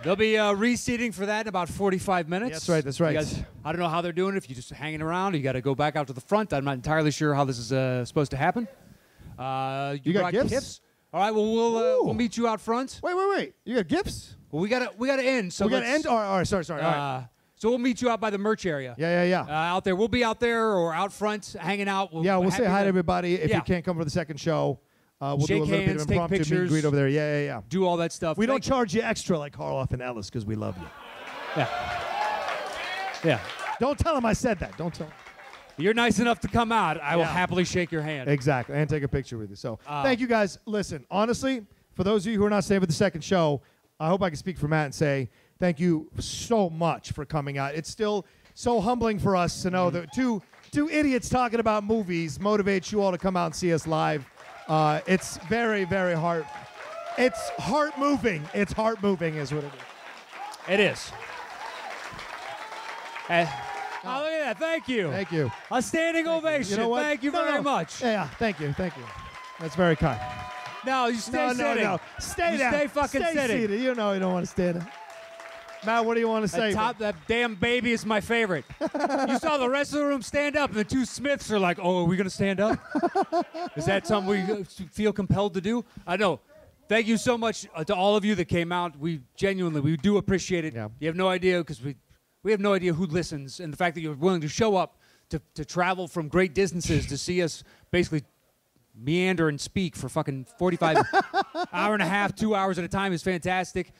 B: They'll be reseating for that in about 45 minutes.
A: That's right, that's right.
B: You guys, I don't know how they're doing it. If you're just hanging around, or you got to go back out to the front. I'm not entirely sure how this is supposed to happen.
A: You got
B: brought
A: gifts?
B: All right, well, we'll meet you out front.
A: Wait. You got gifts?
B: Well, we gotta end. So
A: we got to end? All right, sorry. All right.
B: So we'll meet you out by the merch area.
A: Yeah.
B: Out there. We'll be out there or out front hanging out.
A: We'll say hi to everybody. If
B: Yeah.
A: you can't come for the second show, we'll
B: Shake
A: do a little bit
B: hands,
A: of
B: take
A: impromptu meet and
B: pictures.
A: greet over there. Yeah.
B: Do all that stuff.
A: We don't
B: Thank you.
A: charge you extra like Karloff and Ellis because we love you.
B: Yeah.
A: Don't tell them I said that. Don't tell them.
B: You're nice enough to come out. I will
A: Yeah.
B: happily shake your hand.
A: Exactly, and take a picture with you. So thank you guys. Listen, honestly, for those of you who are not staying for the second show, I hope I can speak for Matt and say thank you so much for coming out. It's still so humbling for us to know that two idiots talking about movies motivates you all to come out and see us live. It's very, very It's heart moving. It's heart moving, is what it is.
B: It is. Oh, look at that. Thank you.
A: Thank you.
B: A standing ovation.
A: You know what?
B: Thank you
A: No,
B: very
A: no.
B: much.
A: Yeah, thank you. That's very kind.
B: No, you stay sitting.
A: No. Stay
B: You
A: down.
B: stay fucking sitting.
A: Seated. You know you don't want to stand up. Matt, what do you want to say?
B: That damn baby is my favorite. You saw the rest of the room stand up, and the two Smiths are like, "Oh, are we gonna stand up? Is that something we feel compelled to do?" I know. Thank you so much to all of you that came out. We do appreciate it.
A: Yeah.
B: You have no idea because we have no idea who listens, and the fact that you're willing to show up to travel from great distances to see us basically meander and speak for fucking 45 hour and a half, 2 hours at a time is fantastic.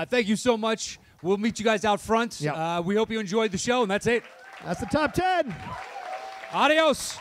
B: Thank you so much. We'll meet you guys out front.
A: Yep.
B: We hope you enjoyed the show, and that's it.
A: That's the top 10.
B: Adios.